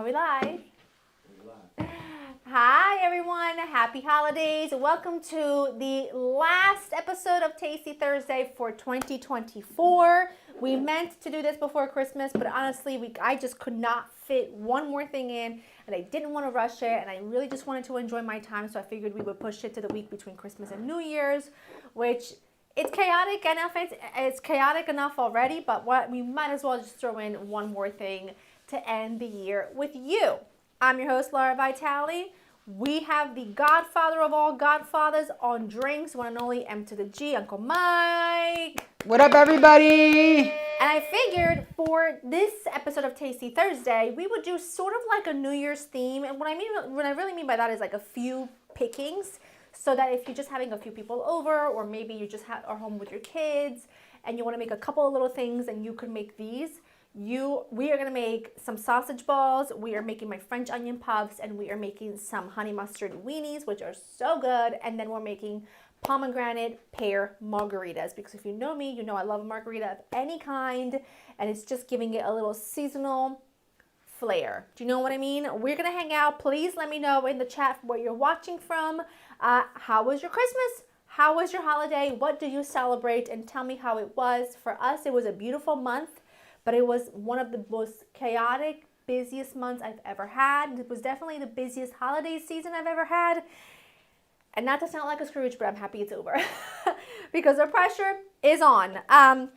Are we live? Hi everyone, happy holidays. Welcome to the last episode of Tasty Thursday for 2024. We meant to do this before Christmas, but honestly, I just could not fit one more thing in, and I didn't want to rush it, and I really just wanted to enjoy my time, so I figured we would push it to the week between Christmas and New Year's, which it's chaotic enough. It's chaotic enough already, but we might as well just throw in one more thing to end the year with you. I'm your host, Laura Vitale. We have the godfather of all godfathers on drinks, one and only M to the G, Uncle Mike. What up, everybody? And I figured for this episode of Tasty Thursday, we would do sort of like a New Year's theme. And what I really mean by that is like a few pickings, so that if you're just having a few people over, or maybe you just are home with your kids and you want to make a couple of little things, and you could make these. We are going to make some sausage balls, we are making my French onion puffs, and we are making some honey mustard weenies, which are so good, and then we're making pomegranate pear margaritas, because if you know me, you know I love a margarita of any kind, and it's just giving it a little seasonal flair. Do you know what I mean? We're going to hang out. Please let me know in the chat where you're watching from. How was your Christmas? How was your holiday? What do you celebrate? And tell me how it was. For us, it was a beautiful month, but it was one of the most chaotic, busiest months I've ever had. It was definitely the busiest holiday season I've ever had. And not to sound like a Scrooge, but I'm happy it's over because the pressure is on.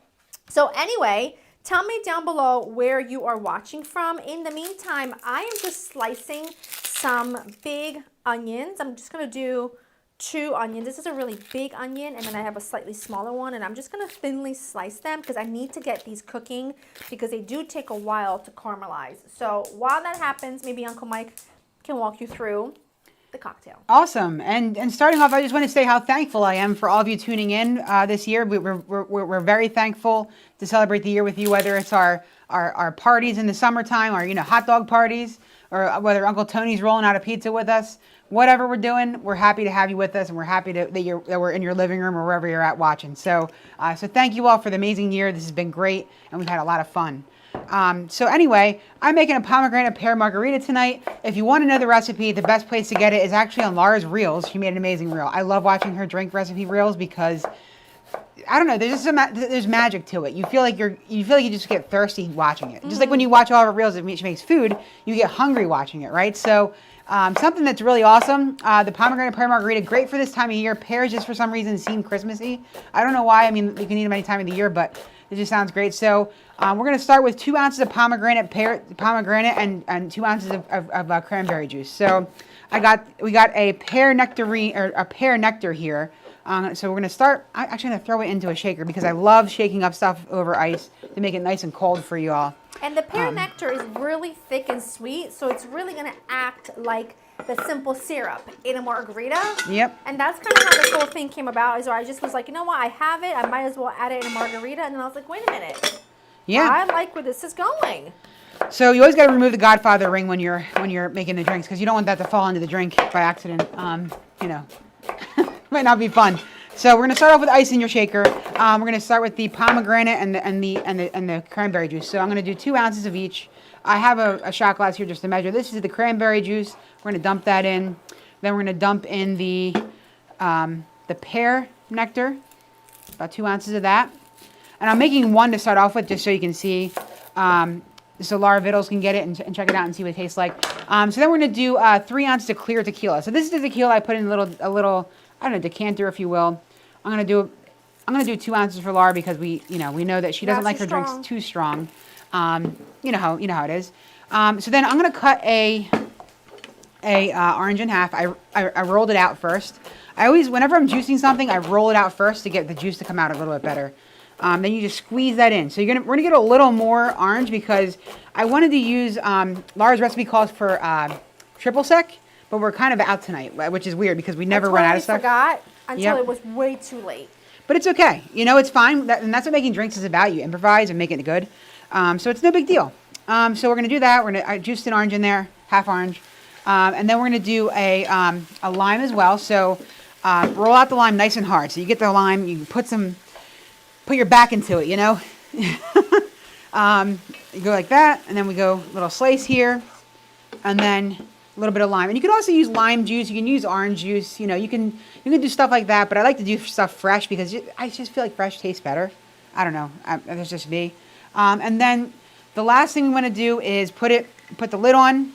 So anyway, tell me down below where you are watching from. In the meantime, I am just slicing some big onions. I'm just going to do 2 onions. This is a really big onion, and then I have a slightly smaller one, and I'm just going to thinly slice them because I need to get these cooking because they do take a while to caramelize. So while that happens, maybe Uncle Mike can walk you through the cocktail. Awesome. And starting off, I just want to say how thankful I am for all of you tuning in this year. We're very thankful to celebrate the year with you, whether it's our parties in the summertime, or hot dog parties, or whether Uncle Tony's rolling out a pizza with us. Whatever we're doing, we're happy to have you with us, and we're happy that we're in your living room or wherever you're at watching. So thank you all for the amazing year. This has been great, and we've had a lot of fun. So anyway, I'm making a pomegranate pear margarita tonight. If you want to know the recipe, the best place to get it is actually on Laura's Reels. She made an amazing reel. I love watching her drink recipe reels because I don't know, there's magic to it. You feel like you just get thirsty watching it. Just like when you watch all of her reels that she makes food, you get hungry watching it, right? So something that's really awesome, the pomegranate pear margarita, great for this time of year. Pears just for some reason seem Christmassy. I don't know why. I mean, you can eat them any time of the year, but it just sounds great. So we're going to start with 2 ounces of pomegranate and 2 ounces of cranberry juice. So we got a pear nectarine, or a pear nectar here. So we're going to start. I'm actually going to throw it into a shaker because I love shaking up stuff over ice to make it nice and cold for you all. And the pear nectar is really thick and sweet, so it's really going to act like the simple syrup in a margarita. Yep. And that's kind of how this whole thing came about, is I just was like, you know what, I have it, I might as well add it in a margarita. And then I was like, wait a minute. Yeah. I like where this is going. So you always got to remove the Godfather ring when you're making the drinks, because you don't want that to fall into the drink by accident. Might not be fun. So we're gonna start off with ice in your shaker. We're gonna start with the pomegranate and the cranberry juice. So I'm gonna do 2 ounces of each. I have a shot glass here just to measure. This is the cranberry juice. We're gonna dump that in. Then we're gonna dump in the pear nectar, about 2 ounces of that. And I'm making 1 to start off with, just so you can see. So Laura Vittles can get it and check it out and see what it tastes like. So then we're gonna do 3 ounces of clear tequila. So this is the tequila I put in a little I don't know, decanter, if you will. I'm gonna do 2 ounces for Laura because we know that she doesn't like her drinks too strong. You know how it is. So then I'm gonna cut a orange in half. I rolled it out first. Whenever I'm juicing something, I roll it out first to get the juice to come out a little bit better. Then you just squeeze that in. So we're gonna get a little more orange because I wanted to use Laura's recipe calls for triple sec. But we're kind of out tonight, which is weird because we never run out of stuff. I forgot until it was way too late. But it's okay. It's fine. And that's what making drinks is about. You improvise and make it good. So it's no big deal. So we're going to do that. I juiced an orange in there, half orange. And then we're going to do a lime as well. So roll out the lime nice and hard. So you get the lime, you put your back into it, You go like that. And then we go little slice here. and then a little bit of lime. And you can also use lime juice. You can use orange juice. You know, you can do stuff like that. But I like to do stuff fresh because I just feel like fresh tastes better. I don't know. That's just me. And then the last thing we want to do is put the lid on,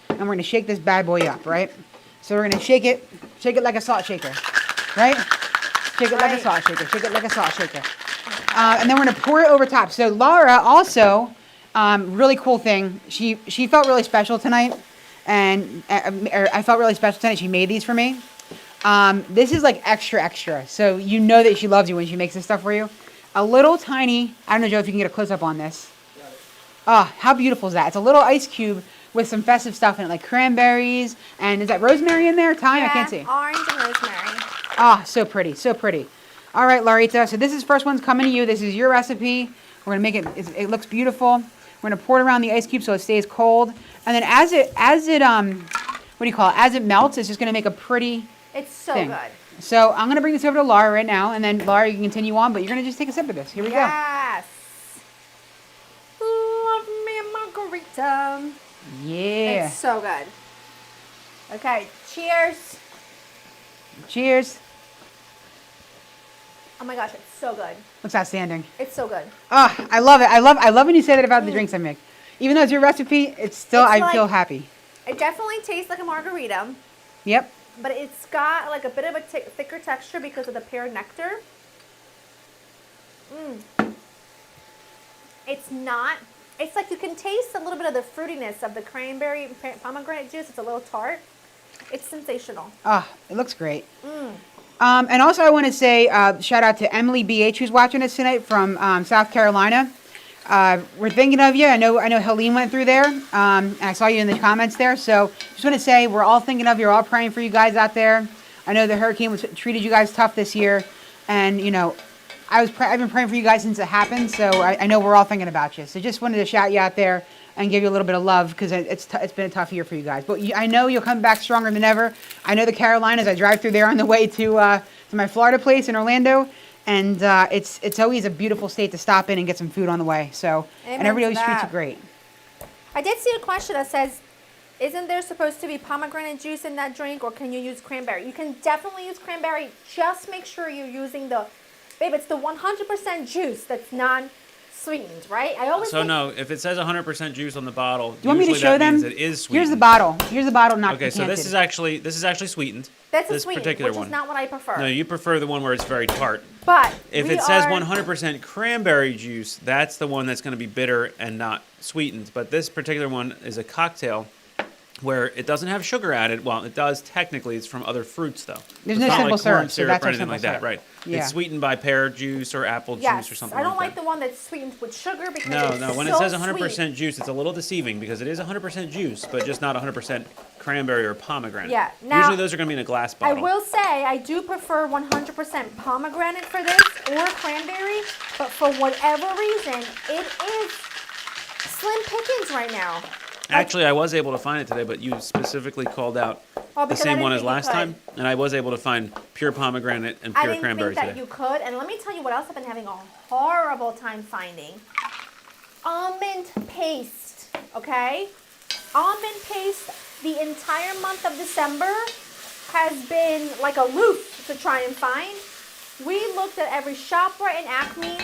and we're going to shake this bad boy up, right? So we're going to shake it like a salt shaker, right? Shake it like a salt shaker. Shake it like a salt shaker. And then we're going to pour it over top. So Laura also, really cool thing. She felt really special tonight, and I felt really special tonight. She made these for me. This is like extra. So you know that she loves you when she makes this stuff for you. A little tiny, I don't know, Joe, if you can get a close up on this. Oh, how beautiful is that? It's a little ice cube with some festive stuff in it, like cranberries, and is that rosemary in there? Thyme? Yeah, I can't see. Orange and rosemary. Ah, so pretty, so pretty. All right, Larita, so this is first one's coming to you. This is your recipe. We're gonna make it, it looks beautiful. We're gonna pour it around the ice cube so it stays cold. And then as it what do you call it? As it melts, it's just gonna make a pretty It's so thing. good. So I'm gonna bring this over to Laura right now, and then Laura, you can continue on, but you're gonna just take a sip of this. Here we go. Yes. Love me a margarita. Yeah. It's so good. Okay, cheers. Cheers. Oh my gosh, it's so good. Looks outstanding. It's so good. Oh, I love it. I love when you say that about the drinks I make. Even though it's your recipe, it's still, I feel happy. It definitely tastes like a margarita, Yep. but it's got like a bit of a thicker texture because of the pear nectar. It's like you can taste a little bit of the fruitiness of the cranberry and pomegranate juice. It's a little tart. It's sensational. Oh, it looks great. And also I want to say shout out to Emily BH who's watching us tonight from South Carolina. We're thinking of you. I know Helene went through there. And I saw you in the comments there. So just want to say we're all thinking of you. We're all praying for you guys out there. I know the hurricane treated you guys tough this year. And, you know, I've been praying for you guys since it happened. So I know we're all thinking about you. So just wanted to shout you out there and give you a little bit of love because it's been a tough year for you guys. But I know you'll come back stronger than ever. I know the Carolinas. I drive through there on the way to my Florida place in Orlando. And it's always a beautiful state to stop in and get some food on the way. So, and everybody always treats you great. I did see a question that says, isn't there supposed to be pomegranate juice in that drink, or can you use cranberry? You can definitely use cranberry. Just make sure you're using it's the 100% juice that's non-sweetened, right? I always think, no, if it says 100% juice on the bottle, do you want me to show them? It is sweetened. Here's the bottle. Here's the bottle, not Okay, so this is actually sweetened. that's a this sweetened, particular which one. is not what I prefer. No, you prefer the one where it's very tart. But If it says 100% cranberry juice, that's the one that's going to be bitter and not sweetened. But this particular one is a cocktail where it doesn't have sugar added. Well, it does technically. It's from other fruits, though. There's it's no not simple like corn syrup, so syrup that's or our anything simple like that, syrup. right? Yeah. It's sweetened by pear juice or apple juice or something I don't like like that. the one that's sweetened with sugar because No, it's when so it says 100% sweet. juice, it's a little deceiving because it is 100% juice, but just not 100% cranberry or pomegranate. Yeah, now, usually those are going to be in a glass I bottle. will say I do prefer 100% pomegranate for this or cranberry, but for whatever reason, it is slim pickings right now. Actually, I was able to find it today, but you specifically called out the because I same didn't one as think you last could. time, and I was able to find pure pomegranate and I pure didn't cranberry think that today. you could, and let me tell you what else I've been having a horrible time finding. Almond paste, okay? Almond paste the entire month of December has been like a loop to try and find. We looked at every ShopRite and Acme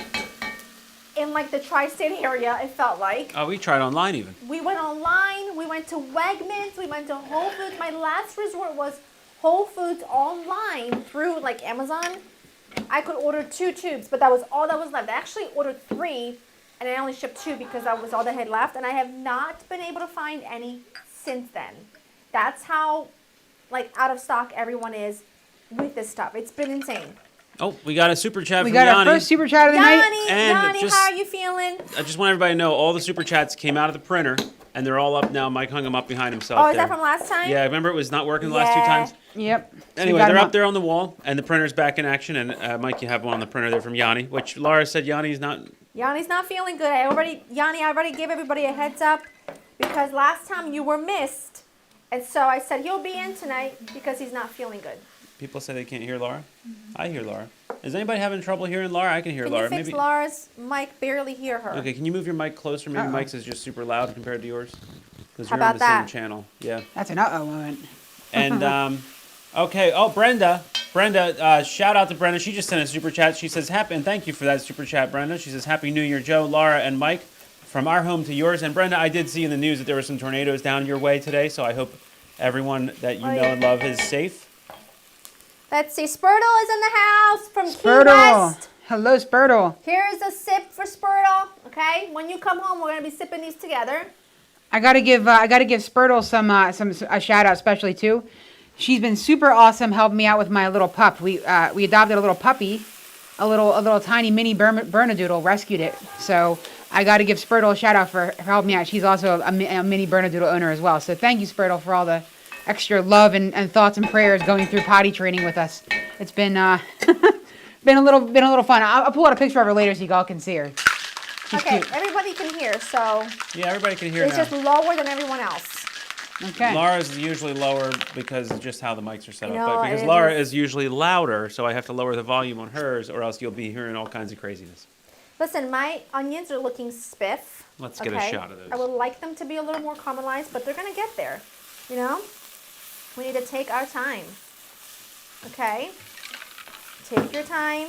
in like the tri-state area, it felt like. Oh, we tried online even. We went online, we went to Wegmans, we went to Whole Foods. My last resort was Whole Foods online through like Amazon. I could order 2 tubes, but that was all that was left. I actually ordered 3, and I only shipped 2 because that was all that had left, and I have not been able to find any since then. That's how like out of stock everyone is with this stuff. It's been insane. Oh, we got a super chat We from got Yanni. our first super chat of the night. Yanni, just- how are you feeling? I just want everybody to know all the super chats came out of the printer, and they're all up now. Mike hung them up behind himself. Oh, is there. that from last time? Yeah, remember it was not working the last 2 Yeah. times? Yep. So we Anyway, got they're them up there on the wall, and the printer's back in action. And Mike, you have one on the printer there from Yanni, which Laura said Yanni's not. Yanni's not feeling good. I already gave everybody a heads up because last time you were missed. And so I said he'll be in tonight because he's not feeling good. People say they can't hear Laura. I hear Laura. Is anybody having trouble hearing Laura? I can hear Can Laura. you fix Maybe. Laura's mic? Barely hear her. Okay, can you move your mic closer? Maybe Uh-oh. Mike's is just super loud compared to yours. because How you're on about the same that? channel. Yeah. That's an uh-oh moment. And okay. Oh, Brenda. Shout out to Brenda. She just sent a super chat. She says happy, and thank you for that super chat, Brenda. She says Happy New Year, Joe, Laura, and Mike, from our home to yours. And Brenda, I did see in the news that there were some tornadoes down your way today, so I hope everyone that you know and love is safe. Let's see. Spurtle is in the house from Key Spurtle. West. Hello, Spurtle. Here's a sip for Spurtle. Okay, when you come home, we're gonna be sipping these together. I gotta give Spurtle a shout out, especially too. She's been super awesome, helping me out with my little pup. We adopted a little puppy, a little tiny mini Bernedoodle. Rescued it, so I got to give Spurtle a shout out for helping me out. She's also a mini Bernedoodle owner as well. So thank you, Spurtle, for all the extra love and thoughts and prayers going through potty training with us. It's been been a little fun. I'll pull out a picture of her later so you all can see her. She's Okay, cute. everybody can hear, so Yeah, everybody can hear it's now. just lower than everyone else. Okay. Laura's usually lower because of just how the mics are set up. You know, But because it Laura is- is usually louder, so I have to lower the volume on hers, or else you'll be hearing all kinds of craziness. Listen, my onions are looking spiff. Let's get a shot of those. I would like them to be a little more caramelized, but they're gonna get there. You know, we need to take our time. Okay, take your time.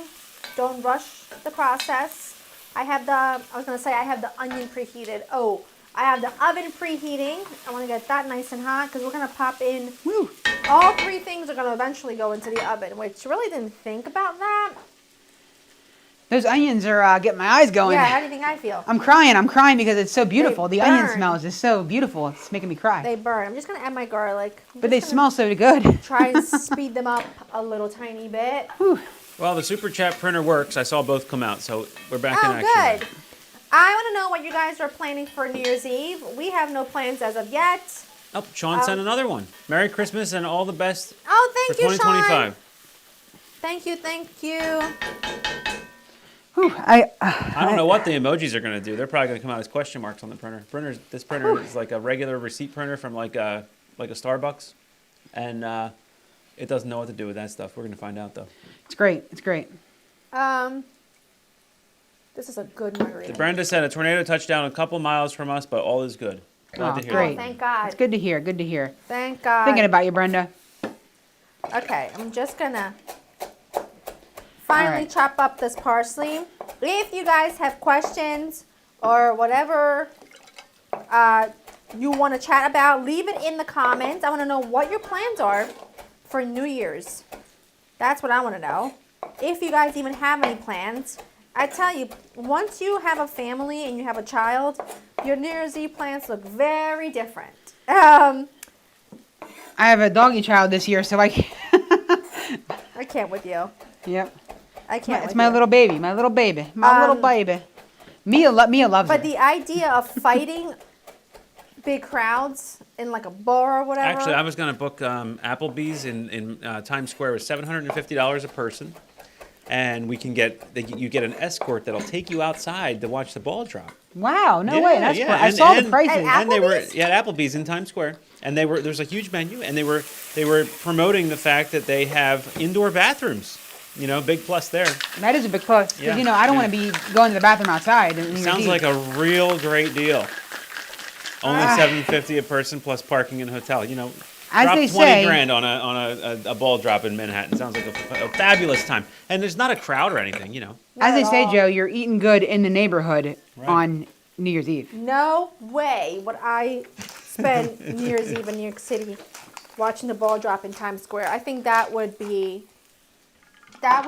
Don't rush the process. I have the onion preheated. Oh, I have the oven preheating. I want to get that nice and hot because we're gonna pop in. Woo. All three things are gonna eventually go into the oven, which really didn't think about that. Those onions are getting my eyes going. Yeah, how do you think I feel? I'm crying because it's so beautiful. The onion burn. smells is so beautiful. It's making me cry. They burn. I'm just gonna add my garlic. But they smell so good. Try and speed them up a little tiny bit. Whew. Well, the super chat printer works. I saw both come out, so we're back in Oh, action. good. I want to know what you guys are planning for New Year's Eve. We have no plans as of yet. Oh, Sean sent another one. Merry Christmas and all the best Oh, for thank you, 2025. Sean. Thank you. Whew. I don't know what the emojis are going to do. They're probably going to come out as question marks on the printer. This printer is like a regular receipt printer from like a Starbucks, and it doesn't know what to do with that stuff. We're going to find out though. It's great. It's great. This is a good margarita. Brenda said a tornado touched down a couple miles from us, but all is good. Glad to hear great. that. Thank God. It's good to hear. Good to hear. Thank God. Thinking about you, Brenda. Okay, I'm just gonna finally right. chop up this parsley. If you guys have questions or whatever you want to chat about, leave it in the comments. I want to know what your plans are for New Year's. That's what I want to know. If you guys even have any plans. I tell you, once you have a family and you have a child, your New Year's Eve plans look very different. I have a doggy child this year, so I can't. I can't with you. Yep. I can't. It's with my you. little baby. My little baby. My little baby. Mia loves But her. the idea of fighting big crowds in like a bar or whatever. Actually, I was going to book Applebee's in Times Square. It was $750 a person, and you get an escort that'll take you outside to watch the ball drop. Wow. No Yeah, way. That's yeah, cool. I and- saw the and- prices. At And Applebee's? Applebee's in Times Square, and there's a huge menu, and they were promoting the fact that they have indoor bathrooms. You know, big plus there. That is a big plus. Because, Yeah, I don't yeah. want to be going to the bathroom outside. Sounds like a real great deal. Only $750 a person plus parking and hotel. As drop they 20 say- grand on a ball drop in Manhattan. Sounds like a fabulous time. And there's not a crowd or anything. Not As they at say, all. Joe, you're eating good in the neighborhood Right. on New Year's Eve. No way would I spend New Year's Eve in New York City watching the ball drop in Times Square. I think that would be. A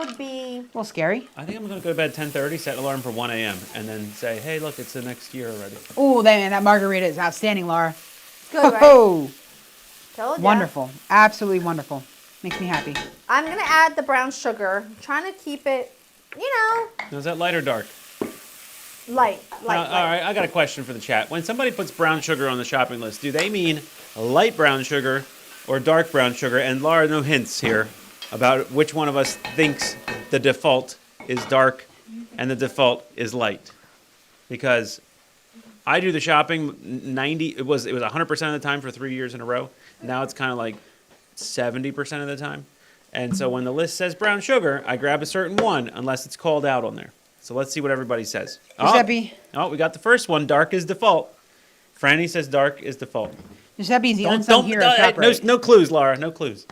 little scary. I think I'm going to go to bed 10:30, set an alarm for 1 a.m., and then say, hey, look, it's the next year already. Oh, that margarita is outstanding, Laura. good, right? Oh, Told ya. wonderful. Absolutely wonderful. Makes me happy. I'm gonna add the brown sugar. I'm trying to keep it, Now, is that light or dark? light. All right, I got a question for the chat. When somebody puts brown sugar on the shopping list, do they mean light brown sugar or dark brown sugar? And Laura, no hints here about which one of us thinks the default is dark and the default is light. Because I do the shopping it was 100% of the time for 3 years in a row. Now it's kind of like 70% of the time. And so when the list says brown sugar, I grab a certain one unless it's called out on there. So let's see what everybody says. Giuseppe. Oh, we got the first one. Dark is default. Franny says dark is default. Giuseppe's the unsung hero of ShopRite. No clues, Laura. No clues.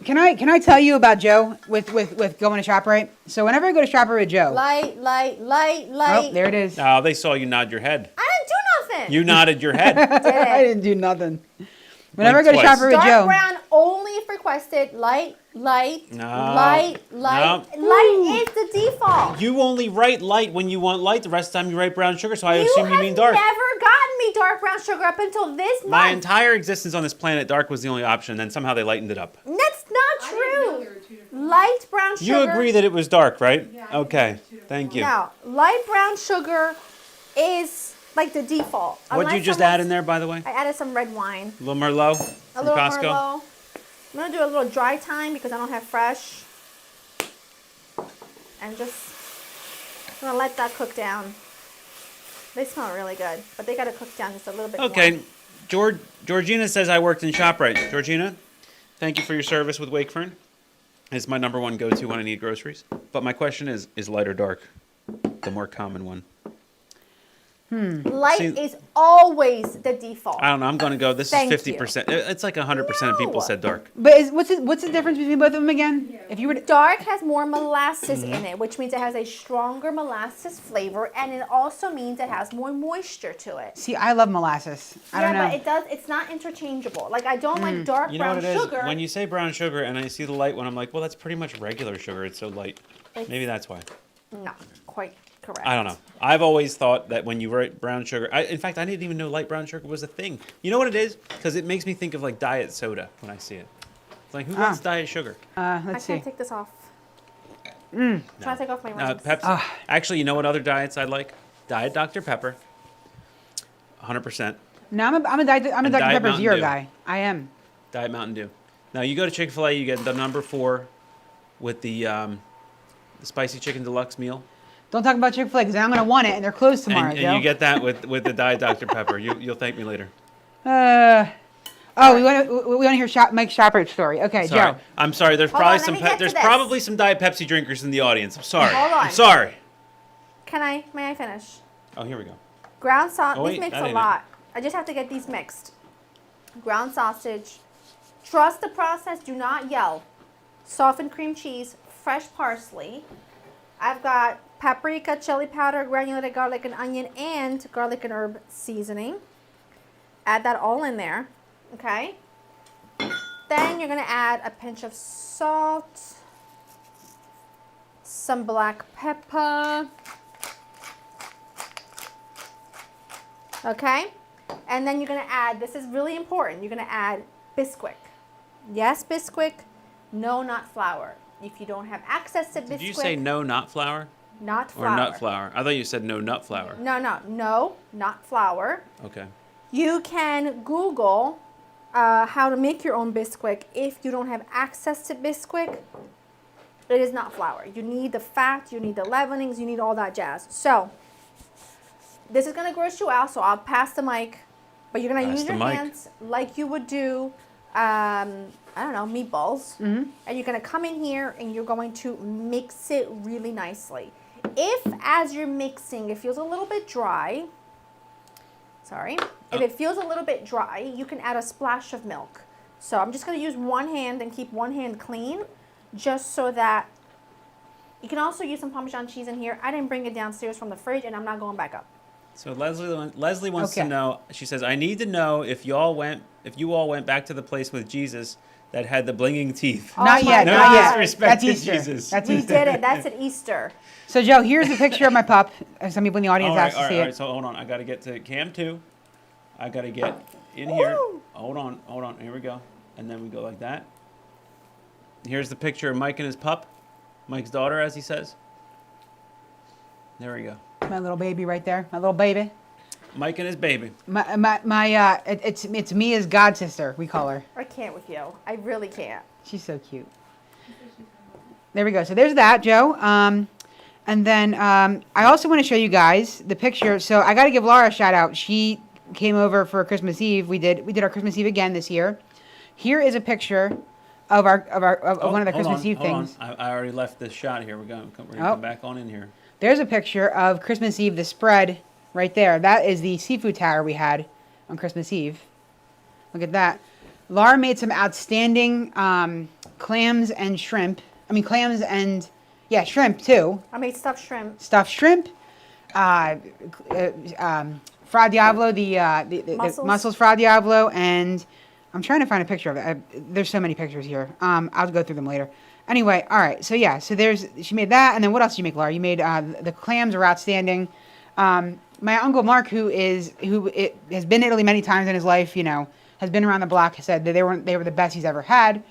Can I tell you about Joe with going to ShopRite? So whenever I go to ShopRite with Joe, Light. oh, there it is. Oh, they saw you nod your head. I didn't do nothing. You nodded your head. I didn't do nothing. Whenever I go to twice. ShopRite with Dark Joe, brown only if requested. Light. No. Light No. is the default. You only write light when you want light. The rest of the time you write brown sugar, so I assume you mean dark. You have never gotten me dark brown sugar up until this month. My entire existence on this planet, dark was the only option, and then somehow they lightened it up. That's not true. Light brown sugar. You agree that it was dark, right? Okay, thank you. No, light brown sugar is like the default. What'd you Unless just someone's- add in there, by the way? I added some red wine. A little Merlot A from little Costco? Merlot. I'm gonna do a little dry time because I don't have fresh. And just I'm gonna let that cook down. They smell really good, but they gotta cook down just a little bit Okay, more. Georgina says I worked in ShopRite. Georgina, thank you for your service with Wakefern. It's my number one go-to when I need groceries. But my question is light or dark? The more common one. Light See- is always the default. I don't know. I'm going to go. This Thank is 50%. It's like 100% of people No. said dark. but what's the difference between both of them again? If you were to, Dark has more molasses Mm-hmm. in it, which means it has a stronger molasses flavor, and it also means it has more moisture to it. see, I love molasses. I don't know. but it does. It's not interchangeable. Like I don't like dark You know brown what it is? sugar. When you say brown sugar and I see the light one, I'm like, well, that's pretty much regular sugar. It's so light. It's- Maybe that's why. Not quite correct. I don't know. I've always thought that when you write brown sugar, in fact, I didn't even know light brown sugar was a thing. You know what it is? Because it makes me think of like diet soda when I see it. It's like, who wants diet sugar? I Let's see. can't take this off. Trying to take off my rings. Pepsi. Actually, you know what other diets I like? Diet Dr. Pepper. 100%. No, I'm a Dr. And Pepper Diet Zero Mountain Dew. guy. I am. Diet Mountain Dew. Now, you go to Chick-fil-A, you get the number 4 with the spicy chicken deluxe meal. Don't talk about Chick-fil-A because I'm gonna want it, and they're closed tomorrow, And Joe. you get that with the Diet Dr. Pepper. You'll thank me later. We want to hear Mike's ShopRite story. Okay, Sorry. Joe. I'm sorry. There's Hold probably on, let me get to there's this. probably some Diet Pepsi drinkers in the audience. I'm sorry. Hold on. I'm sorry. May I finish? Oh, here we go. Ground sausage. Oh, wait, These mix that a ain't lot. I just have to get these mixed. Ground sausage. Trust the process. Do not yell. Softened cream cheese. Fresh parsley. I've got paprika, chili powder, granulated garlic and onion, and garlic and herb seasoning. Add that all in there. Okay. Then you're gonna add a pinch of salt, some black pepper. Okay, and then you're gonna add, this is really important, you're gonna add Bisquick. Yes, Bisquick, no, not flour. If you don't have access to Bisquick, Did you say no, not flour? not Or flour. nut flour? I thought you said no nut flour. No, not flour. Okay. You can Google how to make your own Bisquick. If you don't have access to Bisquick, it is not flour. You need the fat, you need the leavenings, you need all that jazz. So, this is gonna gross you out, so I'll pass the mic, but you're gonna Pass use the your mic. hands like you would do, I don't know, meatballs. And you're gonna come in here and you're going to mix it really nicely. If, as you're mixing, it feels a little bit dry, if it feels a little bit dry, you can add a splash of milk. So I'm just gonna use one hand and keep one hand clean, just so that, you can also use some Parmesan cheese in here. I didn't bring it downstairs from the fridge and I'm not going back up. So Leslie wants to Okay. know. She says, "I need to know if you all went back to the place with Jesus that had the blinging teeth." Oh Not my yet, No not yet. disrespect That's to Easter. Jesus. That's We Easter. did it, that's at Easter. So, Joe, here's a picture of my pup. Some people in the audience All right, asked all to right, see all it. right. So hold on. I got to get to cam 2. I got to get in here. Woo! Hold on. Here we go. And then we go like that. Here's the picture of Mike and his pup. Mike's daughter, as he says. There we go. My little baby right there. My little baby. Mike and his baby. It's Mia's god sister. We call her. I can't with you. I really can't. She's so cute. There we go. So there's that, Joe. And then I also want to show you guys the picture. So I got to give Laura a shout out. She came over for Christmas Eve. We did our Christmas Eve again this year. Here is a picture of one of the Christmas Eve things. I already left this shot here. We're going to Oh. come back on in here. There's a picture of Christmas Eve, the spread right there. That is the seafood tower we had on Christmas Eve. Look at that. Laura made some outstanding clams and shrimp. I mean, clams and, yeah, shrimp too. I made stuffed shrimp. Stuffed shrimp. Fra Diavolo, the mussels Fra Diavolo, and I'm trying to find a picture of it. There's so many pictures here. I'll go through them later. Anyway, all right. So yeah, so she made that, and then what else did you make, Laura? You made the clams are outstanding. My uncle Mark, who has been to Italy many times in his life, you know, has been around the block, said that they were the best he's ever had.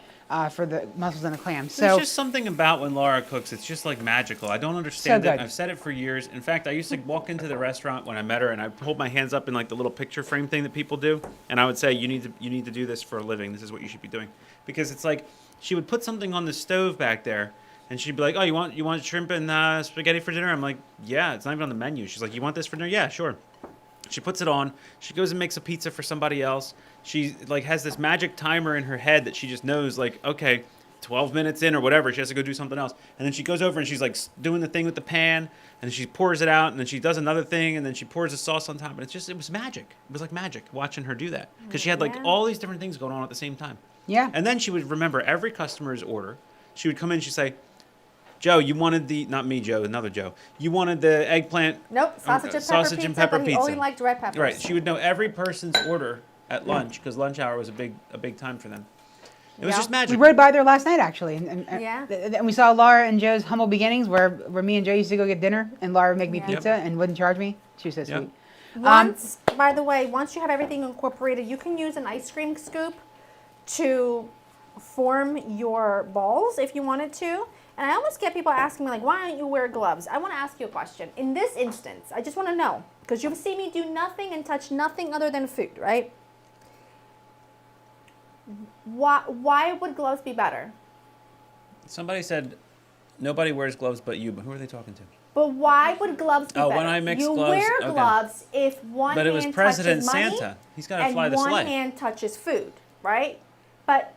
For the mussels and the clams. So there's just something about when Laura cooks, it's just like magical. I don't understand So it. good. I've said it for years. In fact, I used to walk into the restaurant when I met her and I hold my hands up in like the little picture frame thing that people do, and I would say, you need to do this for a living. This is what you should be doing. Because it's like she would put something on the stove back there and she'd be like, "Oh, you want shrimp and spaghetti for dinner?" I'm like, "Yeah, it's not even on the menu." She's like, "You want this for dinner?" "Yeah, sure." She puts it on. She goes and makes a pizza for somebody else. She like has this magic timer in her head that she just knows, like, okay, 12 minutes in or whatever, she has to go do something else. And then she goes over and she's like doing the thing with the pan, and she pours it out, and then she does another thing, and then she pours the sauce on top. And it was magic. It was like magic watching her do that. Because she had like all these different things going on at the same time. yeah. And then she would remember every customer's order. She would come in, she'd say, "Joe, you wanted not me, Joe, another Joe. You wanted the eggplant." Nope, sausage and pepper pizza. But he only liked red peppers. Right. She would know every person's order at lunch because lunch hour was a big time for them. It was just We magic. rode by there last night, actually, Yeah. and we saw Laura and Joe's humble beginnings, where me and Joe used to go get dinner, and Laura would make me pizza and wouldn't charge me. She was so Yep. sweet. Once, by the way, once you have everything incorporated, you can use an ice cream scoop to form your balls if you wanted to. And I almost get people asking me, like, why don't you wear gloves? I want to ask you a question. In this instance, I just want to know, because you've seen me do nothing and touch nothing other than food, right? Why would gloves be better? Somebody said nobody wears gloves but you. But who are they talking to? But why would gloves be Oh, better? when I mix you gloves- wear okay. gloves if one But it hand was President touches money Santa. He's got to and fly the one sleigh. hand touches food, right? But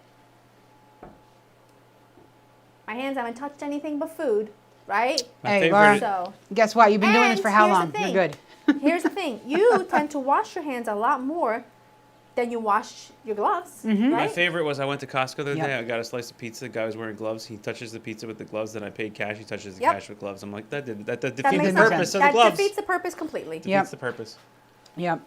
my hands haven't touched anything but food, right? My Hey, favorite. Laura. So Guess what? You've been doing this And for how here's the long? You're thing. good. here's the thing: you tend to wash your hands a lot more than you wash your gloves, My right? favorite was I went to Costco the other Yep. day. I got a slice of pizza. The guy was wearing gloves. He touches the pizza with the gloves. Then I paid cash. He touches the Yep. cash with gloves. I'm like, that defeats That the makes sense. purpose of the That gloves. defeats the purpose completely. Defeats Yep. the purpose. Yep.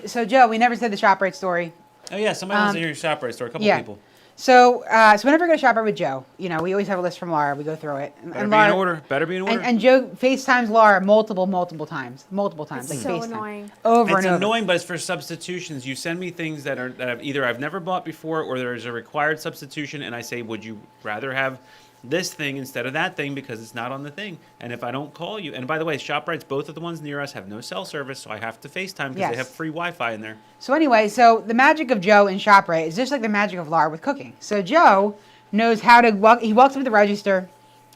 So Joe, we never said the ShopRite story. Oh yeah, somebody wants to hear your ShopRite story. A couple Yeah. people. So whenever we go to ShopRite with Joe, you know, we always have a list from Laura. We go through it. Better be in order. Better be in order. And Joe FaceTimes Laura multiple times. It's Like so FaceTime. annoying. Over It's and over. annoying, but it's for substitutions. You send me things that I've never bought before, or there's a required substitution, and I say, would you rather have this thing instead of that thing because it's not on the thing? And if I don't call you, and by the way, ShopRite's, both of the ones near us have no cell service, so I have to FaceTime because Yes. they have free Wi-Fi in there. So anyway, so the magic of Joe in ShopRite is just like the magic of Laura with cooking. So Joe knows how to walk. He walks up to the register,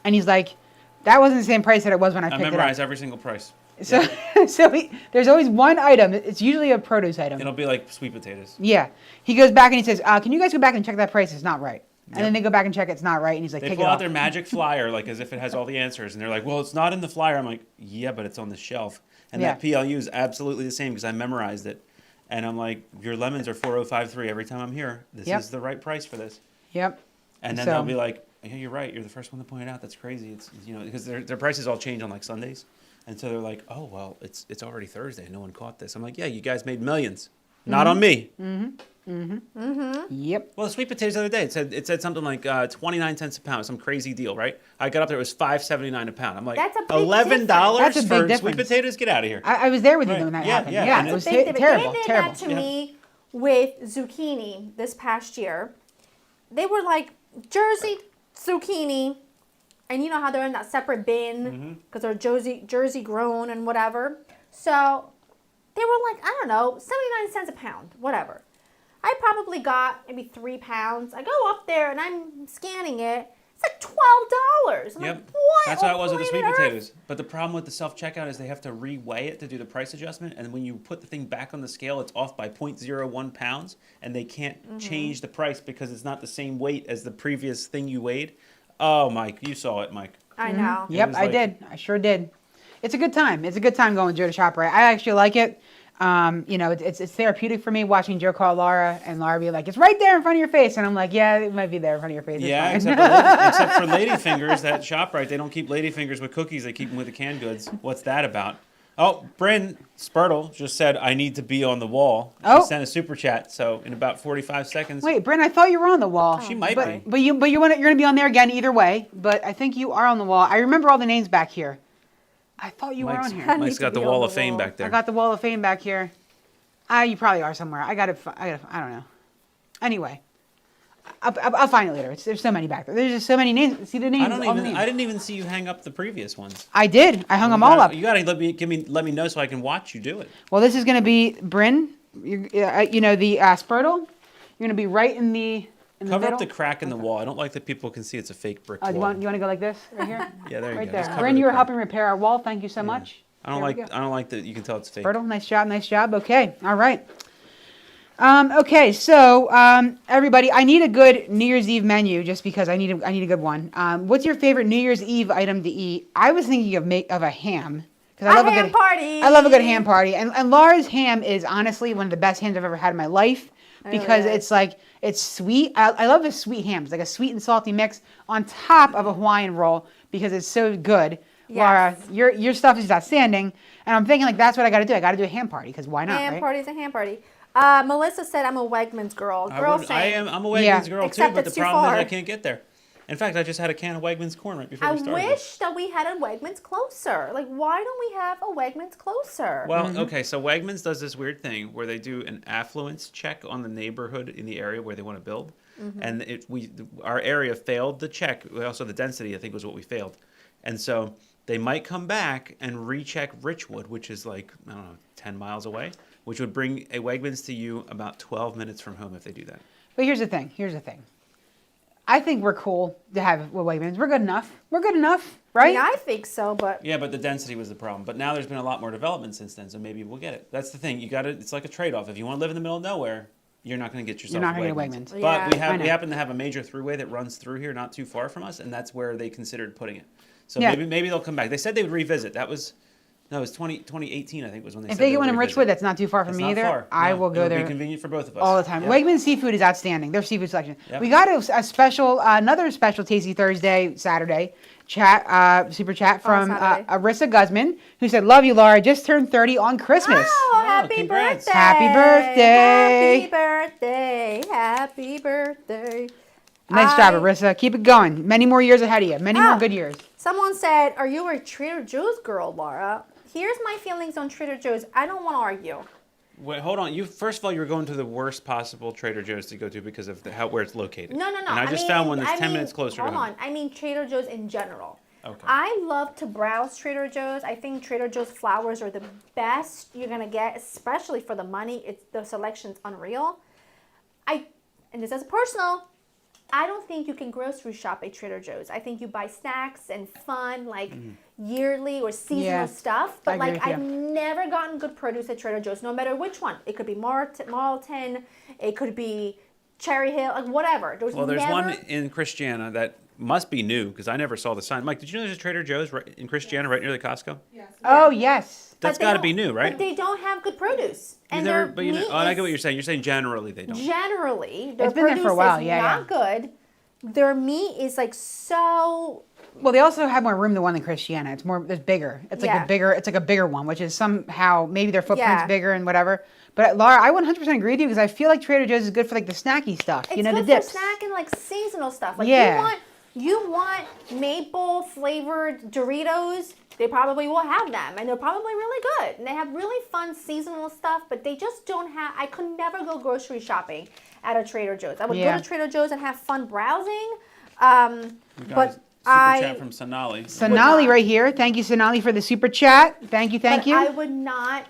and he's like, "That wasn't the same price that it was when I I picked it memorize up." every single price. So, there's always one item. It's usually a produce item. It'll be like sweet potatoes. Yeah. He goes back and he says, "Can you guys go back and check that price? It's not right." And Yep. then they go back and check it's not right, and he's like, They "Take pull it out off." their magic flyer like as if it has all the answers, and they're like, "Well, it's not in the flyer." I'm like, "Yeah, but it's on the shelf." And Yeah. that PLU is absolutely the same because I memorized it. And I'm like, "Your lemons are 4053 every time I'm here. This Yep. is the right price for this." Yep. And then So- they'll be like, "Yeah, you're right. You're the first one to point it out. That's crazy." It's because their prices all change on like Sundays, and so they're like, "Oh well, it's already Thursday. No one caught this." I'm like, "Yeah, you guys made millions, not on me." Yep. Well, the sweet potatoes the other day, it said something like 29 cents a pound, some crazy deal, right? I got up there, it was $5.79 a pound. I'm like, That's a big $11 difference. That's a big for sweet difference. potatoes? Get out of here. I was there with you Right. when that Yeah, happened. yeah. Yeah, And it was They did terrible. that Terrible. to me with zucchini this past year. They were like Jersey zucchini, and you know how they're in that separate bin because they're Jersey grown and whatever. So they were like, I don't know, 79 cents a pound, whatever. I probably got maybe 3 pounds. I go up there and I'm scanning it. It's like $12. I'm Yep. like, what? That's how it on was with the sweet planet Earth? potatoes. But the problem with the self-checkout is they have to re-weigh it to do the price adjustment. And when you put the thing back on the scale, it's off by 0.01 pounds. And they can't change the price because it's not the same weight as the previous thing you weighed. Oh, Mike, you saw it, Mike. I know. Yep, was I like- did. I sure did. It's a good time. It's a good time going to Joe to ShopRite. I actually like it. You know, it's therapeutic for me watching Joe call Laura and Laura be like, it's right there in front of your face. And I'm like, yeah, it might be there in front of your face. It's Yeah, fine. except for Ladyfingers, that ShopRite, they don't keep Ladyfingers with cookies. They keep them with the canned goods. What's that about? Oh, Bryn Spurtle just said, I need to be on the wall. She Oh. sent a super chat, so in about 45 seconds. Wait, Bryn, I thought you were on the wall. She might but, be. But you're gonna be on there again either way. But I think you are on the wall. I remember all the names back here. I thought you were on here. Mike's got the be Wall on of the Fame wall. back there. I got the Wall of Fame back here. You probably are somewhere. I don't know. Anyway, I'll find it later. There's so many back there. There's just so many names. See the names. I didn't even see you hang up the previous ones. I did. I hung them all up. You gotta let me know so I can watch you do it. Well, this is gonna be Bryn. You know the Spurtle. You're gonna be right in the Cover middle. up the crack in the wall. I don't like that people can see it's a fake brick wall. You want to go like this right here? Yeah, there you Right go. there. Just cover Bryn, the you were crack. helping repair our wall. Thank you so much. I don't There we like that you can tell it's fake. Spurtle, nice job, nice job. Okay, all right. Okay, so everybody, I need a good New Year's Eve menu just because I need a good one. What's your favorite New Year's Eve item to eat? I was thinking of a ham because I love a ham good party. I love a good ham party, and Laura's ham is honestly one of the best hams I've ever had in my life because really it's like it's sweet. I love a sweet ham. It's like a sweet and salty mix on top of a Hawaiian roll because it's so good. Yes. Laura, your stuff is outstanding, and I'm thinking like that's what I got to do. I got to do a ham party because why not? Ham right? party's a ham party. Melissa said I'm a Wegmans girl. I'm a Wegmans Yeah. girl Except too, but the it's too problem far. is I can't get there. In fact, I just had a can of Wegmans corn right before I we started. wish that we had a Wegmans closer. Like, why don't we have a Wegmans closer? Well, okay, so Wegmans does this weird thing where they do an affluence check on the neighborhood in the area where they want to build, and our area failed the check. Also, the density I think was what we failed, and so they might come back and recheck Richwood, which is like I don't know 10 miles away, which would bring a Wegmans to you about 12 minutes from home if they do that. But here's the thing. I think we're cool to have Wegmans. We're good enough. Right? I think so, but Yeah, but the density was the problem. But now there's been a lot more development since then, so maybe we'll get it. That's the thing. You got to. It's like a trade-off. If you want to live in the middle of nowhere, you're not going to get yourself. You're not a gonna get Wegmans. Wegmans. But Yeah. we happen to have a major throughway that runs through here, not too far from us, and that's where they considered putting it. So Yeah. maybe they'll come back. They said they would revisit. It was 2018, I think, was when they If said they get one in revisit. Richwood, that's not too far from It's me not either. far. I No, will go it'll there be convenient for both of us. all the time. Yep. Wegmans seafood is outstanding. Their seafood selection. Yep. We got a special, another special Tasty Thursday, Saturday super chat from Saturday. Arissa Guzman, who said, "Love you, Laura. Just turned 30 on Christmas." oh, happy congrats. birthday! Happy birthday. Happy birthday! Happy birthday! Nice job, Arissa. Keep it going. Many more years ahead of you. Many more Oh. good years. Someone said, "Are you a Trader Joe's girl, Laura?" Here's my feelings on Trader Joe's. I don't want to argue. Wait, hold on. First of all, you're going to the worst possible Trader Joe's to go to because of where it's located. No. And I just found one that's 10 minutes closer to Hold home. on. I mean Trader Joe's in general. Okay. I love to browse Trader Joe's. I think Trader Joe's flowers are the best you're gonna get, especially for the money. The selection's unreal. And this is personal. I don't think you can grocery shop at Trader Joe's. I think you buy snacks and fun, like yearly or seasonal Yeah, stuff. I But agree like with you. I've never gotten good produce at Trader Joe's, no matter which one. It could be Marlton, it could be Cherry Hill, like whatever. There's one in Christiana that must be new because I never saw the sign. Mike, did you know there's a Trader Joe's in Christiana right near the Costco? Oh, yes. That's But they got to don't- be new, right? But they don't have good produce. And never, their but meat I get what is- you're saying. You're saying generally they don't. Generally, their It's been there produce for a while, is yeah, not good. Their meat is like so. Well, they also have more room than one in Christiana. It's bigger. It's like Yeah. it's like a bigger one, which is somehow maybe their footprint's Yeah. bigger and whatever. But Laura, I 100% agree with you because I feel like Trader Joe's is good for like the snacky stuff. It's You know, good the dips. for snack and like seasonal stuff. Like Yeah. you want maple flavored Doritos. They probably will have them, and they're probably really good. And they have really fun seasonal stuff, but they just don't have. I could never go grocery shopping at a Trader Joe's. I would Yeah. go to Trader Joe's and have fun browsing. We got a But super I chat from Sonali. Sonali not. right here. Thank you, Sonali, for the super chat. Thank you. But I would not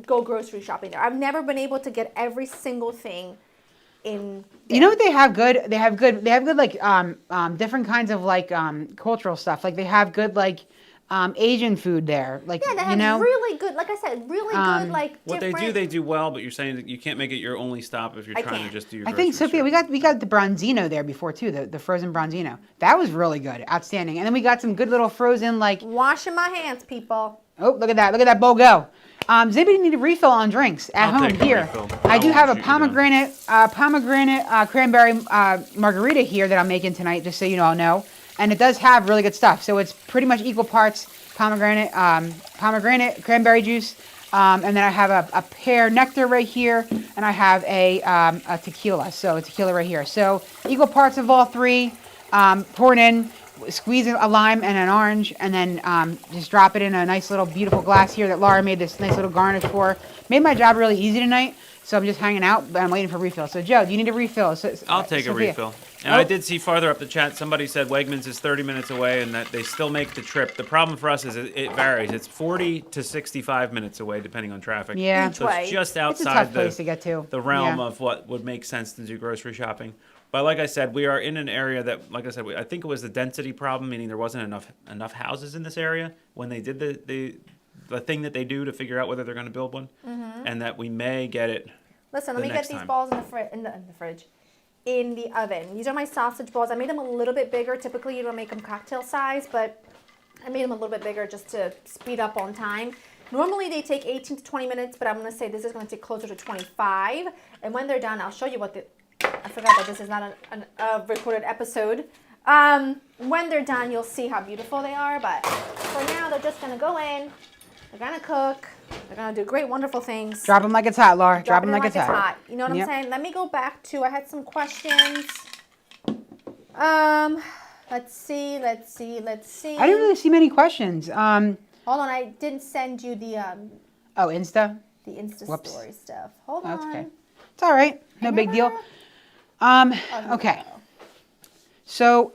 go grocery shopping there. I've never been able to get every single thing in. You know what they have good? They have good like different kinds of like cultural stuff. Like they have good like Asian food there. Like Yeah, they have you know, really good, like I said, really good, like What different. they do well, but you're saying that you can't make it your only stop if you're I trying to can't. just do your I think grocery Sophia, shopping. we got the bronzino there before too, the frozen bronzino. That was really good, outstanding. And then we got some good little frozen like Washing my hands, people. Oh, look at that. Look at that bowl go. Does anybody need a refill on drinks at I'll home? take a Here, refill. I do won't have a shoot you down. pomegranate cranberry margarita here that I'm making tonight, just so you all know. And it does have really good stuff. So it's pretty much equal parts pomegranate cranberry juice. And then I have a pear nectar right here, and I have a tequila. So a tequila right here. So equal parts of all three. Pour it in. Squeeze a lime and an orange, and then just drop it in a nice little beautiful glass here that Laura made this nice little garnish for. Made my job really easy tonight, so I'm just hanging out, but I'm waiting for refill. So Joe, do you need a refill? I'll take a Sophia. refill. And I did see farther up the chat, somebody said Wegmans is 30 minutes away and that they still make the trip. The problem for us is it varies. It's 40 to 65 minutes away, depending on traffic. Yeah. Each So way. it's just It's a outside tough place to get to. the realm Yeah. of what would make sense to do grocery shopping. But like I said, we are in an area that, like I said, I think it was the density problem, meaning there wasn't enough houses in this area when they did the thing that they do to figure out whether they're going to build one, and that we may get it. Listen, let the me get next these time. balls in the fridge. In the oven. These are my sausage balls. I made them a little bit bigger. Typically, you don't make them cocktail size, but I made them a little bit bigger just to speed up on time. Normally, they take 18 to 20 minutes, but I'm going to say this is going to take closer to 25. And when they're done, I'll show you what I forgot that this is not a recorded episode. When they're done, you'll see how beautiful they are, but for now, they're just going to go in. They're going to cook. They're going to do great, wonderful things. Drop them like it's hot, Laura. Drop them Dropping it like it's hot. You know what Yep. I'm saying? Let me go back to, I had some questions. Let's see. I didn't really see many questions. Hold on, I didn't send you the Oh, Insta? Insta Whoops. story stuff. Hold That's on. okay. It's all right. No big deal. Okay. So,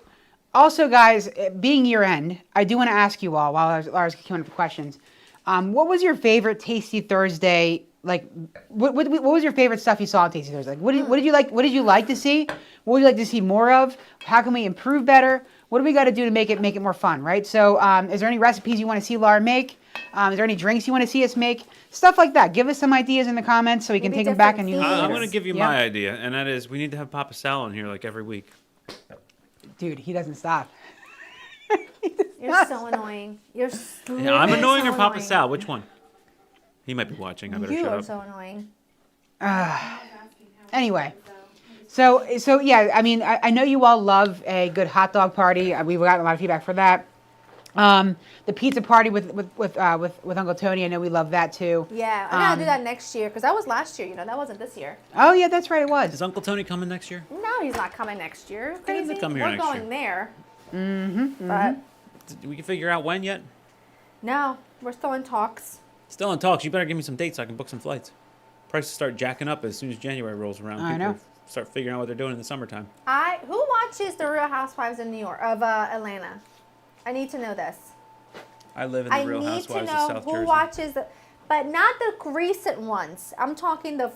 also, guys, being year end, I do want to ask you all while Laura's queuing up for questions. What was your favorite Tasty Thursday? Like, what was your favorite stuff you saw on Tasty Thursday? Like, what did you like? What did you like to see? What would you like to see more of? How can we improve better? What do we got to do to make it more fun, right? So, is there any recipes you want to see Laura make? Is there any drinks you want to see us make? Stuff like that. Give us some ideas in the comments so we can Maybe take them back and different use them. I'm themes. going to give you Yeah. my idea, and that is we need to have Papa Sal on here like every week. Dude, he doesn't stop. You're so annoying. You're so Yeah, I'm annoying or Papa annoying. Sal? Which one? He might be watching. I better You shut are up. so annoying. Anyway, so yeah, I mean, I know you all love a good hot dog party. We've gotten a lot of feedback for that. The pizza party with Uncle Tony, I know we love that too. Yeah, I gotta do that next year because that was last year. You know, that wasn't this year. Oh yeah, that's right, it Is was. Uncle Tony coming next year? No, he's not coming next year. He needs Crazy. to come here We're next going year. there. But We can figure out when yet. no, we're still in talks. Still in talks. You better give me some dates so I can book some flights. Prices start jacking up as soon as January rolls around. I People know. start figuring out what they're doing in the summertime. Who watches the Real Housewives of Atlanta? I need to know this. I live in the I Real need to Housewives of know South who Jersey. watches but not the recent ones. I'm talking the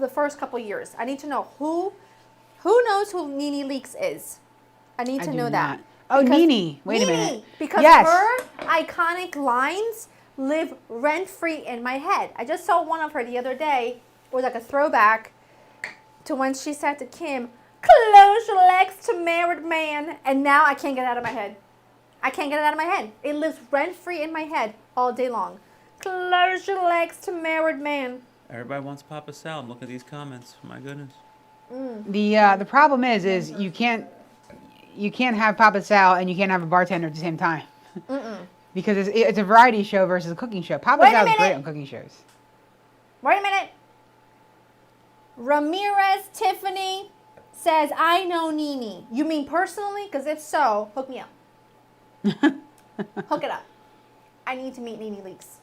first couple years. I need to know who knows who Nene Leakes is. I need I to do know that. not. Oh, Because- Nene. Wait a minute. Because Yes. her iconic lines live rent-free in my head. I just saw one of her the other day. It was like a throwback to when she said to Kim, "Close your legs to married man." And now I can't get it out of my head. I can't get it out of my head. It lives rent-free in my head all day long. Close your legs to married man. Everybody wants Papa Sal. Look at these comments. My goodness. The problem is you can't have Papa Sal and you can't have a bartender at the same time. Because it's a variety show versus a cooking show. Papa Wait a Sal is great minute. on cooking shows. Wait a minute. Ramirez Tiffany says, "I know Nene." You mean personally? Because if so, hook me up. Hook it up. I need to meet Nene Leakes.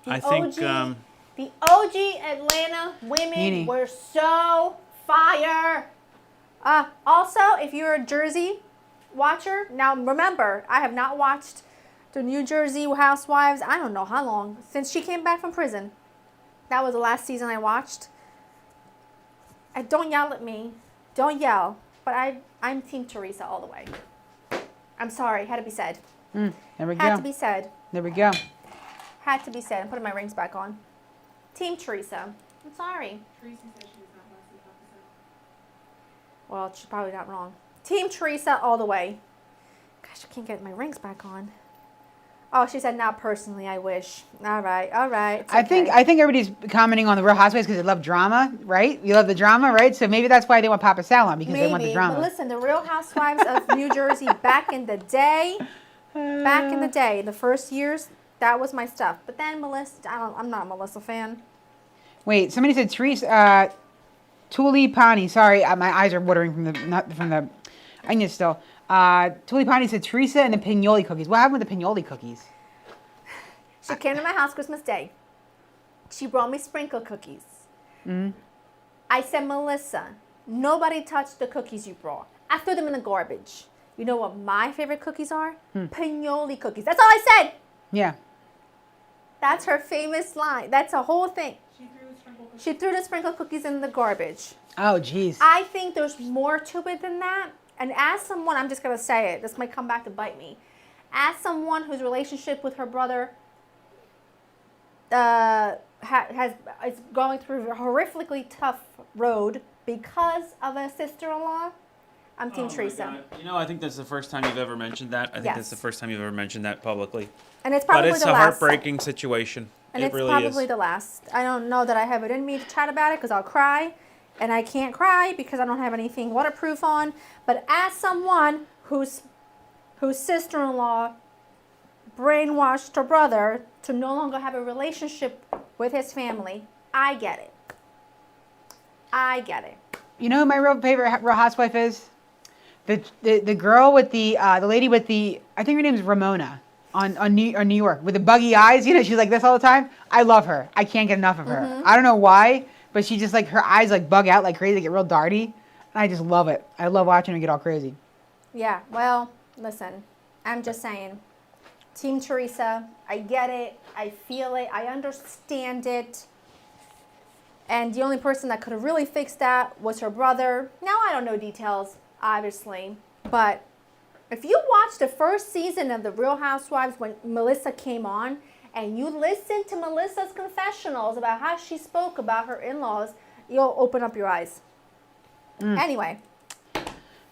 I think The OG Atlanta women Nene. were so fire. Also, if you're a Jersey watcher, now remember, I have not watched the New Jersey Housewives, I don't know how long, since she came back from prison. That was the last season I watched. Don't yell at me. Don't yell. But I'm Team Teresa all the way. I'm sorry. Had to be said. There we Had go. to be said. There we go. Had to be said. I'm putting my rings back on. Team Teresa. I'm sorry. Teresa said she was not going to see Papa Sal. Well, she's probably not wrong. Team Teresa all the way. Gosh, I can't get my rings back on. Oh, she said, not personally, I wish. All right. It's I think everybody's commenting on the Real Housewives because they love drama, right? You love the drama, right? So maybe that's why they want Papa Sal on, because they want the drama. But listen, the Real Housewives of New Jersey back in the day, in the first years, that was my stuff. But then Melissa, I'm not a Melissa fan. Wait, somebody said Teresa, Tulipani. Sorry, my eyes are watering from the onion still. Tulipani said Teresa and the pinoli cookies. What happened with the pinoli cookies? She came to my house Christmas Day. She brought me sprinkle cookies. Mm-hmm. I said, Melissa, nobody touched the cookies you brought. I threw them in the garbage. You know what my favorite cookies are? Pinoli cookies. That's all I said. Yeah. That's her famous line. That's a whole thing. She threw the sprinkle cookies. She threw the sprinkle cookies in the garbage. Oh, jeez. I think there's more to it than that. And as someone, I'm just going to say it. This might come back to bite me. As someone whose relationship with her brother is going through a horrifically tough road because of a sister-in-law, I'm Team Teresa. You know, I think that's the first time you've ever mentioned that. I think Yes. that's the first time you've ever mentioned that publicly. And it's But probably it's the a last. heartbreaking situation. And It it's really probably is. the last. I don't know that I have it in me to chat about it because I'll cry. And I can't cry because I don't have anything waterproof on. But as someone whose sister-in-law brainwashed her brother to no longer have a relationship with his family, I get it. I get it. You know who my real favorite Real Housewife is? The girl with the lady with the, I think her name is Ramona on New York with the buggy eyes. You know, she's like this all the time. I love her. I can't get enough of her. I don't know why, but she just like her eyes like bug out like crazy, they get real darty, and I just love it. I love watching her get all crazy. Yeah, well, listen, I'm just saying. Team Teresa, I get it. I feel it. I understand it. And the only person that could have really fixed that was her brother. Now, I don't know details, obviously. But if you watch the first season of The Real Housewives when Melissa came on, and you listen to Melissa's confessionals about how she spoke about her in-laws, you'll open up your eyes. Anyway.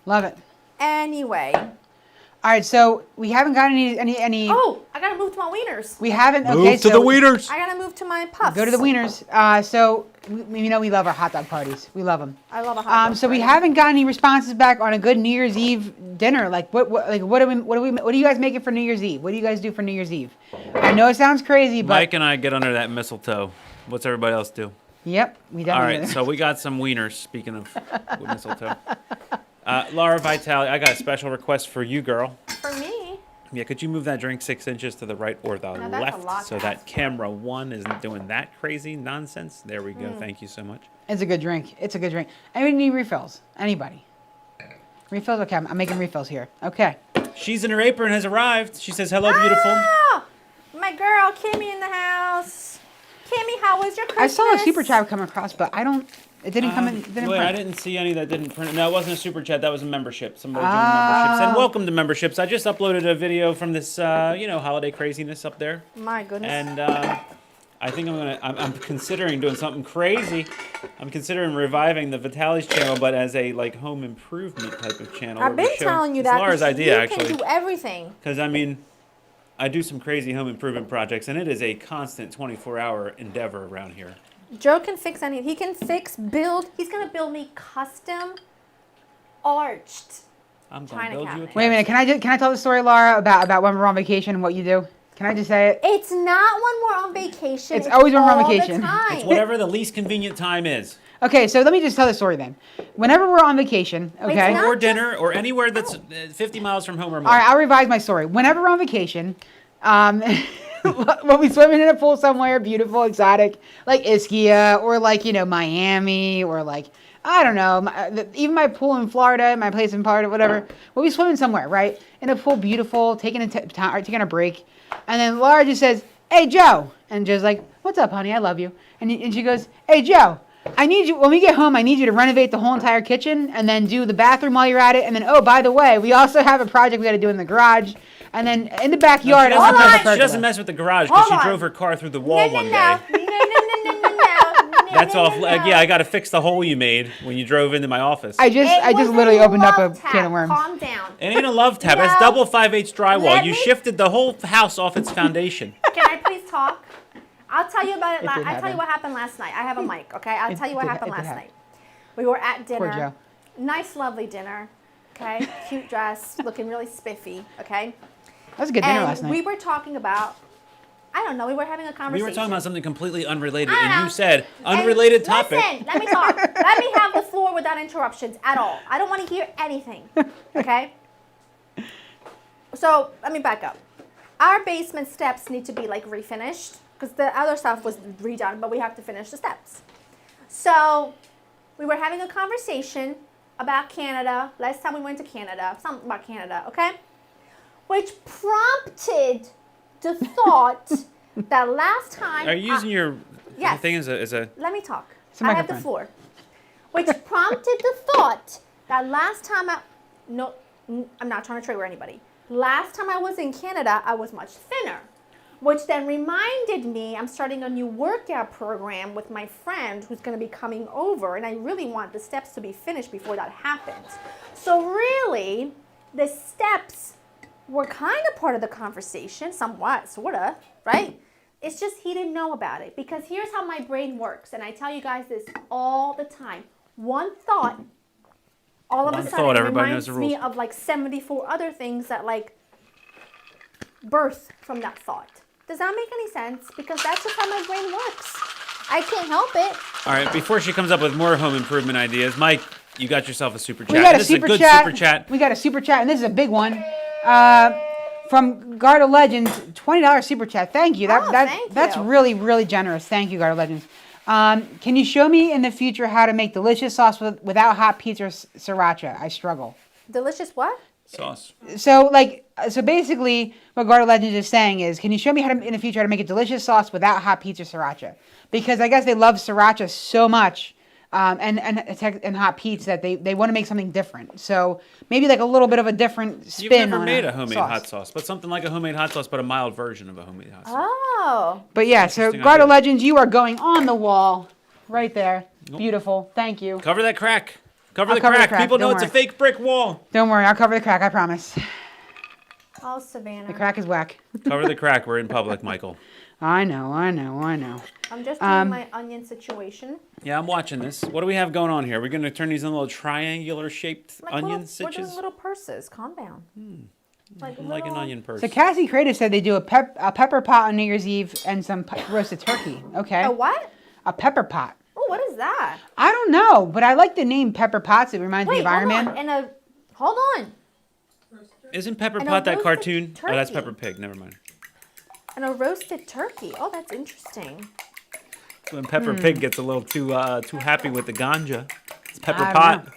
Love it. Anyway. All right, so we haven't got any. Oh, I gotta move to my wieners. We haven't. Move Okay, to the wieners. I gotta move to my puffs. Go to the wieners. So you know we love our hot dog parties. We love them. I love a hot dog So we party. haven't got any responses back on a good New Year's Eve dinner. Like what are you guys making for New Year's Eve? What do you guys do for New Year's Eve? I know it sounds crazy, but Mike and I get under that mistletoe. What's everybody else do? yep, we All definitely. right, so we got some wieners, speaking of mistletoe. Laura Vitale, I got a special request for you, girl. For me, Yeah, could you move that drink 6 inches to the right or the Now, that's a lot left to so ask that for. camera 1 isn't doing that crazy nonsense? There we go. Thank you so much. It's a good drink. It's a good drink. Anybody need refills? Anybody? Refills? Okay, I'm making refills here. Okay. She's in her apron, has arrived. She says, hello, beautiful. Ah, my girl Kimmy in the house. Kimmy, how was your Christmas? I saw a super chat come across, but I don't. It didn't come in. It didn't Wait, print. I didn't see any that didn't print. No, it wasn't a super chat. That was a membership. Somebody doing memberships. And welcome to memberships. I just uploaded a video from this, holiday craziness up there. My goodness. And I think I'm considering doing something crazy. I'm considering reviving the Vitali's channel, but as a like home improvement type of channel. I've where we been show- telling you it's that. Laura's because idea, you actually. can do everything. Because, I mean, I do some crazy home improvement projects, and it is a constant 24-hour endeavor around here. Joe can fix anything. He can build. He's gonna build me custom arched. I'm going to China build you a cabinet. Wait a minute. Can I tell the story, Laura, about when we're on vacation and what you do? Can I just say it? It's not when we're on vacation. It's always when we're on all the vacation. time. It's whatever the least convenient time is. Okay, so let me just tell the story then. Whenever we're on vacation, okay. not- Or dinner, or anywhere that's 50 miles from home or more. All right, I'll revise my story. Whenever we're on vacation, we'll be swimming in a pool somewhere beautiful, exotic, like Ischia or like, Miami or like, I don't know, even my pool in Florida, my place in Florida, whatever. We'll be swimming somewhere, right? In a pool, beautiful, taking a break. And then Laura just says, hey, Joe. And Joe's like, what's up, honey? I love you. And she goes, hey, Joe. I need you, when we get home, I need you to renovate the whole entire kitchen and then do the bathroom while you're at it. And then, oh, by the way, we also have a project we got to do in the garage. And then in the backyard, She I want to doesn't, have a she pergola. doesn't mess with the garage because Hold she on. drove her car through the wall one day. No. That's all. no. Yeah, I got to fix the hole you made when you drove into my office. I just was literally a opened up a love tap. can of worms. Calm down. It ain't a love tap. No. That's double 5/8 drywall. Let You me- shifted the whole house off its foundation. Can I please talk? I'll tell you about it. It did I'll tell you happen. what happened last night. I have a mic, okay? I'll tell you what did- happened it did last happen. night. We were at dinner. Poor Joe. Nice, lovely dinner. Okay, cute dress, looking really spiffy. Okay, That was a good dinner and last night. we were talking about. I don't know. We were having a We conversation. were talking about something completely unrelated, I and know. you said And unrelated topic. Listen, let me talk. Let me have the floor without interruptions at all. I don't want to hear anything. Okay. So let me back up. Our basement steps need to be like refinished because the other stuff was redone, but we have to finish the steps. So we were having a conversation about Canada. Last time we went to Canada, something about Canada, okay? Which prompted the thought that last time. Are you using your Yes. thing as a? Let me talk. It's a I have the microphone. floor. Which prompted the thought that last time I'm not trying to trigger anybody. Last time I was in Canada, I was much thinner. Which then reminded me I'm starting a new workout program with my friend who's going to be coming over, and I really want the steps to be finished before that happens. So really, the steps were kind of part of the conversation, somewhat, sort of, right? It's just he didn't know about it. Because here's how my brain works, and I tell you guys this all the time. One thought, all of One a thought, sudden, everybody knows reminds the me rules. of like 74 other things that like birth from that thought. Does that make any sense? Because that's just how my brain works. I can't help it. All right. Before she comes up with more home improvement ideas, Mike, you got yourself a super chat. We got a This super is a good chat. super chat. We got a super chat, and this is a big one. From Guard of Legends, $20 super chat. Thank you. Thank That's you. really, really generous. Thank you, Guard of Legends. Can you show me in the future how to make delicious sauce without hot pizza or sriracha? I struggle. Delicious what? Sauce. So basically, what Guard of Legends is saying is, can you show me how to, in the future, how to make a delicious sauce without hot pizza or sriracha? Because I guess they love sriracha so much, and hot pizza that they want to make something different. So maybe like a little bit of a different spin You've never on made a homemade sauce. hot sauce, but something like a homemade hot sauce, but a mild version of a homemade hot sauce. Oh. But yeah, so Interesting Guard of idea. Legends, you are going on the wall, right there. Beautiful. Thank you. Cover that crack. Cover I'll the cover the crack. crack, People know don't it's a worry. fake brick wall. Don't worry, I'll cover the crack. I promise. Oh, Savannah. The crack is whack. Cover the crack. We're in public, Michael. I know. I'm just doing my onion situation. Yeah, I'm watching this. What do we have going on here? We're going to turn these into little triangular shaped Like onion we're doing stitches. little purses. Calm down. Like I'm like an little- onion purse. So Cassie Creative said they do a pepper pot on New Year's Eve and some roasted turkey. Okay. A what? A pepper pot. Oh, what is that? I don't know, but I like the name Pepper Pots. It reminds me Wait, of Iron hold Man. on. Hold on. Isn't Pepper And a Pot that roasted cartoon? Oh, that's turkey. Pepper Pig. Never mind. And a roasted turkey. Oh, that's interesting. When Pepper Pig gets a little too happy with the ganja, it's Pepper I don't Pot. know.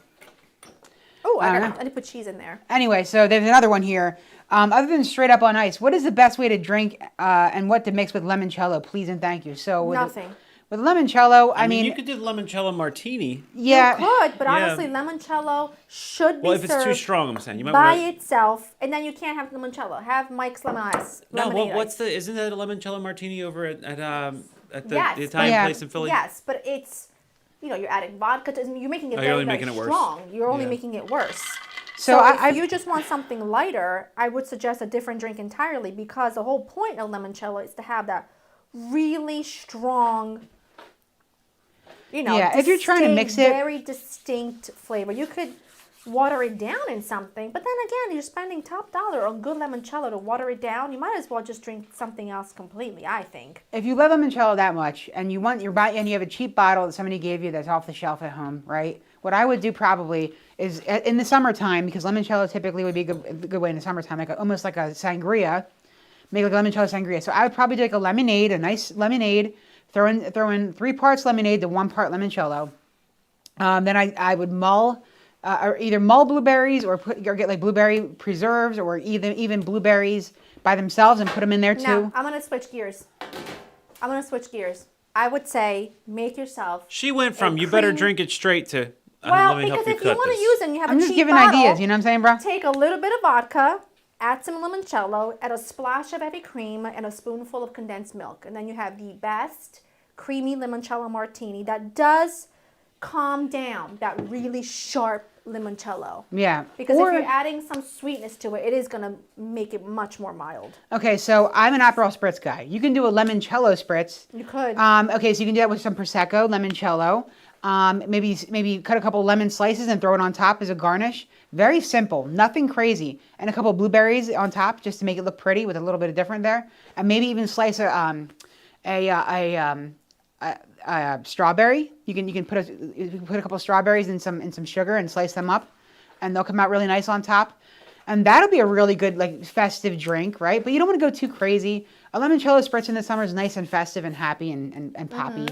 Oh, I I don't got to put cheese in there. Anyway, so there's another one here. Other than straight up on ice, what is the best way to drink and what to mix with limoncello? Please and thank you. So Nothing. With limoncello, I mean, you could do limoncello martini. yeah. You could, but Yeah. honestly, limoncello should be Well, if it's too served strong, I'm saying you might by want. itself, and then you can't have limoncello. Have Mike's lemon ice. No, lemonade what's ice. the? Isn't that a limoncello martini over at the Yes, the Italian Yeah. place in Philly? Yes, but it's, you're adding vodka to, you're making it Oh, very, you're only very making it worse. strong. You're only Yeah. making it worse. So So if you just want something lighter, I would suggest a different drink entirely because the whole point of limoncello is to have that really strong, Yeah, if you're trying to mix it- very distinct flavor. You could water it down in something, but then again, you're spending top dollar on good limoncello to water it down. You might as well just drink something else completely, I think. If you love limoncello that much and you want and you have a cheap bottle that somebody gave you that's off the shelf at home, right? What I would do probably is in the summertime, because limoncello typically would be a good way in the summertime, almost like a sangria, make like a limoncello sangria. So I would probably do like a nice lemonade, throw in 3 parts lemonade to 1 part limoncello. Then I would mull, or either mull blueberries or get like blueberry preserves or even blueberries by themselves and put them in there too. No, I'm going to switch gears. I would say make yourself. She went from And you better cream- drink it straight to Well, let me help because you if you cut want to this. use it and you have I'm a just cheap giving bottle, ideas, you know what I'm saying, bro? take a little bit of vodka, add some limoncello, add a splash of heavy cream, and a spoonful of condensed milk. And then you have the best creamy limoncello martini that does calm down that really sharp limoncello. Yeah. Because Or- if you're adding some sweetness to it, it is going to make it much more mild. Okay, so I'm an Aperol spritz guy. You can do a limoncello spritz. You could. Okay, so you can do that with some prosecco, limoncello. Maybe cut a couple lemon slices and throw it on top as a garnish. Very simple, nothing crazy, and a couple blueberries on top just to make it look pretty with a little bit of different there, and maybe even slice a strawberry. You can put a couple strawberries in some sugar and slice them up, and they'll come out really nice on top. And that'll be a really good like festive drink, right? But you don't want to go too crazy. A limoncello spritz in the summer is nice and festive and happy and poppy.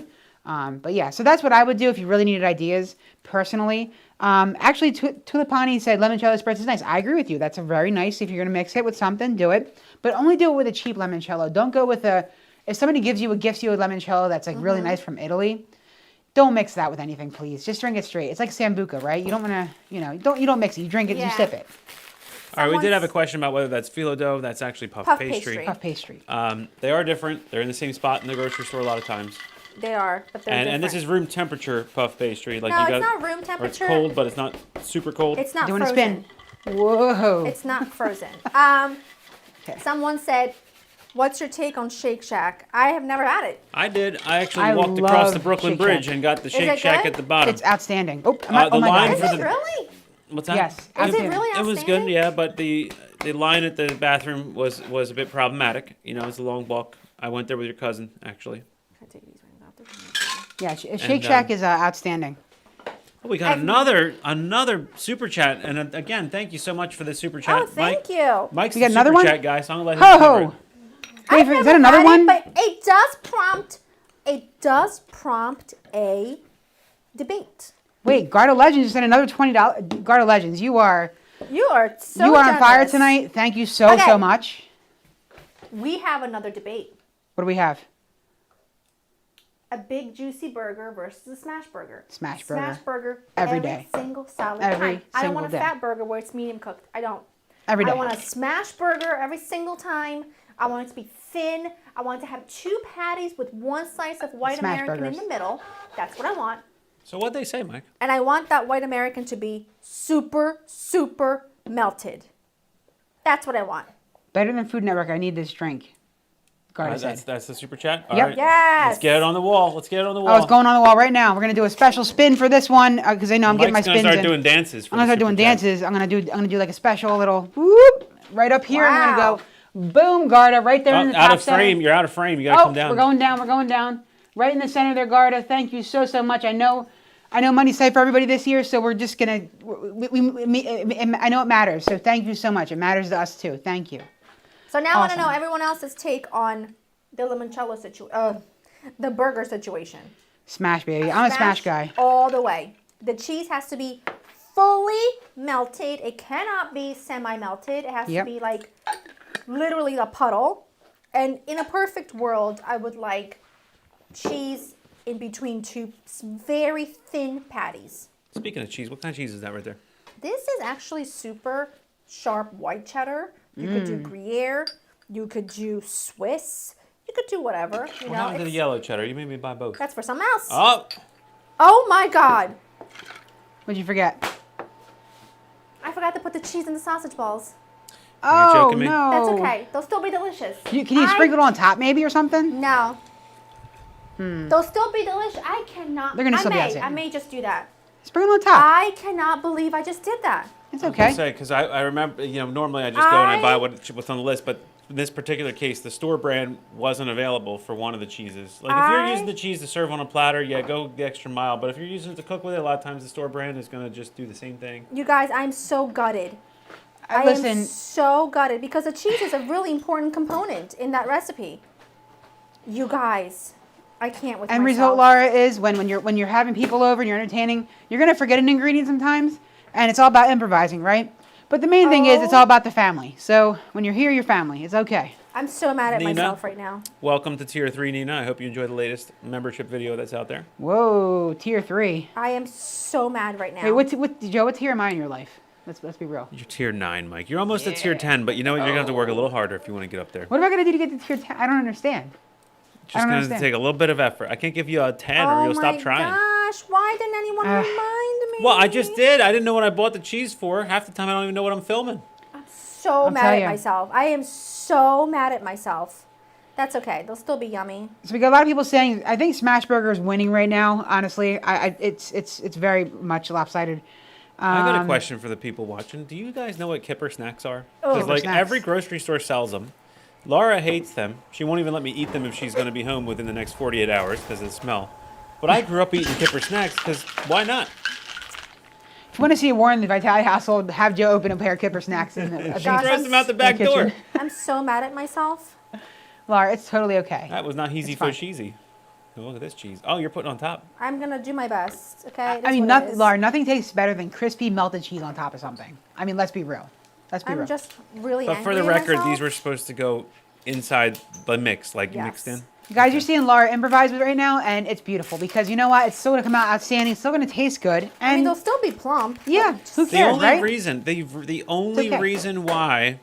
But yeah, so that's what I would do if you really needed ideas personally. Actually, Tulipani said limoncello spritz is nice. I agree with you. That's a very nice. If you're going to mix it with something, do it. But only do it with a cheap limoncello. Don't go with if somebody gifts you a limoncello that's like really nice from Italy, don't mix that with anything, please. Just drink it straight. It's like Sambuca, right? You don't want to, you don't mix it. You drink it, you sip it. All right, we did have a question about whether that's phyllo dough. That's actually puff pastry. Puff pastry. They are different. They're in the same spot in the grocery store a lot of times. They are, but they're And this different. is room temperature puff pastry. Like No, you got, it's not room or it's temperature. cold, but it's not super cold. It's not Doing a frozen. spin. Whoa. It's not frozen. Okay. Someone said, "What's your take on Shake Shack?" I have never had it. I did. I actually I walked across the love Brooklyn Shake Bridge Shack. and got the it Shake Shack good? at the bottom. It's outstanding. Oh, the my line God. Is for it the- really? What's that? Yes, Is outstanding. it really It was outstanding? good, yeah, but the line at the bathroom was a bit problematic. You know, it was a long walk. I went there with your cousin, actually. Can I take these right out there? Yeah, Shake Shack is outstanding. Oh, we got another super chat, and again, thank you so much for the super chat. Oh, thank Mike, you. Mike's We got the another super one? chat guy, so I'm gonna let him Ho cover it. ho! Wait, I've is that never another had one? it, but it does prompt a debate. Wait, Garda Legends sent another $20. Garda Legends, you are You are so on fire generous. tonight. Thank you so Okay. much. We have another debate. What do we have? A big juicy burger versus a smash burger. Smash Smash burger Every every day. single solid Every time. I don't want a single day. fat burger where it's medium cooked. I don't. Every day. I want a smash burger every single time. I want it to be thin. I want it to have two patties with one slice of white Smash American burgers. in the middle. That's what I want. So what'd they say, Mike? And I want that white American to be super, super melted. That's what I want. Better than Food Network, I need this drink. Garda said. That's the super chat. Yep. All right. Yes. Let's get it on the wall. Let's get it on the wall. Oh, it's going on the wall right now. We're gonna do a special spin for this one because I know I'm getting my Mike's gonna spins start in. doing dances. I'm gonna start doing dances. I'm gonna do like a special little whoop right up here. I'm Wow. gonna go boom, Garda, right there in the top out of center. frame. You're out of frame. You gotta Oh, come down. we're going down. We're going down. Right in the center there, Garda. Thank you so much. I know money's tight for everybody this year, so we're just gonna. I know it matters. So thank you so much. It matters to us too. Thank you. So now I want to Awesome. know everyone else's take on the limoncello situation, the burger situation. Smash, baby. I'm a smash guy. All the way. The cheese has to be fully melted. It cannot be semi-melted. It has Yep. to be like literally a puddle. And in a perfect world, I would like cheese in between two very thin patties. Speaking of cheese, what kind of cheese is that right there? This is actually super sharp white cheddar. You could do Gruyere. You could do Swiss. You could do whatever. You What know, happened to the it's- yellow cheddar? You made me buy both. that's for someone else. Oh, Oh my God. What'd you forget? I forgot to put the cheese in the sausage balls. Oh joking me? no. That's okay. They'll still be delicious. Can you sprinkle it on top maybe or something? No. They'll still be delicious. I cannot. They're gonna still be I outstanding. may just do that. Sprinkle it on top. I cannot believe I just did that. It's I was gonna okay. say because I remember normally I just go and I buy what's on the list, but in this particular case the store brand wasn't available for one of the cheeses. Like if you're using the cheese to serve on a platter, yeah, go the extra mile. But if you're using it to cook with it, a lot of times the store brand is gonna just do the same thing. You guys, I'm so gutted. I am Listen, so gutted because the cheese is a really important component in that recipe. You guys, I can't with end myself. result, Laura, is when you're having people over and you're entertaining, you're gonna forget an ingredient sometimes, and it's all about improvising, right? But the main thing is it's all about the family. So when you're here, your family. It's okay. I'm so mad at Nina? myself right now. Welcome to Tier 3, Nina. I hope you enjoy the latest membership video that's out there. Whoa, tier 3. I am so mad right now. Hey, Joe? What tier am I in your life? Let's be real. You're Tier 9, Mike. You're almost at Tier 10, but you know what? You're gonna have to work a little harder if you want to get up there. What am I gonna do to get to tier 10? I don't understand. Just going to understand. take a little bit of effort. I can't give you a 10 or you'll stop trying. Oh my gosh, why didn't anyone remind me? Well, I just did. I didn't know what I bought the cheese for. Half the time I don't even know what I'm filming. So mad tell at ya. myself. I am so mad at myself. That's okay. They'll still be yummy. So we got a lot of people saying I think Smash Burger is winning right now. Honestly, it's very much lopsided. I got a question for the people watching. Do you guys know what Kipper snacks are? Oh. Because Kipper like snacks. every grocery store sells them. Laura hates them. She won't even let me eat them if she's going to be home within the next 48 hours because of the smell. But I grew up eating Kipper snacks because why not? If you want to see a war in the Vitale household, have Joe open a pair of Kipper snacks in the She Gosh, throws I'm them out the back kitchen. door. I'm so mad at myself. Laura, it's totally okay. That was not easy It's for fine. cheesy. Oh, look at this cheese. Oh, you're putting on top. I'm gonna do my best. Okay. It I is mean, what it nothing, is. Laura, nothing tastes better than crispy melted cheese on top of something. I mean, let's be real. Let's be I'm real. just really. But for the angry at record, myself. these were supposed to go inside the mix, like Yes. mixed in. Guys, you're seeing Laura improvise with it right now, and it's beautiful because you know what? It's still gonna come out outstanding. It's still gonna taste good. And I mean, they'll still be plump. yeah, who The cares, only right? reason the only okay. reason why.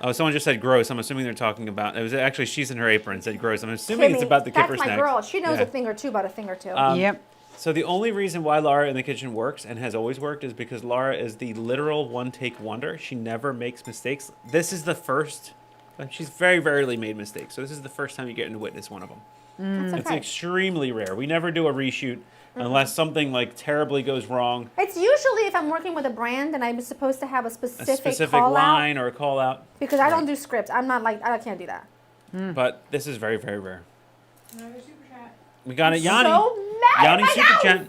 Oh, someone just said gross. I'm assuming they're talking about. It was actually she's in her apron said gross. I'm assuming Kimmy, it's about the that's Kipper my snacks. girl. She knows Yeah. a thing or two about a thing or two. Yep. So the only reason why Laura in the kitchen works and has always worked is because Laura is the literal one-take wonder. She never makes mistakes. This is the first. She's very rarely made mistakes. So this is the first time you get to witness one of them. That's It's okay. extremely rare. We never do a reshoot unless something like terribly goes wrong. It's usually if I'm working with a brand and I'm supposed to have a A specific, specific call line out or a call out. because I don't do scripts. I'm not like I can't do that. But this is very, very rare. Another super chat. We got it, Yanni. So mad Yanni at Super myself. Chat.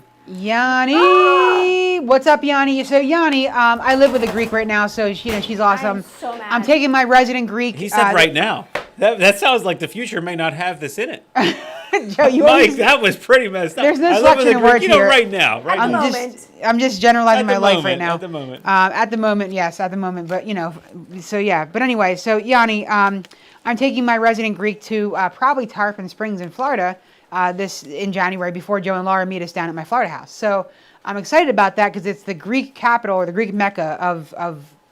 Yanni, what's up, Yanni? So Yanni, I live with a Greek right now, so she's awesome. I'm so mad. I'm taking my resident Greek. He said right now. That sounds like the future may not have this in it. Joe, you Mike, always, that was pretty messed up. There's no I live with selection a of Greek, words you know, here. right now. Right I'm now. moment. I'm just generalizing At the my life moment, right now. at the moment. At the moment, yes, at the moment. But so yeah. But anyway, so Yanni, I'm taking my resident Greek to probably Tarpon Springs in Florida this in January before Joe and Laura meet us down at my Florida house. So I'm excited about that because it's the Greek capital or the Greek Mecca of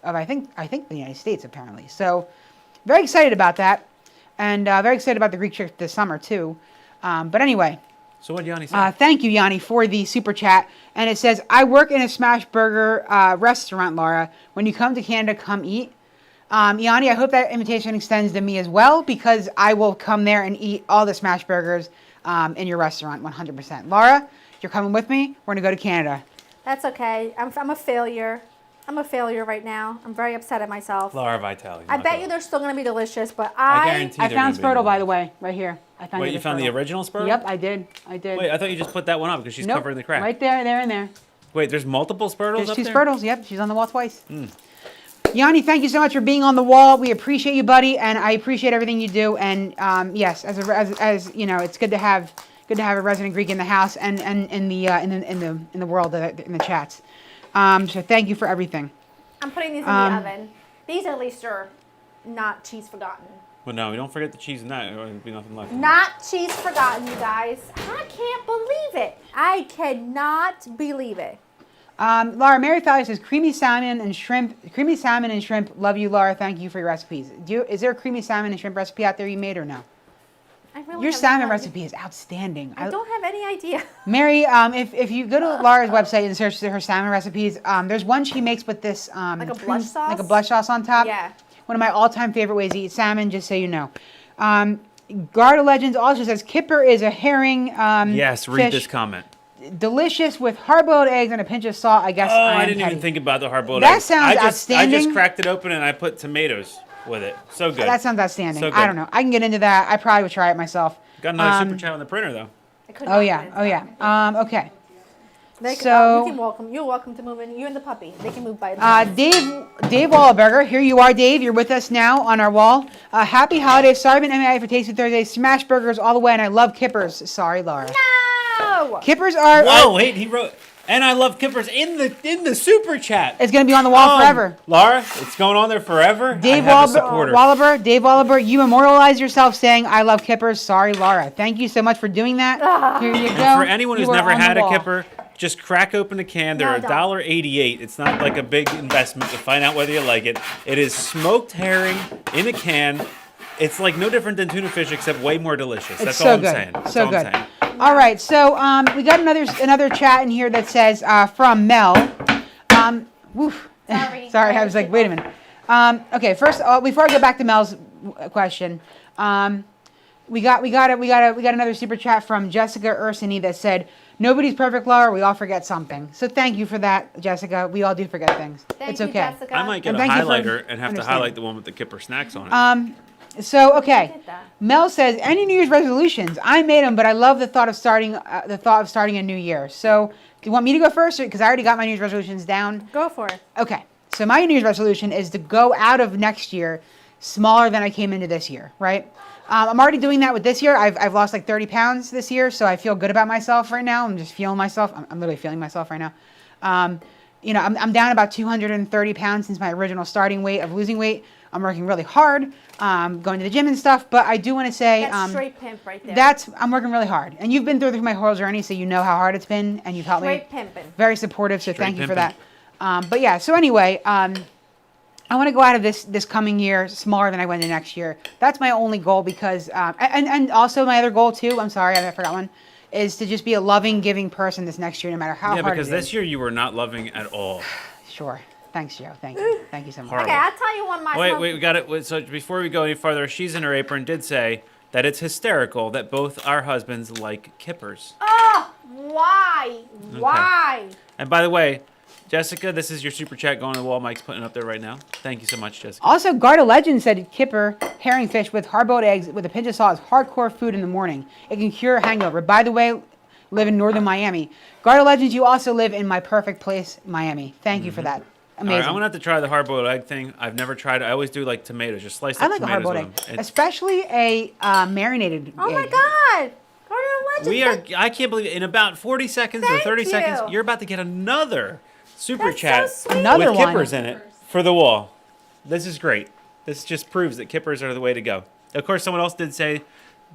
I think the United States apparently. So very excited about that, and very excited about the Greek trip this summer too. But anyway. So what Yanni said? Thank you, Yanni, for the super chat. And it says, I work in a smash burger restaurant, Laura. When you come to Canada, come eat. Yanni, I hope that invitation extends to me as well because I will come there and eat all the smash burgers in your restaurant 100%. Laura, you're coming with me. We're going to go to Canada. That's okay. I'm a failure. I'm a failure right now. I'm very upset at myself. Laura Vitale. I bet you they're still gonna be delicious, but I guarantee I they're found gonna be Spurtle, by good. the way, right here. I found Wait, it you at found the Spurtle. original Spurtle? Yep, I did. Wait, I thought you just put that one up because she's Nope, covering the crack. right there, and there. Wait, there's multiple Spurtles There's up two there? Spurtles. Yep, she's on the wall twice. Yanni, thank you so much for being on the wall. We appreciate you, buddy, and I appreciate everything you do. And yes, as you know, it's good to have a resident Greek in the house and in the world in the chats. So thank you for everything. I'm putting these in the oven. These at least are not cheese forgotten. But no, we don't forget the cheese in that. There'll be nothing left. Not cheese forgotten, you guys. I can't believe it. I cannot believe it. Laura, Mary Thalia says creamy salmon and shrimp. Creamy salmon and shrimp. Love you, Laura. Thank you for your recipes. Is there a creamy salmon and shrimp recipe out there you made or no? I really Your have salmon no idea. recipe is outstanding. I don't have any idea. Mary, if you go to Laura's website and search her salmon recipes, there's one she makes with this Like a blush sauce? like a blush sauce on top. Yeah. One of my all-time favorite ways to eat salmon, just so you know. Garda Legends also says kipper is a herring. Yes, read fish. this comment. Delicious with hard-boiled eggs and a pinch of salt. I guess. Oh, I am didn't petty. even think about the hard-boiled That eggs. sounds I just outstanding. cracked it open and I put tomatoes with it. So good. That sounds outstanding. So good. I don't know. I can get into that. I probably would try it myself. Got another super chat on the printer though. I could Oh not yeah. get Oh into yeah. that. Okay. They can, So- you can welcome. You're welcome to move in. You and the puppy. They can move by themselves. Dave Wahlberger, here you are, Dave. You're with us now on our wall. Happy holidays. Sorry, I've been MIA for Tasty Thursday. Smash burgers all the way, and I love kippers. Sorry, Laura. No. Kippers are. Whoa, wait, he wrote, and I love kippers in the super chat. It's gonna be on the wall forever. Laura, it's going on there forever. Dave I have a supporter. Dave Wahlberger, you memorialize yourself saying "I love kippers." Sorry, Laura. Thank you so much for doing that. Here you go. And for anyone who's You are never on the had a wall. kipper, just crack open a can. They're No, don't. $1.88. It's not like a big investment to find out whether you like it. It is smoked herring in a can. It's like no different than tuna fish, except way more delicious. It's That's so all I'm good. saying. That's So all good. I'm saying. All right, so we got another chat in here that says from Mel. Woof. Sorry. Sorry, I was like, wait a minute. Okay, first, before I go back to Mel's question, we got another super chat from Jessica Ursini that said, "Nobody's perfect, Laura. We all forget something." So thank you for that, Jessica. We all do forget things. Thank It's you, okay. Jessica. I might get And a thank you for highlighter and have to understanding. highlight the one with the Kipper snacks on it. So okay, did that. Mel says, "Any New Year's resolutions? I made them, but I love the thought of starting a new year." So, do you want me to go first, because I already got my New Year's resolutions down? Go for it. Okay, so my New Year's resolution is to go out of next year smaller than I came into this year. Right? I'm already doing that with this year. I've lost like 30 pounds this year, so I feel good about myself right now. I'm just feeling myself. I'm literally feeling myself right now. I'm down about 230 pounds since my original starting weight of losing weight. I'm working really hard, going to the gym and stuff, but I do want to say That's straight pimp right there. I'm working really hard. And you've been through my whole journey, so you know how hard it's been, and you've helped Straight me. pimping. Very supportive, so Straight thank you for pimping. that. But yeah, so anyway, I want to go out of this coming year smaller than I went in next year. That's my only goal because, and also my other goal too, I'm sorry, I forgot one, is to just be a loving, giving person this next year, no matter how Yeah, hard because it is. this year you were not loving at all. Sure. Thanks, Joe. Thank you. Thank you so much. Horrible. Okay, I'll tell you one my Wait, we got it. So before we go any farther, She's in Her Apron did say that it's hysterical that both our husbands like kippers. Oh, why? Why? And by the way, Jessica, this is your super chat going to the wall. Mike's putting it up there right now. Thank you so much, Jessica. Also, Garda Legend said kipper, herring fish with hard-boiled eggs with a pinch of salt is hardcore food in the morning. It can cure a hangover. By the way, live in northern Miami. Garda Legends, you also live in my perfect place, Miami. Thank you for that. All Amazing. right, I'm gonna have to try the hard-boiled egg thing. I've never tried it. I always do like tomatoes, just slice I up like a tomatoes hard-boiled egg, with them. especially a marinated Oh egg. my God. Garden Legends. We are. I can't believe it. In about 40 seconds or Thank 30 seconds, you. you're about to get another super That's chat so sweet. Another with one. kippers in it for the wall. This is great. This just proves that kippers are the way to go. Of course, someone else did say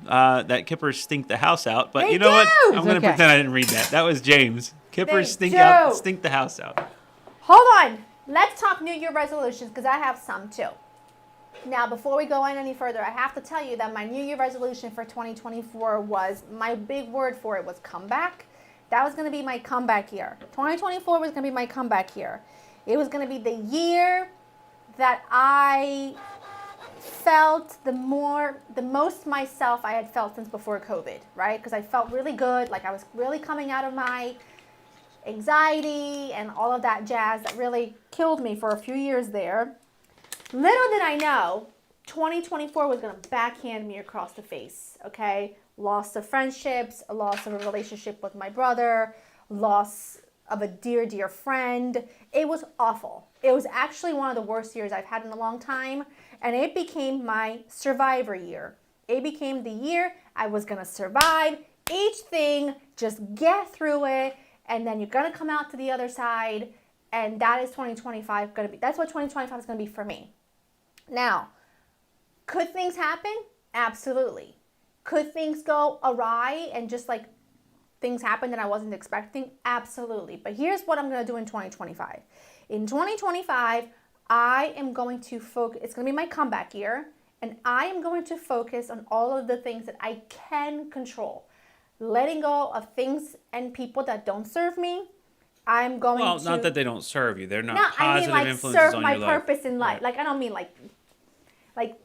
that kippers stink the house out, but They you know what? do. I'm It's going to okay. pretend I didn't read that. That was James. Kippers They stink the house out. Hold on. Let's talk New Year resolutions because I have some too. Now, before we go on any further, I have to tell you that my New Year resolution for 2024 was, my big word for it was comeback. That was going to be my comeback year. 2024 was going to be my comeback year. It was going to be the year that I felt the most myself I had felt since before COVID, right? Because I felt really good, like I was really coming out of my anxiety and all of that jazz that really killed me for a few years there. Little did I know, 2024 was going to backhand me across the face, okay? Loss of friendships, a loss of a relationship with my brother, loss of a dear, dear friend. It was awful. It was actually one of the worst years I've had in a long time, and it became my survivor year. It became the year I was going to survive each thing, just get through it, and then you're going to come out to the other side, and that is 2025 going to be. That's what 2025 is going to be for me. Now, could things happen? Absolutely. Could things go awry and just like things happen that I wasn't expecting? Absolutely. But here's what I'm going to do in 2025. In 2025, I am going to focus, it's going to be my comeback year, and I am going to focus on all of the things that I can control. Letting go of things and people that don't serve me. I'm going to... Well, not that they don't serve you. They're not No, I positive mean like influences serve on my your life. purpose in life. Right. Like I don't mean like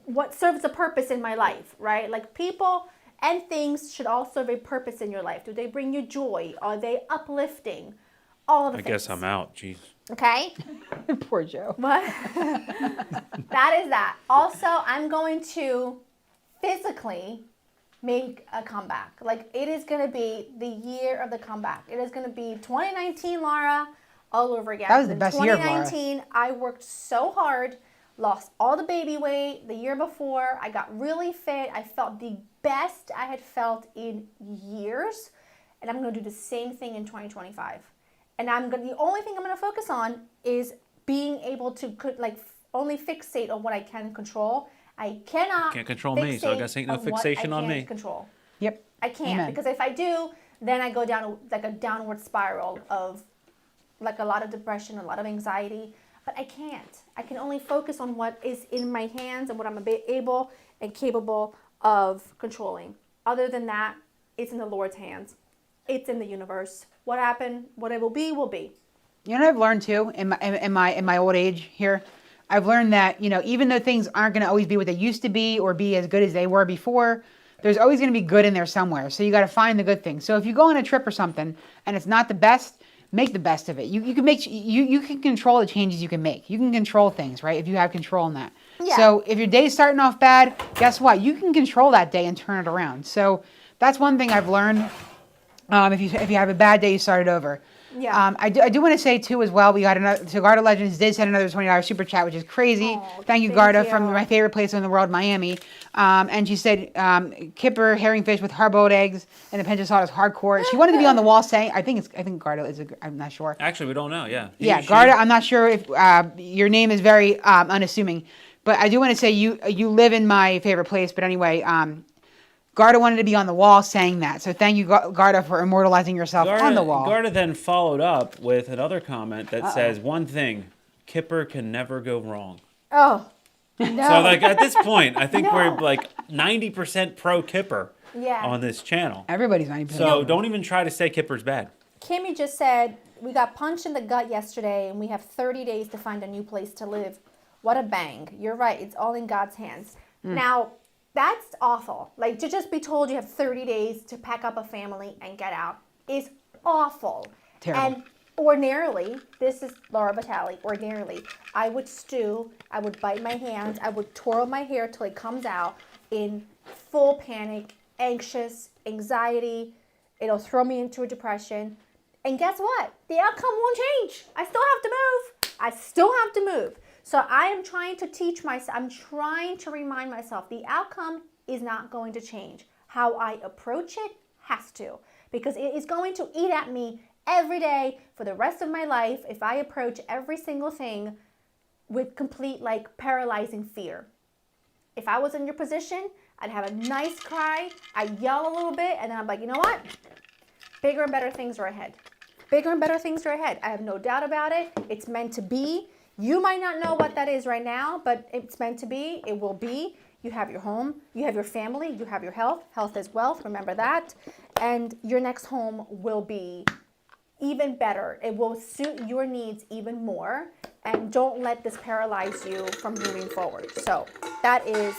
what serves a purpose in my life, right? Like people and things should all serve a purpose in your life. Do they bring you joy? Are they uplifting? All of the I things. guess I'm out. Jeez. Okay? Poor Joe. What? That is that. Also, I'm going to physically make a comeback. Like it is going to be the year of the comeback. It is going to be 2019 Laura all over again. That was the In best year of Laura. 2019, I worked so hard, lost all the baby weight. The year before, I got really fit. I felt the best I had felt in years. And I'm going to do the same thing in 2025. And the only thing I'm going to focus on is being able to only fixate on what I can control. I cannot Can't control me, so I guess ain't no fixate on what fixation I on can't me. control. Yep. I can't Amen. because if I do, then I go down like a downward spiral of like a lot of depression, a lot of anxiety. but I can't. I can only focus on what is in my hands and what I'm able and capable of controlling. Other than that, it's in the Lord's hands. It's in the universe. What happened, what it will be, will be. You know what I've learned too in my old age here? I've learned that, even though things aren't going to always be what they used to be or be as good as they were before, there's always going to be good in there somewhere. So you got to find the good things. So if you go on a trip or something and it's not the best, make the best of it. You can control the changes you can make. You can control things, right? If you have control in that. Yeah. So if your day's starting off bad, guess what? You can control that day and turn it around. So that's one thing I've learned. If you have a bad day, you start it over. Yeah. I do want to say too as well. We got another. So Garda Legends did send another $20 super chat, which is crazy. Oh, thank you, thank Garda, you. from my favorite place in the world, Miami. And she said kipper herring fish with hard-boiled eggs and the pinch of salt is hardcore. She wanted to be on the wall saying, I think Garda is. I'm not sure. Actually, we don't know. Yeah. Yeah, She- Garda. I'm not sure if your name is very unassuming, but I do want to say you live in my favorite place. But anyway, Garda wanted to be on the wall saying that. So thank you, Garda, for immortalizing yourself on the wall. Garda then followed up with another comment that says one thing: Kipper can never go wrong. Oh, no. So like at this point, I think No. we're like 90% pro Kipper Yeah. on this channel. Everybody's 90%. So don't even try to say Kipper's bad. Kimmy just said, we got punched in the gut yesterday and we have 30 days to find a new place to live. What a bang. You're right. It's all in God's hands. Now, that's awful. Like, to just be told you have 30 days to pack up a family and get out is awful. Terrible. And ordinarily, this is Laura Vitale, ordinarily, I would stew, I would bite my hands, I would twirl my hair till it comes out in full panic, anxious, anxiety. It'll throw me into a depression. And guess what? The outcome won't change. I still have to move. I still have to move. So I am trying to teach myself, I'm trying to remind myself the outcome is not going to change. How I approach it has to, because it is going to eat at me every day for the rest of my life if I approach every single thing with complete, like, paralyzing fear. If I was in your position, I'd have a nice cry, I'd yell a little bit, and then I'm like, you know what? Bigger and better things are ahead. Bigger and better things are ahead. I have no doubt about it. It's meant to be. You might not know what that is right now, but it's meant to be. It will be. You have your home. You have your family. You have your health. Health is wealth. Remember that. And your next home will be even better. It will suit your needs even more. And don't let this paralyze you from moving forward. So that is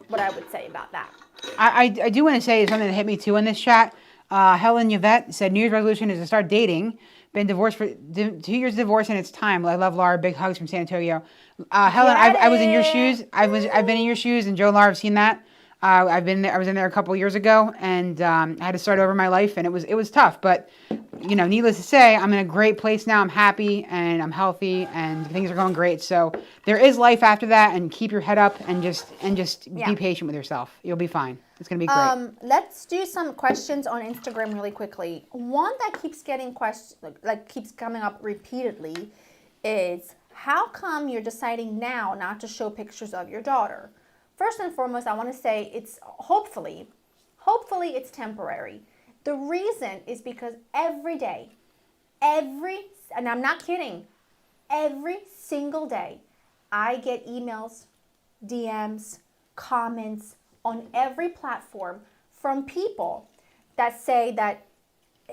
what I would say about that. I do want to say something that hit me too in this chat. Helen Yvette said New Year's resolution is to start dating. Been divorced for 2 years divorce and it's time. I love Laura. Big hugs from San Antonio. Helen, I was in your shoes. I've been in your shoes, and Joe and Laura have seen that. I've been there. I was in there a couple of years ago, and I had to start over my life, and it was tough. But needless to say, I'm in a great place now. I'm happy and I'm healthy, and things are going great. So there is life after that, and keep your head up and just Yeah. be patient with yourself. You'll be fine. It's gonna be great. Let's do some questions on Instagram really quickly. One that keeps getting keeps coming up repeatedly is, how come you're deciding now not to show pictures of your daughter? First and foremost, I want to say it's hopefully it's temporary. The reason is because every day, and I'm not kidding, every single day, I get emails, DMs, comments on every platform from people that say that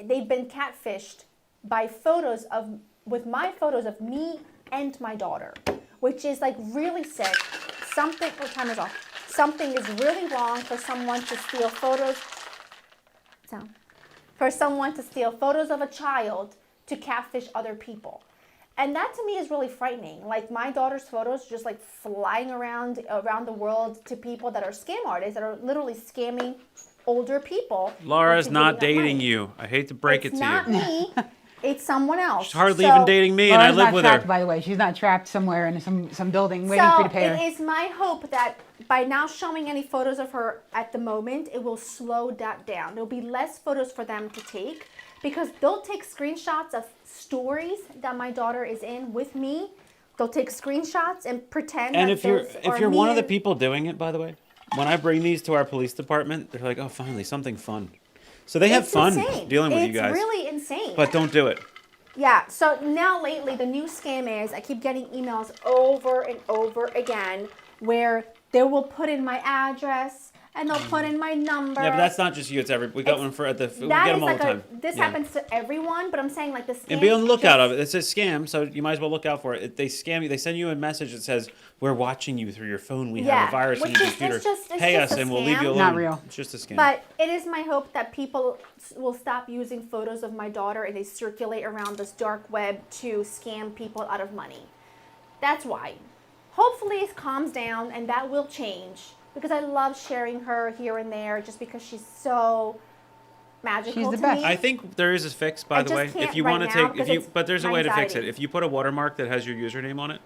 they've been catfished by with my photos of me and my daughter, which is like really sick. Time is off. Something is really wrong for someone to steal photos. For someone to steal photos of a child to catfish other people. And that to me is really frightening. Like, my daughter's photos just like flying around the world to people that are scam artists that are literally scamming older people. Laura's into not giving up dating money. you. I hate to break It's it to not you. me. It's someone else. She's hardly even dating me, and I Laura's live not with trapped, her. by the way. She's not trapped somewhere in some building waiting for you to pay her. So it is my hope that by now showing any photos of her at the moment, it will slow that down. There'll be less photos for them to take, because they'll take screenshots of stories that my daughter is in with me. They'll take screenshots and pretend And that if you're those are one of the me. people doing it, by the way, when I bring these to our police department, they're like, "Oh, finally something fun." So they have It's fun insane. dealing with you guys. It's really insane. But don't do it. Yeah, so now lately the new scam is I keep getting emails over and over again where they will put in my address and they'll put in my number. Yeah, but that's not just you. It's we got one for we get them all the time. This Yeah. happens to everyone, but I'm saying like the scam. And be on the lookout of it. It's a scam, so you might as well look out for it. They scam you. They send you a message that says, "We're watching you through your phone. We have Yeah, a virus in which your is- computer. it's Pay just us, a and we'll leave you scam. alone." Not real. It's just a scam. But it is my hope that people will stop using photos of my daughter and they circulate around this dark web to scam people out of money. That's why. Hopefully it calms down and that will change because I love sharing her here and there just because she's so magical She's the to best. me. I think there is a fix, by I the way. just can't If you right want to now take, because it's but there's a way to fix it. anxiety. If you put a watermark that has your username on it,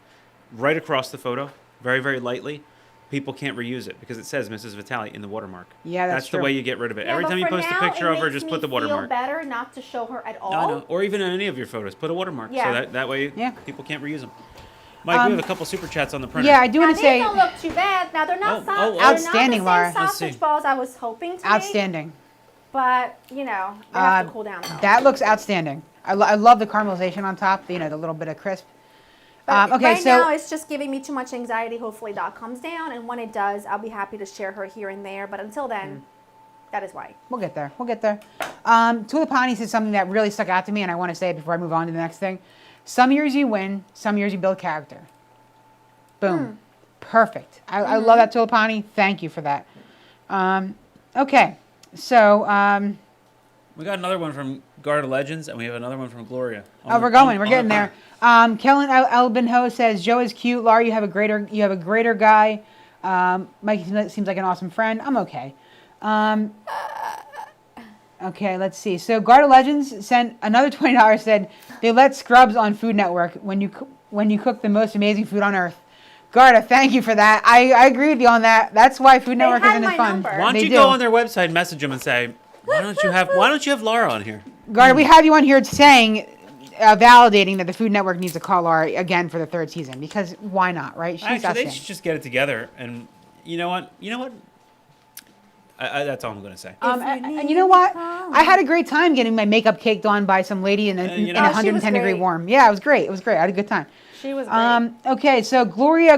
right across the photo, very, very lightly, people can't reuse it because it says Mrs. Vitale in the watermark. Yeah, that's the true. way you get rid of it. Yeah, Every but time you for post a now, picture it of her, makes just put the me watermark. feel better not to show her at all. No, or even in any of your photos, put a watermark. Yeah. So that way Yeah. people can't reuse them. Mike, we have a couple super chats on the printer. Yeah, I do Now, want to these say don't look too bad. Now they're not Outstanding, they're Laura. not the Let's same see. sausage balls I was hoping to make, outstanding. but they have to cool down though. That looks outstanding. I love the caramelization on top. The little bit of crisp. But Okay, right so now it's just giving me too much anxiety. Hopefully that comes down, and when it does, I'll be happy to share her here and there. But until then, that is why. we'll get there. We'll get there. Tulipani said something that really stuck out to me, and I want to say it before I move on to the next thing. Some years you win, some years you build character. Boom. Perfect. I love that, Tulipani. Thank you for that. Okay, so We got another one from Garda Legends, and we have another one from Gloria. we're going. We're getting there. Kellen Elbenho says, "Joe is cute. Laura, you have a greater guy. Mike seems like an awesome friend. I'm okay." Okay, let's see. So Garda Legends sent another $20. Said they let Scrubs on Food Network when you cook the most amazing food on earth. Garda, thank you for that. I agree with you on that. That's why Food Network had isn't as my fun. number. Why don't They you do. go on their website and message them and say, why don't you have Laura on here? Garda, we have you on here saying, validating that the Food Network needs to call Laura again for the third season because why not, right? She's Actually, they outstanding. should just get it together. And you know what? That's all I'm going to say. And you know what? I had a great time getting my makeup caked on by some lady in you in know- Oh, she was 110 degree great. warm. Yeah, it was great. It was great. I had a good time. She was great. Okay, so Gloria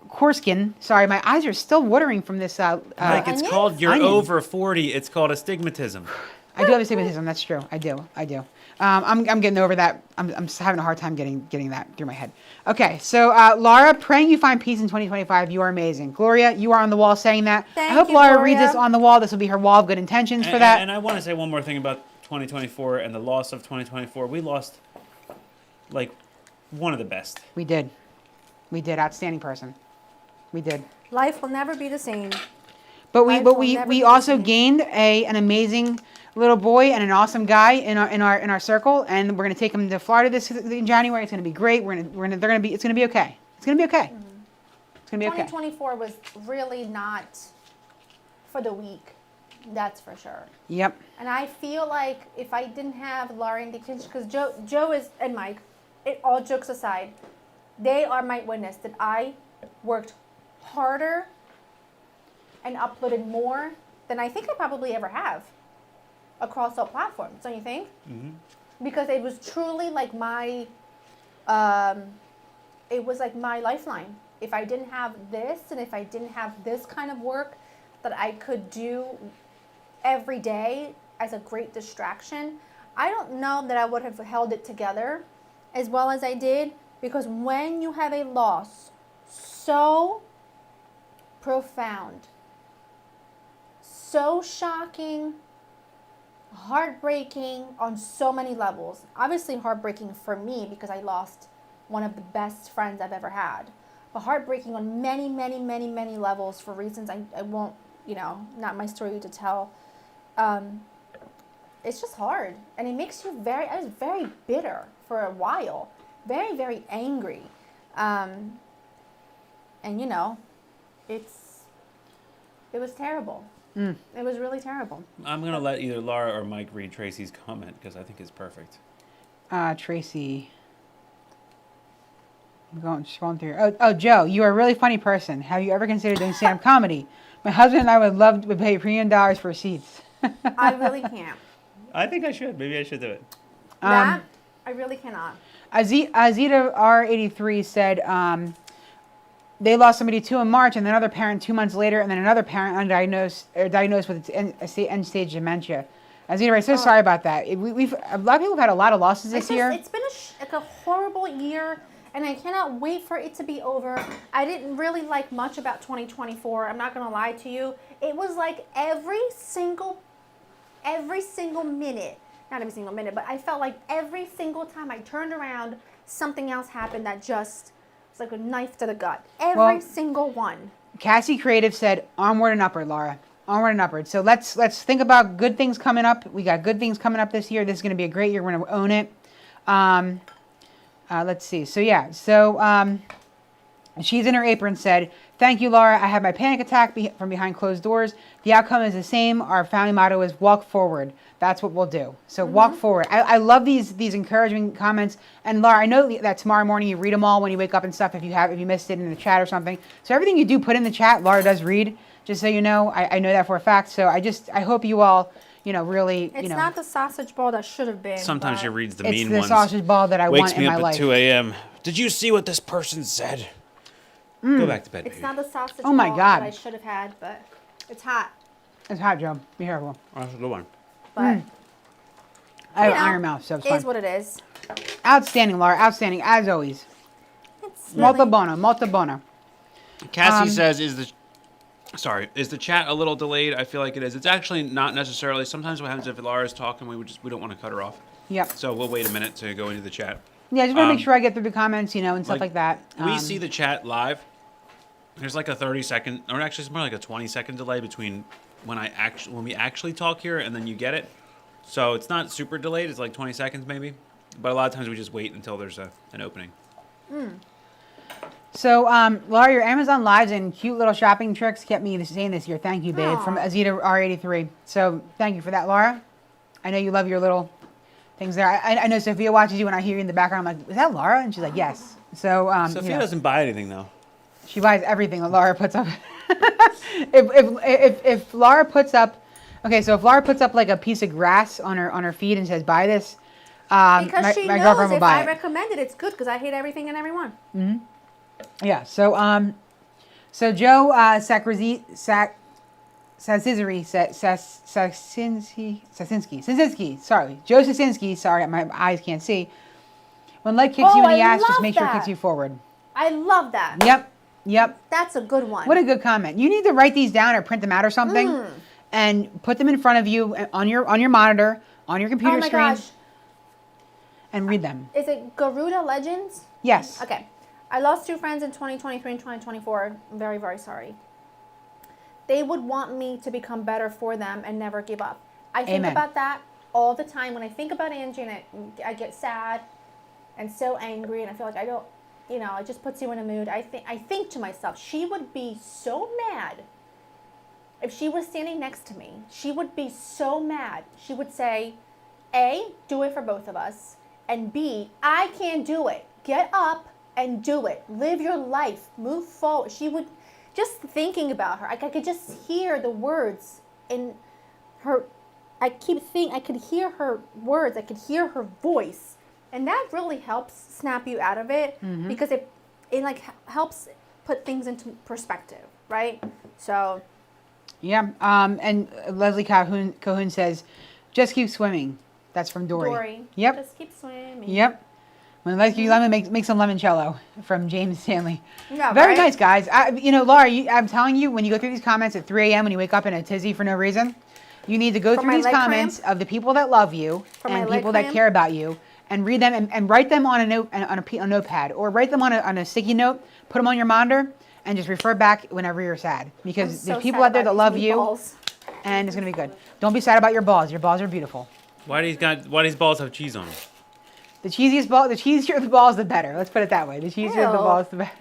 Korskin. Sorry, my eyes are still watering from this. Like it's onions? called you're Onion. over 40. It's called astigmatism. I do have astigmatism. That's true. I do. I'm getting over that. I'm having a hard time getting that through my head. Okay, so Laura, praying you find peace in 2025. You are amazing. Gloria, you are on the wall saying that. Thank I hope you, Laura Gloria. reads this on the wall. This will be her wall of good intentions for that. And I want to say one more thing about 2024 and the loss of 2024. We lost like one of the best. We did. Outstanding person. We did. Life will never be the same. But Life will we never be the also same. gained an amazing little boy and an awesome guy in our circle, and we're gonna take him to Florida in January. It's gonna be great. It's gonna be okay. It's gonna be okay. It's gonna be okay. 2024 was really not for the weak. That's for sure. Yep. And I feel like if I didn't have Laura in the kitchen, because Joe is, and Mike, all jokes aside, they are my witness that I worked harder and uploaded more than I think I probably ever have across all platforms, don't you think? Mm-hmm. Because it was truly like my lifeline. If I didn't have this and if I didn't have this kind of work that I could do every day as a great distraction, I don't know that I would have held it together as well as I did, because when you have a loss so profound, so shocking, heartbreaking on so many levels, obviously heartbreaking for me because I lost one of the best friends I've ever had, but heartbreaking on many, many, many, many levels for reasons I won't, not my story to tell. It's just hard, and it makes you I was very bitter for a while, very, very angry, and it was terrible. It was really terrible. I'm going to let either Laura or Mike read Tracy's comment because I think it's perfect. Tracy. I'm scrolling through. Oh, Joe, you are a really funny person. Have you ever considered doing stand-up comedy? My husband and I would pay premium dollars for seats. I really can't. I think I should. Maybe I should do it. That I really cannot. Azita R83 said they lost somebody too in March, and then another parent 2 months later, and then another parent diagnosed with end-stage dementia. Azita, I'm so sorry about that. We've a lot of people have had a lot of losses this year. It's been like a horrible year, and I cannot wait for it to be over. I didn't really like much about 2024. I'm not gonna lie to you. It was like every single minute, not every single minute, but I felt like every single time I turned around, something else happened that just was like a knife to the gut. Every single one. Cassie Creative said, onward and upward, Laura. Onward and upward. So let's think about good things coming up. We got good things coming up this year. This is going to be a great year. We're going to own it. Let's see. So yeah. So she's in her apron said, thank you, Laura. I had my panic attack from behind closed doors. The outcome is the same. Our family motto is walk forward. That's what we'll do. So walk forward. I love these encouraging comments. And Laura, I know that tomorrow morning you read them all when you wake up and stuff. If you missed it in the chat or something. So everything you do put in the chat, Laura does read. Just so you know, I know that for a fact. So I hope you all, really, It's not the sausage ball that should have been. Sometimes but she reads the it's mean the ones. sausage ball that I Wakes want me in up my at life. 2 a.m. Did you see what this person said? Go back to bed, It's baby. not the sausage Oh my ball God. that I should have had, but it's hot. It's hot, Joe. Be careful. That's a good one. But I have you an know, iron mouth, so it's it is fine. what it is. Outstanding, Laura. Outstanding, as always. It's Molto really, bono. Molto bono. Cassie says, is the chat a little delayed? I feel like it is. It's actually not necessarily. Sometimes what happens if Laura's talking, we don't want to cut her off. Yep. So we'll wait a minute to go into the chat. Yeah, I just want to make sure I get through the comments, and stuff like that. We see the chat live. There's like a 30-second, or actually it's more like a 20-second delay between when we actually talk here and then you get it. So it's not super delayed. It's like 20 seconds maybe. But a lot of times we just wait until there's an opening. So, Laura, your Amazon lives and cute little shopping tricks kept me saying this year. Thank you, babe, from Azita R83. So, thank you for that, Laura. I know you love your little things there. I know Sophia watches you, and I hear you in the background. I'm like, is that Laura? And she's like, yes. So, Sophia doesn't buy anything though. she buys everything that Laura puts up. if Laura puts up, okay, so if Laura puts up like a piece of grass on her feed and says, buy this, because she my knows girlfriend will if buy I it. recommend it, it's good because I hate everything and everyone. Yeah. So Joe Sasinski. Sorry, Joe Sasinski. Sorry, my eyes can't see. When life kicks you in the ass, just love make sure it that. kicks you forward. I love that. Yep. That's a good one. What a good comment. You need to write these down or print them out or something, and put them in front of you on your monitor, on your computer oh my screen, gosh. and read them. Is it Garuda Legends? Yes. Okay. I lost 2 friends in 2023 and 2024. I'm very, very sorry. They would want me to become better for them and never give up. I think Amen. about that all the time. When I think about Angie, and I get sad and so angry, and I feel like I don't, it just puts you in a mood. I think to myself, she would be so mad if she was standing next to me. She would be so mad. She would say, A, do it for both of us, and B, I can't do it. Get up and do it. Live your life. Move forward. She would, just thinking about her, I could just hear the words in her. I could hear her words. I could hear her voice. And that really helps snap you out of it because it like helps put things into perspective, right? So. Yeah. And Leslie Cahoon says, just keep swimming. That's from Dory. Yep. Just keep swimming. Yep. When life gives you lemon, make some limoncello from James Stanley. Yeah, Very right? nice, guys. Laura, I'm telling you, when you go through these comments at 3 a.m. when you wake up in a tizzy for no reason, you need to go through my these leg comments of the people that love you For my and leg people that cramp? care about you, and read them and write them on a notepad, or write them on a sticky note, put them on your monitor, and just refer back whenever you're sad, because I'm so there's people sad out there about that love these you, meatballs. and it's gonna be good. Don't be sad about your balls. Your balls are beautiful. Why do these balls have cheese on them? The cheesier the balls, the better. Let's put it that way. The cheesier the Ew. balls, the better.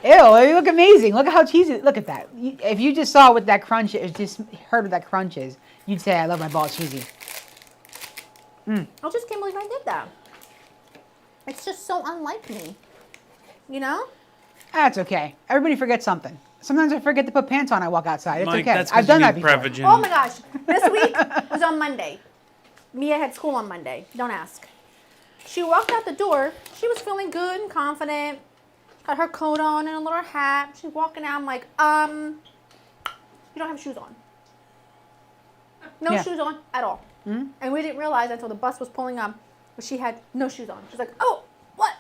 Ew, they look amazing. Look at how cheesy. Look at that. If you just saw what that crunch is, just heard what that crunch is, you'd say, I love my balls cheesy. I just can't believe I did that. It's just so unlike me. That's okay. Everybody forgets something. Sometimes I forget to put pants on. I walk outside. It's Mike, okay. that's 'cause I've done you that need before. Prevagen. Oh my gosh. This week was on Monday. Mia had school on Monday. Don't ask. She walked out the door. She was feeling good and confident. Had her coat on and a little hat. She's walking out. I'm like, you don't have shoes on. No Yeah. shoes on at all. Mm-hmm. And we didn't realize until the bus was pulling up, but she had no shoes on. She's like, oh, what?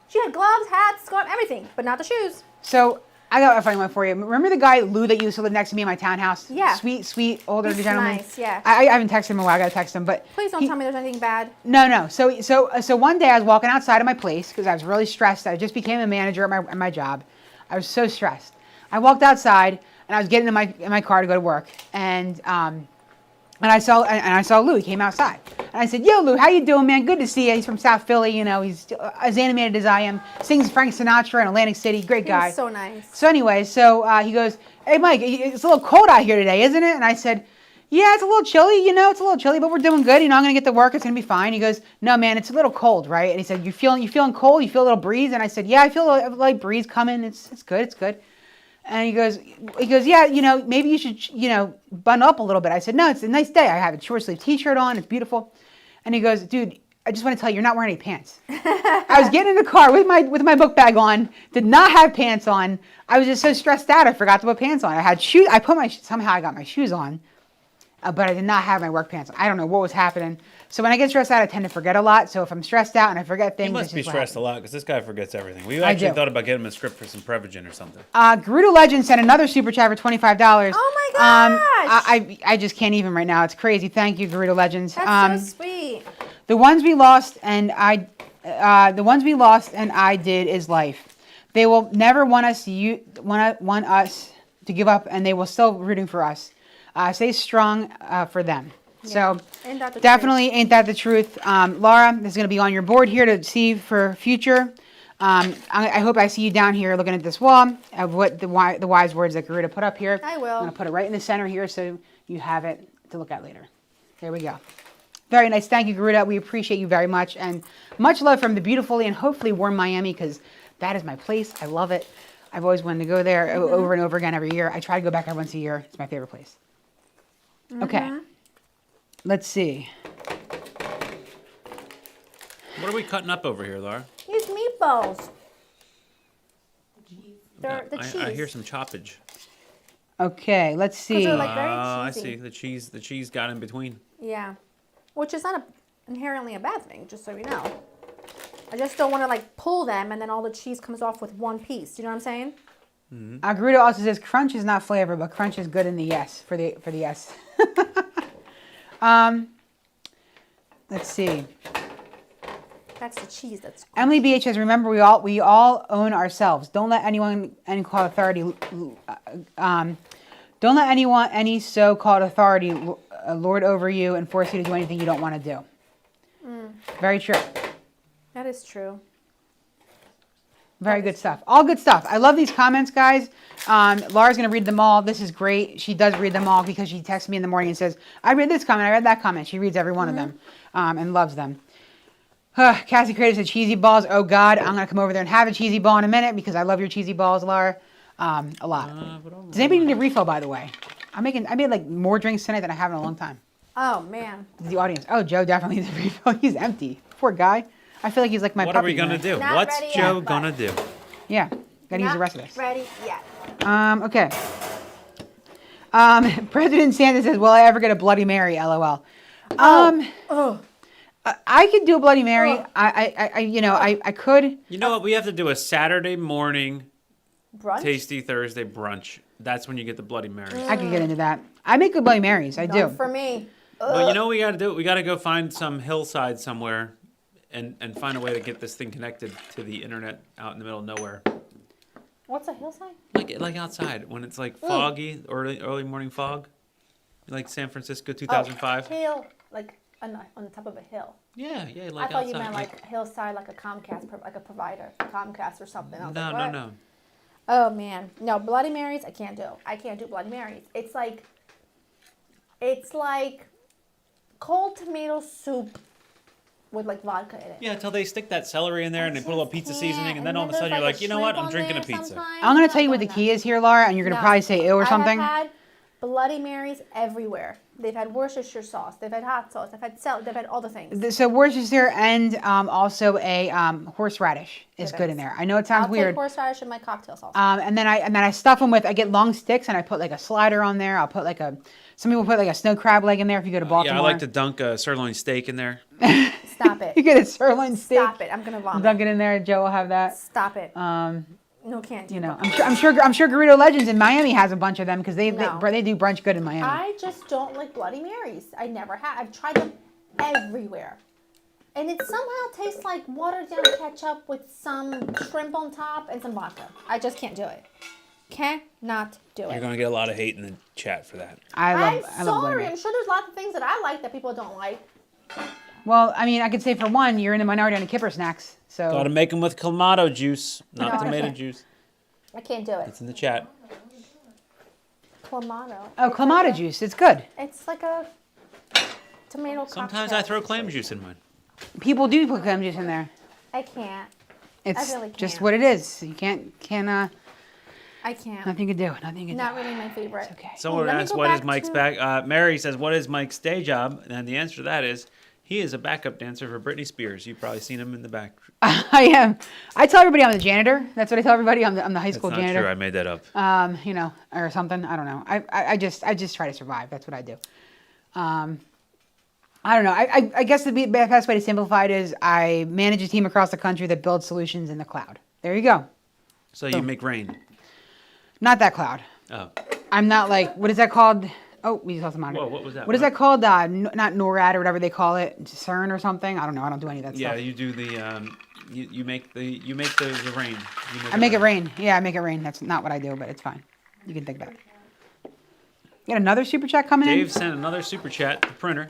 She had gloves, hats, scarf, everything, but not the shoes. So I got a funny one for you. Remember the guy Lou that used to live next to me in my townhouse? Yeah. Sweet older He's gentleman. nice, yeah. I haven't texted him in a while. I gotta text him, but Please don't tell me there's anything bad. No. So one day I was walking outside of my place because I was really stressed. I just became a manager at my job. I was so stressed. I walked outside and I was getting in my car to go to work, and I saw Lou. He came outside, and I said, "Yo, Lou, how you doing, man? Good to see you." He's from South Philly. You know, he's as animated as I am. Sings Frank Sinatra in Atlantic City. Great He guy. was so nice. So anyway, he goes, "Hey, Mike, it's a little cold out here today, isn't it?" And I said, "Yeah, it's a little chilly. You know, it's a little chilly, but we're doing good. You know, I'm gonna get to work. It's gonna be fine." He goes, "No, man, it's a little cold, right?" And he said, "You feeling cold? You feel a little breeze?" And I said, "Yeah, I feel a light breeze coming. It's good." And he goes, "Yeah, you know, maybe you should, you know, button up a little bit." I said, "No, it's a nice day. I have a short sleeve T-shirt on. It's beautiful." And he goes, "Dude, I just want to tell you, you're not wearing any pants." I was getting in the car with my book bag on, did not have pants on. I was just so stressed out, I forgot to put pants on. I had shoes. Somehow I got my shoes on, but I did not have my work pants on. I don't know what was happening. So when I get stressed out, I tend to forget a lot. So if I'm stressed out and I forget things, You must it's be just what stressed a happens. lot because this guy forgets everything. We I actually do. thought about getting him a script for some Prevagen or something. Gerudo Legend sent another super chat for $25. Oh my gosh! I just can't even right now. It's crazy. Thank you, Gerudo Legends. That's so sweet. The ones we lost and I did is life. They will never want us to give up, and they will still rooting for us. Stay strong for them. So Ain't that the definitely ain't that the truth. Laura, this is going to be on your board here to see for future. I hope I see you down here looking at this wall of what the wise words that Garuda put up here. I will. I'm going to put it right in the center here so you have it to look at later. There we go. Very nice. Thank you, Garuda. We appreciate you very much. And much love from the beautifully and hopefully warm Miami, because that is my place. I love it. I've always wanted to go there over and over again every year. I try to go back there once a year. It's my favorite place. Okay. Let's see. What are we cutting up over here, Laura? These meatballs. They're the cheese. I hear some choppage. Okay, let's see. they're like very I cheesy. see. The cheese got in between. Yeah. Which is not inherently a bad thing, just so you know. I just don't want to like pull them and then all the cheese comes off with one piece. You know what I'm saying? Garuda also says crunch is not flavor, but crunch is good in the yes for the yes. Let's see. That's the cheese. That's Emily BH says, remember, we all own ourselves. Don't let any so-called authority lord over you and force you to do anything you don't want to do. Very true. that is true. Very good stuff. All good stuff. I love these comments, guys. Laura's going to read them all. This is great. She does read them all because she texts me in the morning and says, I read this comment, I read that comment. She reads every one of them and loves them. Cassie Creator said cheesy balls. Oh, God. I'm going to come over there and have a cheesy ball in a minute because I love your cheesy balls, Laura. A lot. Does anybody need a refill, by the way? I made like more drinks tonight than I have in a long time. Oh man. The audience. Oh, Joe definitely needs a refill. He's empty. Poor guy. I feel like he's like my What puppy. are we gonna do? Not What's ready Joe yet, but- gonna do? Yeah. Gotta use the Not rest of this. ready yet. Okay. President Sanders says, "Will I ever get a Bloody Mary?" LOL. Oh. I could do a Bloody Mary. Oh. I could. You know what? We have to do a Saturday morning Brunch. tasty Thursday brunch. That's when you get the Bloody Marys. I could get into that. I make good Bloody Marys. I do. None for me. But you know what we got to do? We got to go find some hillside somewhere and find a way to get this thing connected to the internet out in the middle of nowhere. What's a hillside? Like outside when it's like foggy, early morning fog. Like San Francisco 2005. Hill, like on the top of a hill. Yeah, I like thought outside. you meant like hillside, like a Comcast, like a provider, Comcast or something. I was No, like, what? no. Oh man, no Bloody Marys. I can't do. I can't do Bloody Marys. It's like cold tomato soup with like vodka in it. Yeah, until they stick that celery in there and they put a little pizza Just seasoning, can't. and then all of a there's, sudden you're like, you know what? shrimp I'm on drinking a there pizza. sometimes. I'm gonna not tell you what the doing key that. is here, Laura, and you're gonna No. probably say ew or something. I have had Bloody Marys everywhere. They've had Worcestershire sauce. They've had hot sauce. They've had salad. They've had all the things. So Worcestershire and also a horseradish is good in there. I know it sounds I'll weird. take horseradish in my cocktail sauce. And then I stuff them with, I get long sticks and I put like a slider on there. I'll put like some people put like a snow crab leg in there if you go to Baltimore. Yeah, I like to dunk a sirloin steak in there. Stop it. You get a sirloin steak. Stop it. I'm gonna vomit. Dunk it in there. Joe will have that. Stop it. No, can't do You know, that. I'm sure Garrido Legends in Miami has a bunch of them because they No. do brunch good in Miami. I just don't like Bloody Marys. I never have. I've tried them everywhere. And it somehow tastes like watered down ketchup with some shrimp on top and some vodka. I just can't do it. Cannot do You're it. going to get a lot of hate in the chat for that. I I'm love Bloody sorry. Mary. I'm sure there's lots of things that I like that people don't like. Well, I mean, I could say for one, you're in the minority on the kipper snacks. So Got to make them with clamato juice, not No, I tomato can't. juice. I can't do it. It's in the chat. Clamato. oh, It's clamato like a- juice, it's good. It's like a tomato Sometimes cocktail. I throw clam juice in mine. People do put clam juice in there. I can't. It's really just can't. what it is. You can't I can't. nothing you can do. Nothing you can Not do. really my favorite. Okay. Someone let me asked, go what is back Mike's to- back? Mary says, what is Mike's day job? And the answer to that is, he is a backup dancer for Britney Spears. You've probably seen him in the back. I am. I tell everybody I'm the janitor. That's what I tell everybody. I'm the high That's school not janitor. true. I made that up. You know, or something. I don't know. I just try to survive. That's what I do. I don't know. I guess the best way to simplify it is I manage a team across the country that builds solutions in the cloud. There you go. So you make rain. Not that cloud. Oh. I'm not like, what is that called? Oh, we just lost the monitor. Whoa, what was that? What is that called? Not NORAD or whatever they call it. CERN or something. I don't know. I don't do any of that Yeah, stuff. you do the, you make the rain. You I make it rain. Yeah, I make it rain. That's not what I do, but it's fine. You can think that. You got another super chat coming in? Dave sent another super chat, the printer.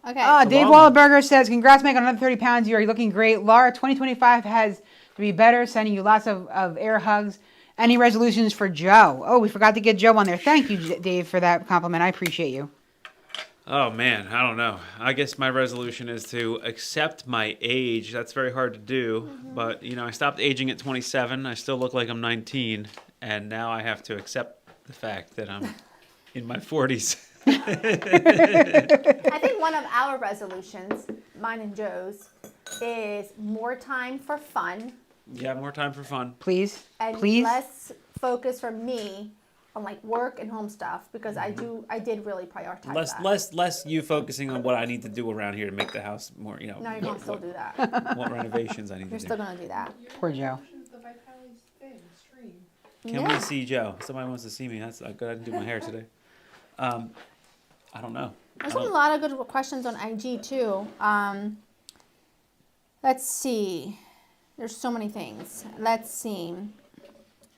Okay. Dave long one. Wahlberger says, congrats, Mike, on another 30 pounds. You are looking great. Laura, 2025 has to be better. Sending you lots of air hugs. Any resolutions for Joe? Oh, we forgot to get Joe on there. Thank you, Dave, for that compliment. I appreciate you. Oh man, I don't know. I guess my resolution is to accept my age. That's very hard to do, but you know, I stopped aging at 27. I still look like I'm 19, and now I have to accept the fact that I'm in my 40s. I think one of our resolutions, mine and Joe's, is more time for fun Yeah, more time for fun. Please. and Please. less focus for me on like work and home stuff because I did really prioritize that. Less you focusing on what I need to do around here to make the house more, you know. No, you're gonna still do that. What renovations I need You're to still do. gonna do that. Poor Joe. The Vitali's thing, stream. Can Yeah. we see Joe? Somebody wants to see me. That's good. I didn't do my hair today. I don't know. There's been a lot of good questions on IG too. Let's see. There's so many things. Let's see.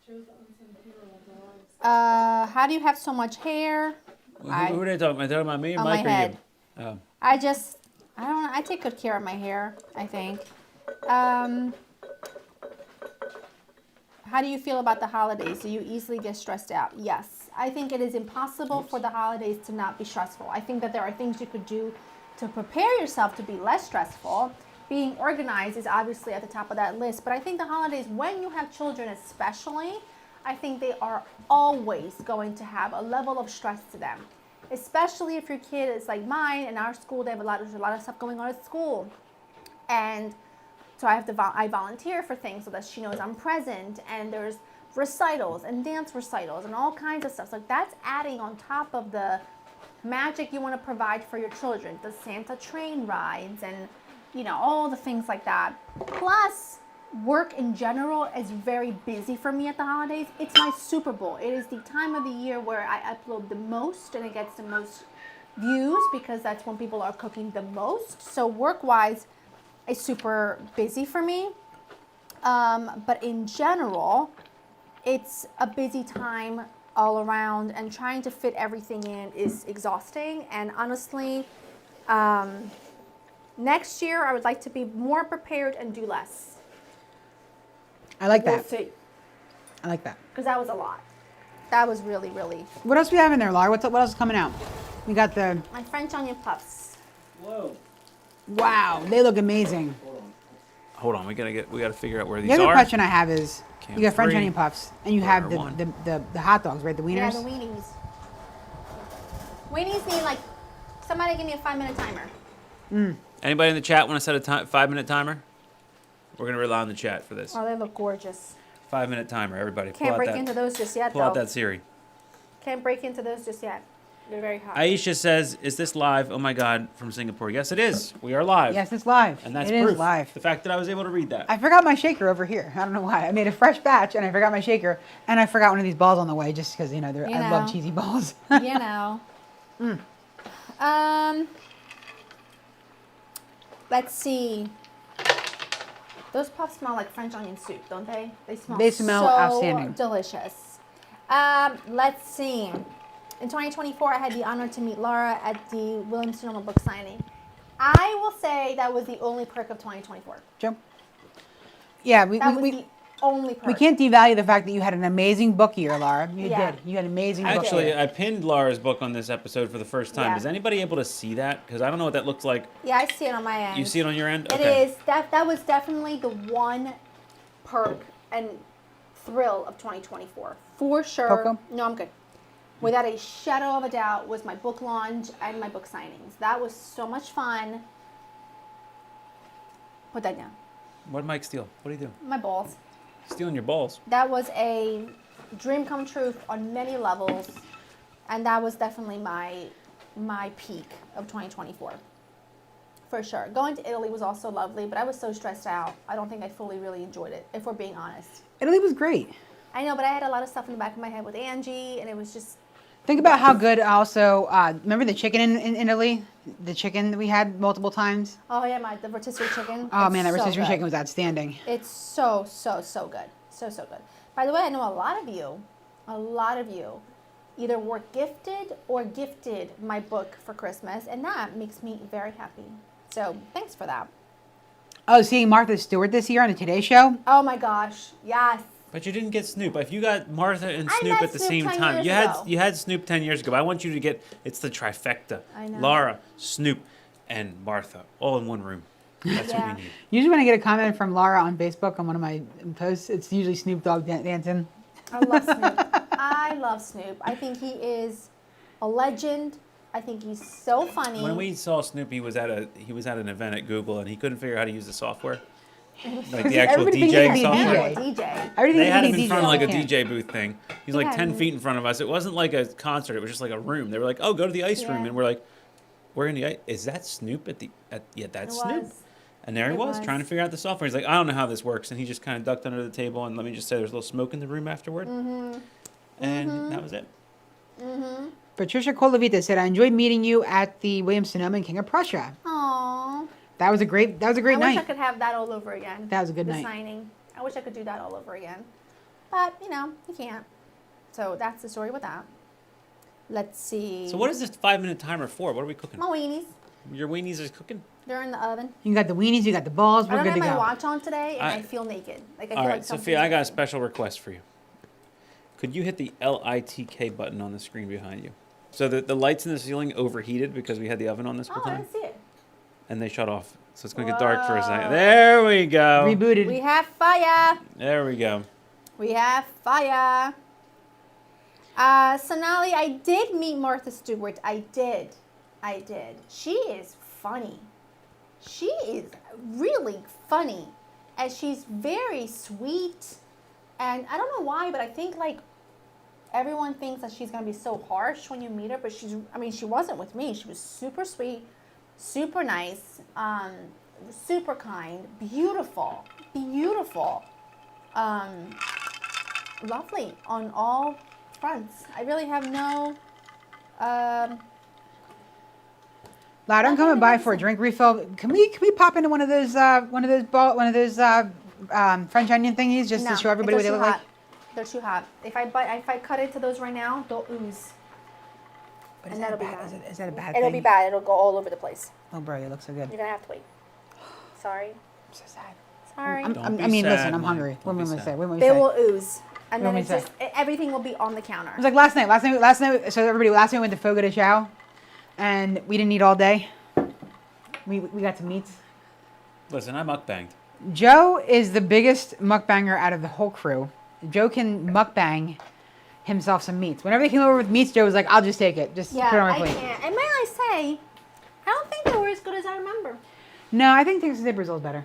Joe's unsent hero of our lives. How do you have so much hair? Who are they talking about? Are they talking about me or On Mike my or head. you? Oh. I don't know. I take good care of my hair, I think. How do you feel about the holidays? Do you easily get stressed out? Yes. I think it is impossible for the holidays to not be stressful. I think that there are things you could do to prepare yourself to be less stressful. Being organized is obviously at the top of that list, but I think the holidays, when you have children especially, I think they are always going to have a level of stress to them. Especially if your kid is like mine. In our school, there's a lot of stuff going on at school. And so I volunteer for things so that she knows I'm present, and there's recitals and dance recitals and all kinds of stuff. So that's adding on top of the magic you want to provide for your children, the Santa train rides and, you know, all the things like that. Plus, work in general is very busy for me at the holidays. It's my Super Bowl. It is the time of the year where I upload the most and it gets the most views because that's when people are cooking the most. So work-wise, it's super busy for me. But in general, it's a busy time all around, and trying to fit everything in is exhausting. And honestly, next year I would like to be more prepared and do less. I like We'll that. see, I like that. because that was a lot. That was really, really. What else we have in there, Laura? What else is coming out? We got the, My French onion puffs. Whoa. wow, they look amazing. Hold on, we gotta figure out where these The other are. question I have is, Cam you got French free. onion puffs, and you have Order one. the hot dogs, right? The Yeah, wieners. the weenies. Weenies need like somebody give me a 5-minute timer. Anybody in the chat want to set a 5-minute timer? We're gonna rely on the chat for this. Oh, they look gorgeous. 5-minute timer, everybody. Can't break into those just yet, Pull though. out that Siri. Can't break into those just yet. They're very hot. Aisha says, "Is this live?" Oh my God, from Singapore. Yes, it is. We are live. Yes, it's live. And that's It proof. is live. The fact that I was able to read that. I forgot my shaker over here. I don't know why. I made a fresh batch and I forgot my shaker, and I forgot one of these balls on the way just because I love cheesy balls. You know. Let's see. Those puffs smell like French onion soup, don't they? They smell so outstanding. Delicious. Let's see. In 2024, I had the honor to meet Laura at the Limoncello book signing. I will say that was the only perk of 2024. Joe? Yeah, That was the only perk. we can't devalue the fact that you had an amazing book year, Laura. You Yeah. did. You had an amazing book Actually, year. I pinned Laura's book on this episode for the first time. Yeah. Is anybody able to see that? Because I don't know what that looks like. Yeah, I see it on my end. You see it on your end? It is. That was definitely the one perk and thrill of 2024. For sure. Coco? No, I'm good. Without a shadow of a doubt was my book launch and my book signings. That was so much fun. Put that down. What did Mike steal? What did he do? My balls. Stealing your balls. That was a dream come true on many levels. And that was definitely my peak of 2024. For sure. Going to Italy was also lovely, but I was so stressed out. I don't think I fully really enjoyed it, if we're being honest. Italy was great. I know, but I had a lot of stuff in the back of my head with Angie, and it was just... Think about how good also, remember the chicken in Italy? The chicken that we had multiple times? Oh, yeah, the rotisserie chicken. Oh, It's man, that so rotisserie good. chicken was outstanding. It's so, so, so good. So, so good. By the way, I know a lot of you either were gifted or gifted my book for Christmas, and that makes me very happy. So, thanks for that. Oh, seeing Martha Stewart this year on the Today Show? Oh, my gosh. Yes. But you didn't get Snoop. If you got Martha and I Snoop met at the Snoop same 10 time, years ago. you had Snoop 10 years ago. But I want you to get it's the trifecta. I know. Laura, Snoop, and Martha all in one room. That's Yeah. what we need. Usually when I get a comment from Laura on Facebook on one of my posts, it's usually Snoop Dogg dancing. I love Snoop. I love Snoop. I think he is a legend. I think he's so funny. When we saw Snoop, he was at an event at Google and he couldn't figure out how to use the software, like the actual Everybody thinks DJing he's a software. DJ. DJ. I already They think had he's him in a front of like a DJ. DJ booth thing. He's like Yeah. 10 feet in front of us. It wasn't like a concert. It was just like a room. They were like, "Oh, go to the ice room," Yeah. and we're like, "We're in the ice. Is that Snoop yeah, that's It Snoop." was. And there he It was was. trying to figure out the software. He's like, "I don't know how this works," and he just kind of ducked under the table. And let me just say, there's a little smoke in the room afterward. Mm-hmm. And that was it. Patricia Colavita said, I enjoyed meeting you at the Williams-Sonoma and King of Prussia. Aww. That was a great I wish I night. could have that all over again. That was a good the night. signing. I wish I could do that all over again. But, you can't. So that's the story with that. Let's see. So what is this 5-minute timer for? What are we cooking? My weenies. Your weenies is cooking? They're in the oven. You got the weenies, you got the balls, I we're don't good have to my go. watch on today, and I I- feel naked. Like I feel All right, like something's Sophia, I got a missing. special request for you. Could you hit the LITK button on the screen behind you? So the lights in the ceiling overheated because we had the oven on this whole Oh, I time, didn't see it. and they shut off. So it's going to get dark for a second. Whoa. There we go. Rebooted. We have fire. There we go. We have fire. Sonali, I did meet Martha Stewart. I did. She is funny. She is really funny. And she's very sweet. And I don't know why, but I think like everyone thinks that she's going to be so harsh when you meet her. But she wasn't with me. She was super sweet, super nice, super kind, beautiful. Lovely on all fronts. I really have no. Loud, I'm coming by for a drink refill. Can we pop into one of those French onion thingies just No, to show everybody what they're they too look hot. They're too hot. If I cut into those right now, they'll ooze. like? And that'll be bad. Is that a bad It'll thing? be bad. It'll go all over the place. Oh, bro, you look so good. You're gonna have to wait. Sorry. I'm so sad. Sorry. Don't be I mean, sad, listen, I'm man. hungry. Don't What am I be gonna sad. say? What am I They gonna will say? ooze, and What then am I it's just everything will be on the counter. It was like last night. Last night. So everybody, last night we went to Fogo de Chao, and we didn't eat all day. We got some meats. Listen, I mukbanged. Joe is the biggest mukbanger out of the whole crew. Joe can mukbang himself some meats. Whenever they came over with meats, Joe was like, "I'll just take it. Just Yeah, put it on my I plate." can't. And may I say, I don't think they were as good as I remember. No, I think Texas Day Brazil is better.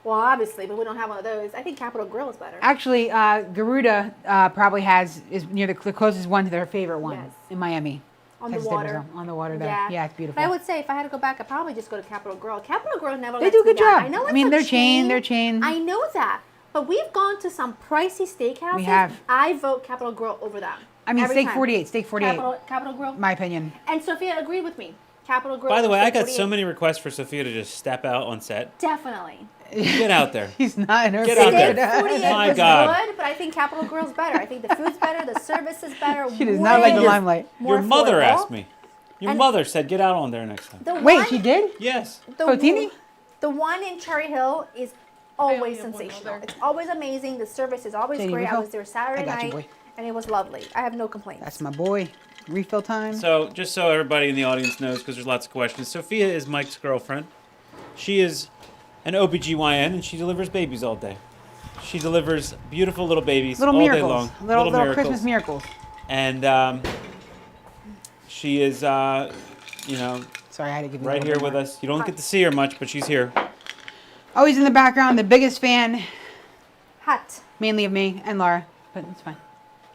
Well, obviously, but we don't have one of those. I think Capitol Grill is better. Actually, Garuda probably is near the closest one to their favorite one Yes. in Miami. On the Texas Day water. Brazil, on the water there. Yeah, it's beautiful. But I would say if I had to go back, I'd probably just go to Capitol Grill. Capitol Grill never They lets do a me good down. job. I know I it's mean, a they're chain, chain. they're chain. I know that. But we've gone to some pricey steakhouses. We have. I vote Capitol Grill over them. I mean, Every steak time. 48, steak 48. Capitol Grill. My opinion. And Sophia agreed with me. Capitol Grill. By the way, and I steak got so 48. many requests for Sophia to just step out on set. Definitely. Get out there. He's not in her Get out favorite. there. Steak 48 My was God. good, but I think Capitol Grill's better. I think the food's better, the service is better. She does not like the way limelight. more Your mother affordable. asked me. Your And- mother said, "Get out on there next time." The Wait, one- she did? Yes. The, Fotini? the one in Cherry Hill is only always have one sensational. other. It's always amazing. The service is always Jenny, great. I refill? was there Saturday I got you, night, boy. and it was lovely. I have no complaints. That's my boy. Refill time. So, just so everybody in the audience knows, because there's lots of questions, Sophia is Mike's girlfriend. She is an OBGYN, and she delivers babies all day. She delivers beautiful little babies Little all miracles. day long. Little miracles. Christmas miracles. And she is, you know, Sorry, I had to give you a right little here bit with more. us. You don't get to see her much, but she's here. Always in the background, the biggest fan, Hot. mainly of me and Laura, but it's fine.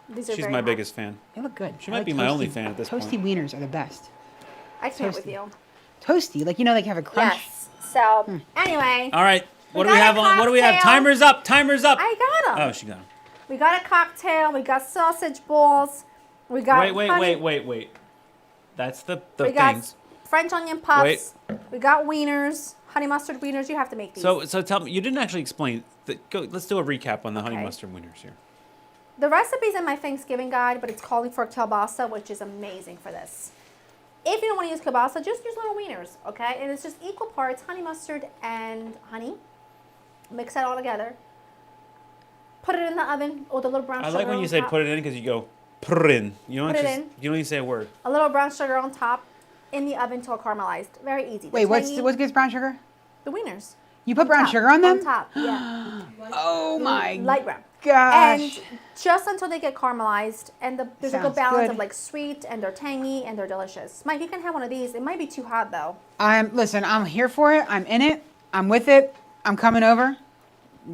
These are She's very my hot. biggest fan. They look good. She I might like be my only toasty- fan at this Toasty point. wieners are the best. I can't with Toasty. you. Toasty, like, you know, they have a crunch. Yes. So, anyway, All right. What do We we got have a on? What do we have? cocktail. Timer's up. Timer's up. I got them. Oh, she got 'em. We got a cocktail. We got sausage balls. We got Wait. That's the We got things. French onion puffs. We got wieners, honey mustard wieners. You have to make these. So tell me, you didn't actually explain. Let's do a recap on the honey Okay. mustard wieners here. The recipe's in my Thanksgiving guide, but it's calling for kielbasa, which is amazing for this. If you don't want to use kielbasa, just use little wieners, okay? And it's just equal parts honey mustard and honey. Mix that all together. Put it in the oven with a little brown I sugar like when on you say top. put it in because you go prin. You don't Put it just in. you don't even say a word. A little brown sugar on top in the oven till caramelized. Very easy. Wait, The what's tangy- what gets brown sugar? the wieners? You put brown Top, sugar on them? On top, yeah. Oh my Light brown. gosh. And just until they get caramelized, and there's a Sounds good balance good. of like sweet, and they're tangy, and they're delicious. Mike, you can have one of these. It might be too hot though. Listen, I'm here for it. I'm in it. I'm with it. I'm coming over.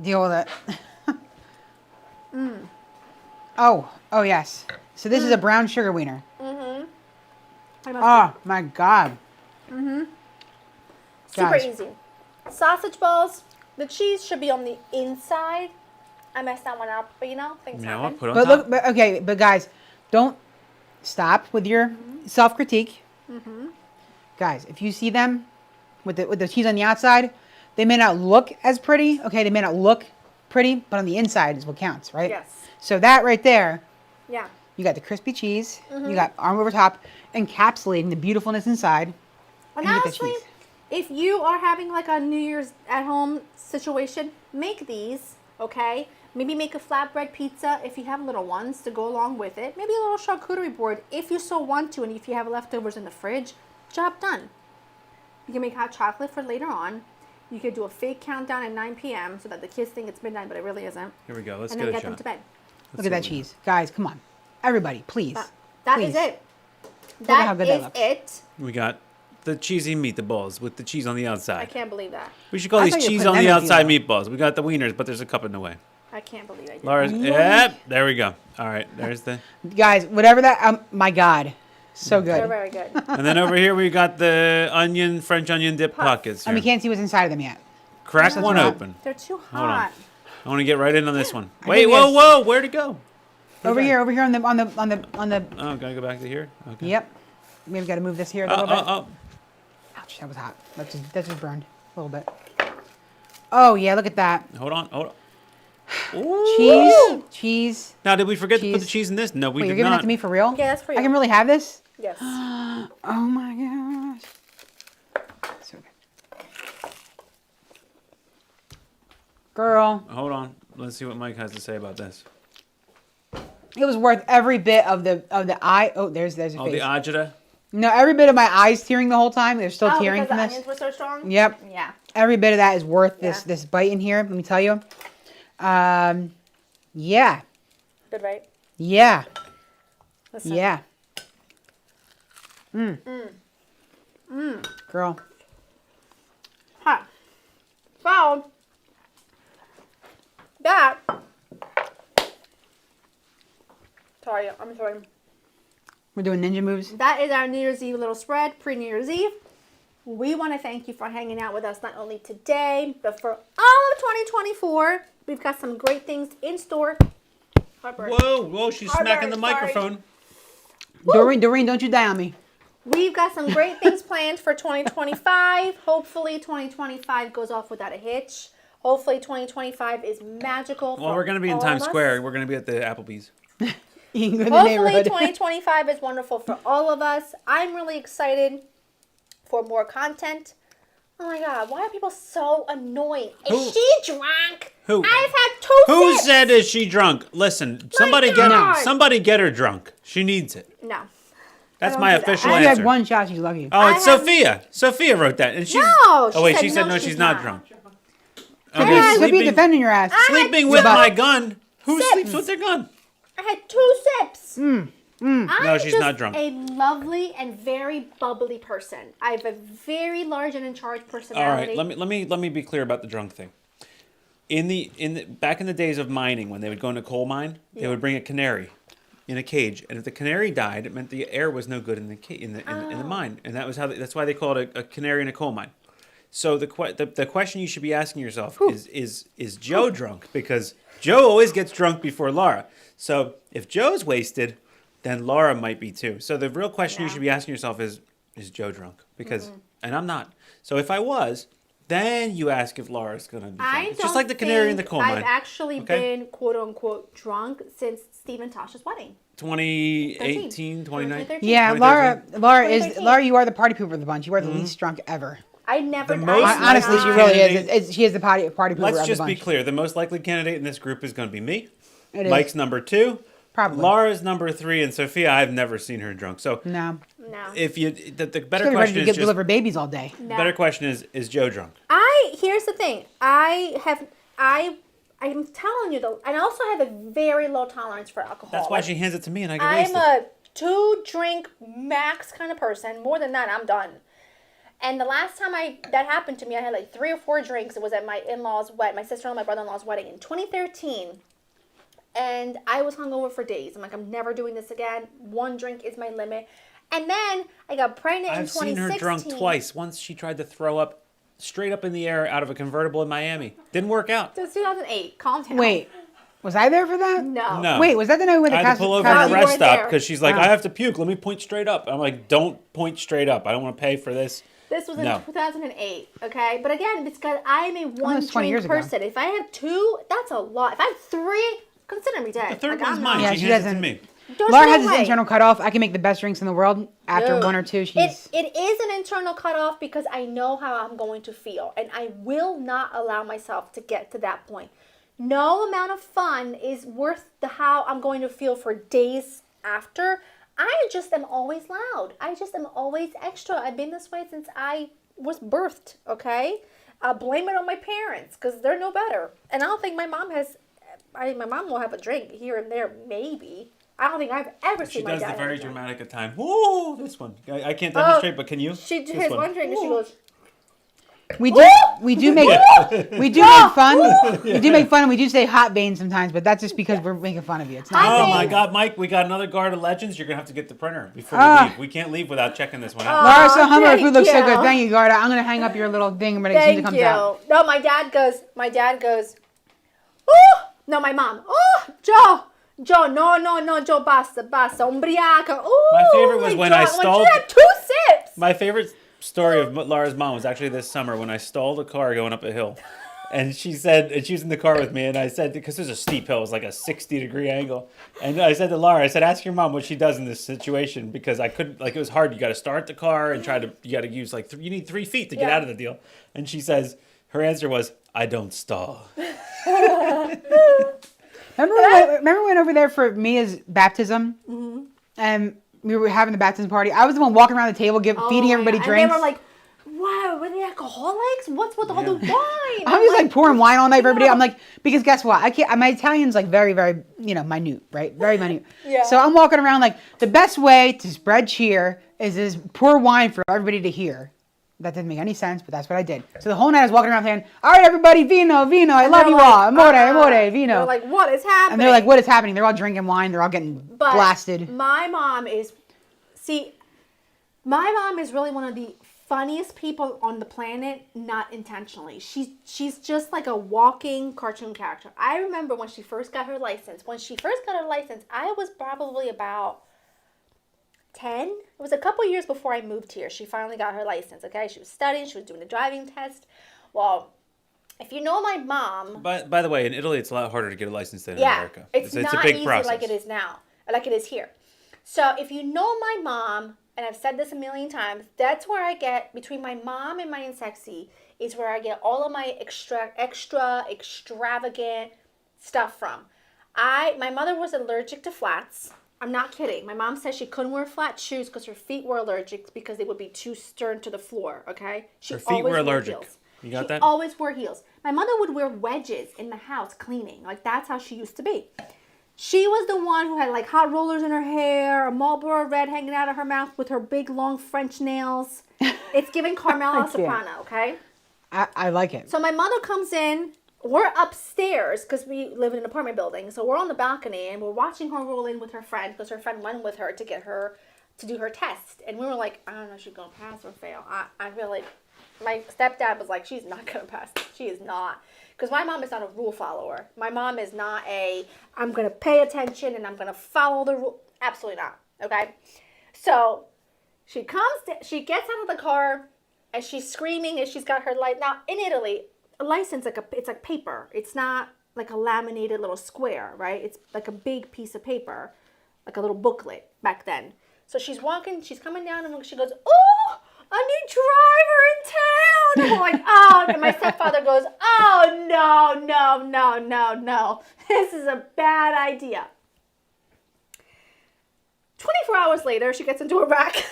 Deal with it. Oh yes. So this is a brown sugar wiener. I must Oh my God. Super Guys. easy. Sausage balls. The cheese should be on the inside. I messed that one up, but you know, things You know happen. what? Put on But top. look, but guys, don't stop with your self-critique. Guys, if you see them with the cheese on the outside, they may not look as pretty. Okay, they may not look pretty, but on the inside is what counts, right? Yes. So that right there, Yeah. you got the crispy cheese, you got arm over top, encapsulating the beautifulness inside. And you get the honestly, cheese. if you are having like a New Year's at home situation, make these, okay? Maybe make a flatbread pizza if you have little ones to go along with it. Maybe a little charcuterie board if you so want to, and if you have leftovers in the fridge, job done. You can make hot chocolate for later on. You could do a fake countdown at 9 p.m. so that the kids think it's midnight, but it really isn't. Here we go. Let's and get then a get them shot. to bed. Look at that cheese. Guys, come on. Everybody, please. That Please. is it. at That how good that is looks. it. We got the cheesy meatballs with the cheese on the I outside. can't believe that. We should call I these thought you were cheese putting on them the in outside Tito. meatballs. We got the wieners, but there's a cup in the way. I can't believe I did. Laura's, that. yep, there we go. All right, there's the. Guys, whatever that, my God. So They're good. very good. And then over here we got the French onion dip Puff. pockets. And we here. can't see what's inside of them yet. Crack That's one hot. open. They're too Hold on. hot. I want to get right in on this one. I Wait, think whoa, it's- whoa, where'd it go? Over here on the Oh, gotta go back to here. Okay. Yep. We've got to move this here a Oh, little bit. oh, Ouch, that was hot. That just burned a little bit. Oh yeah, look at that. oh. Hold on. Cheese. Now, did we forget to put the Cheese. cheese in this? No, we Wait, you're did giving not. that to me for real? Yeah, that's for I you. can really have this? Yes. Oh my gosh. So good. Girl, Hold on. Let's see what Mike has to say about this. it was worth every bit of the eye. Oh, there's a Oh, face. the agita. No, every bit of my eyes tearing the whole time. They're still Oh, tearing because from the this. onions were so strong? Yep. Yeah. Every bit of that is worth Yeah. this bite in here. Let me tell you. Yeah. Good, right? Yeah. Listen. Yeah. Girl. Huh. So, that. Sorry, I'm sorry. We're doing ninja moves. That is our New Year's Eve little spread, pre-New Year's Eve. We want to thank you for hanging out with us not only today, but for all of 2024. We've got some great things in store. Harper. Whoa, she's smacking the Sorry. microphone. Doreen, don't you die on me. We've got some great things planned for 2025. Hopefully 2025 goes off without a hitch. Hopefully 2025 is magical. Well, we're going to be in Times Square. We're going to be at the Applebee's. You can go to the Hopefully neighborhood. 2025 is wonderful for all of us. I'm really excited for more content. Oh my God, why are people so annoying? Who- Is she drunk? Who? I've had two Who sips. said is she drunk? Listen, somebody God. somebody get her drunk. She needs it. No. That's don't my do that. official I You answer. had one shot, she's lucky. Oh, it's I have- Sophia. Sophia wrote that, and she's. No, oh wait, she she said said no, no, she's she's not not. drunk. Sophia, Okay, Sophia sleeping, defending your ass. sleeping with Sips. my gun. Who Sips. sleeps with their gun? I had two sips. I'm No, she's just not drunk. a lovely and very bubbly person. I have a very large and in charge All personality. right, let me be clear about the drunk thing. Back in the days of mining, when they would go in a coal mine, they would bring a canary in a cage, and if the canary died, it meant the air was no good in the mine, and that's why they called it a canary in a coal mine. So the question you should be asking yourself is Joe drunk? Because Joe always gets drunk before Laura. So if Joe's wasted, then Laura might be too. So the real question you Yeah. should be asking yourself is Joe drunk? Because and I'm not. So if I was, then you ask if Laura's gonna be drunk. It's just like the canary in the coal mine. I've actually Okay. been quote unquote drunk since Steve and Tasha's wedding. 2018, 2019. 2013. Yeah, 2013. Laura, you are the party pooper of the bunch. You are the least drunk ever. I never. The most I- Honestly, she likely really candidate- is. She is the party pooper of Let's the just bunch. be clear. The most likely candidate in this group is going to be me. It is. Mike's number 2. Probably. Laura's number 3, and Sophia. I've never seen her drunk. So No. No. if you, the better She's ready question to is get just, deliver babies all day. No. better question is Joe drunk? Here's the thing. I'm telling you though, and I also have a very low tolerance for alcohol. That's why Like, she hands it to me, and I get I'm wasted. a 2-drink max kind of person. More than that, I'm done. And the last time that happened to me, I had like 3 or 4 drinks. It was at my in-laws' wedding, my sister and my brother-in-law's wedding in 2013. And I was hungover for days. I'm like, I'm never doing this again. 1 drink is my limit. And then I got pregnant in I've seen 2016. her drunk twice. Once she tried to throw up straight up in the air out of a convertible in Miami. Didn't work out. It was 2008. Calm down. Wait, was I there for that? No. No. Wait, was that the night we went to I had to pull over No, at a you rest weren't stop there. because she's like, Oh. I have to puke. Let me point straight up. I'm like, don't point straight up. I don't want to pay for this. This was in No. 2008, okay? But again, it's because I'm a 20 1-drink years ago. person. If I have 2, that's a lot. If I have 3, consider me dead. The third Like, one's I'm mine. not- Yeah, she she hands it to doesn't- me. There's Laura no has this way. internal cutoff. I can make the best drinks in the world. After No. 1 or 2, she's... It is an internal cutoff because I know how I'm going to feel, and I will not allow myself to get to that point. No amount of fun is worth how I'm going to feel for days after. I just am always loud. I just am always extra. I've been this way since I was birthed, okay? I'll blame it on my parents because they're no better. And I don't think my mom has... my mom will have a drink here and there, maybe. I don't think I've ever She seen my does dad the have a very drink. dramatic at time. Whoa, this one. I can't demonstrate, but can you? She This has one drink and she goes... We do make fun. We do make fun, and we do say hot vein sometimes, but that's just because we're making fun of you. It's not. I Oh think- my God, Mike! We got another guard of legends. You're gonna have to get the printer before Ah. we leave. We can't leave without checking this one out. Laura, so humble. Our thank food looks so you. good. Thank you, Garda. I'm gonna hang up your little thing when it soon Thank comes you. out. No, my dad goes, oh! No, my mom, oh, Joe, no, Joe, basta, umbriaca. Oh, My favorite was when I stalled- When she had 2 sips. My favorite story of Laura's mom was actually this summer when I stalled a car going up a hill. And she said, and she was in the car with me, and I said, because there's a steep hill, it was like a 60-degree angle. And I said to Laura, I said, ask your mom what she does in this situation, because I couldn't, like, it was hard. You got to start the car and you got to use, like, you need 3 feet to get Yeah. out of the deal. And she says, her answer was, I don't stall. Remember when over there for Mia's baptism, and we were having the baptism party? I was the one walking around the table, feeding everybody And drinks. they were like, wow, were they alcoholics? What's with all the wine? I'm just like pouring wine all night for everybody. I'm like, because guess what? I can't. My Italian's like very, very, minute, right? Very minute. Yeah. So I'm walking around like the best way to spread cheer is pour wine for everybody to hear. That didn't make any sense, but that's what I did. So the whole night I was walking around saying, "All right, everybody, vino, vino. I love you all. Amore, vino." They're like, what is happening? And they're like, "What is happening?" They're all drinking wine. They're all getting blasted. My mom is really one of the funniest people on the planet, not intentionally. She's just like a walking cartoon character. I remember when she first got her license. When she first got her license, I was probably about 10. It was a couple years before I moved here. She finally got her license, okay? She was studying. She was doing the driving test. Well, if you know my mom... By the way, in Italy, it's a lot harder to get a license than in Yeah, America. it's not a big easy process. like it is now, like it is here. So if you know my mom, and I've said this a million times, that's where I get, between my mom and my Insexy, is where I get all of my extravagant stuff from. My mother was allergic to flats. I'm not kidding. My mom said she couldn't wear flat shoes because her feet were allergic because they would be too stern to the floor, okay? Her feet were allergic. Heels. You got She that? always wore heels. My mother would wear wedges in the house cleaning. Like, that's how she used to be. She was the one who had, like, hot rollers in her hair, a Marlboro Red hanging out of her mouth with her big, long French nails. It's giving Carmela Soprano, okay? I like it. So my mother comes in. We're upstairs because we live in an apartment building. So we're on the balcony and we're watching her roll in with her friend because her friend went with her to get her to do her test. And we were like, I don't know if she's going to pass or fail. I feel like my stepdad was like, she's not going to pass. She is not. Because my mom is not a rule follower. My mom is not I'm going to pay attention and I'm going to follow the rule. Absolutely not. Okay. So she gets out of the car and she's screaming and she's got her light. Now in Italy, a license, it's like paper. It's not like a laminated little square, right? It's like a big piece of paper, like a little booklet back then. So she's coming down and she goes, "Oh, a new driver in town." And I'm like, "Oh," and my stepfather goes, "Oh, no. This is a bad idea." 24 hours later, she gets into a wreck.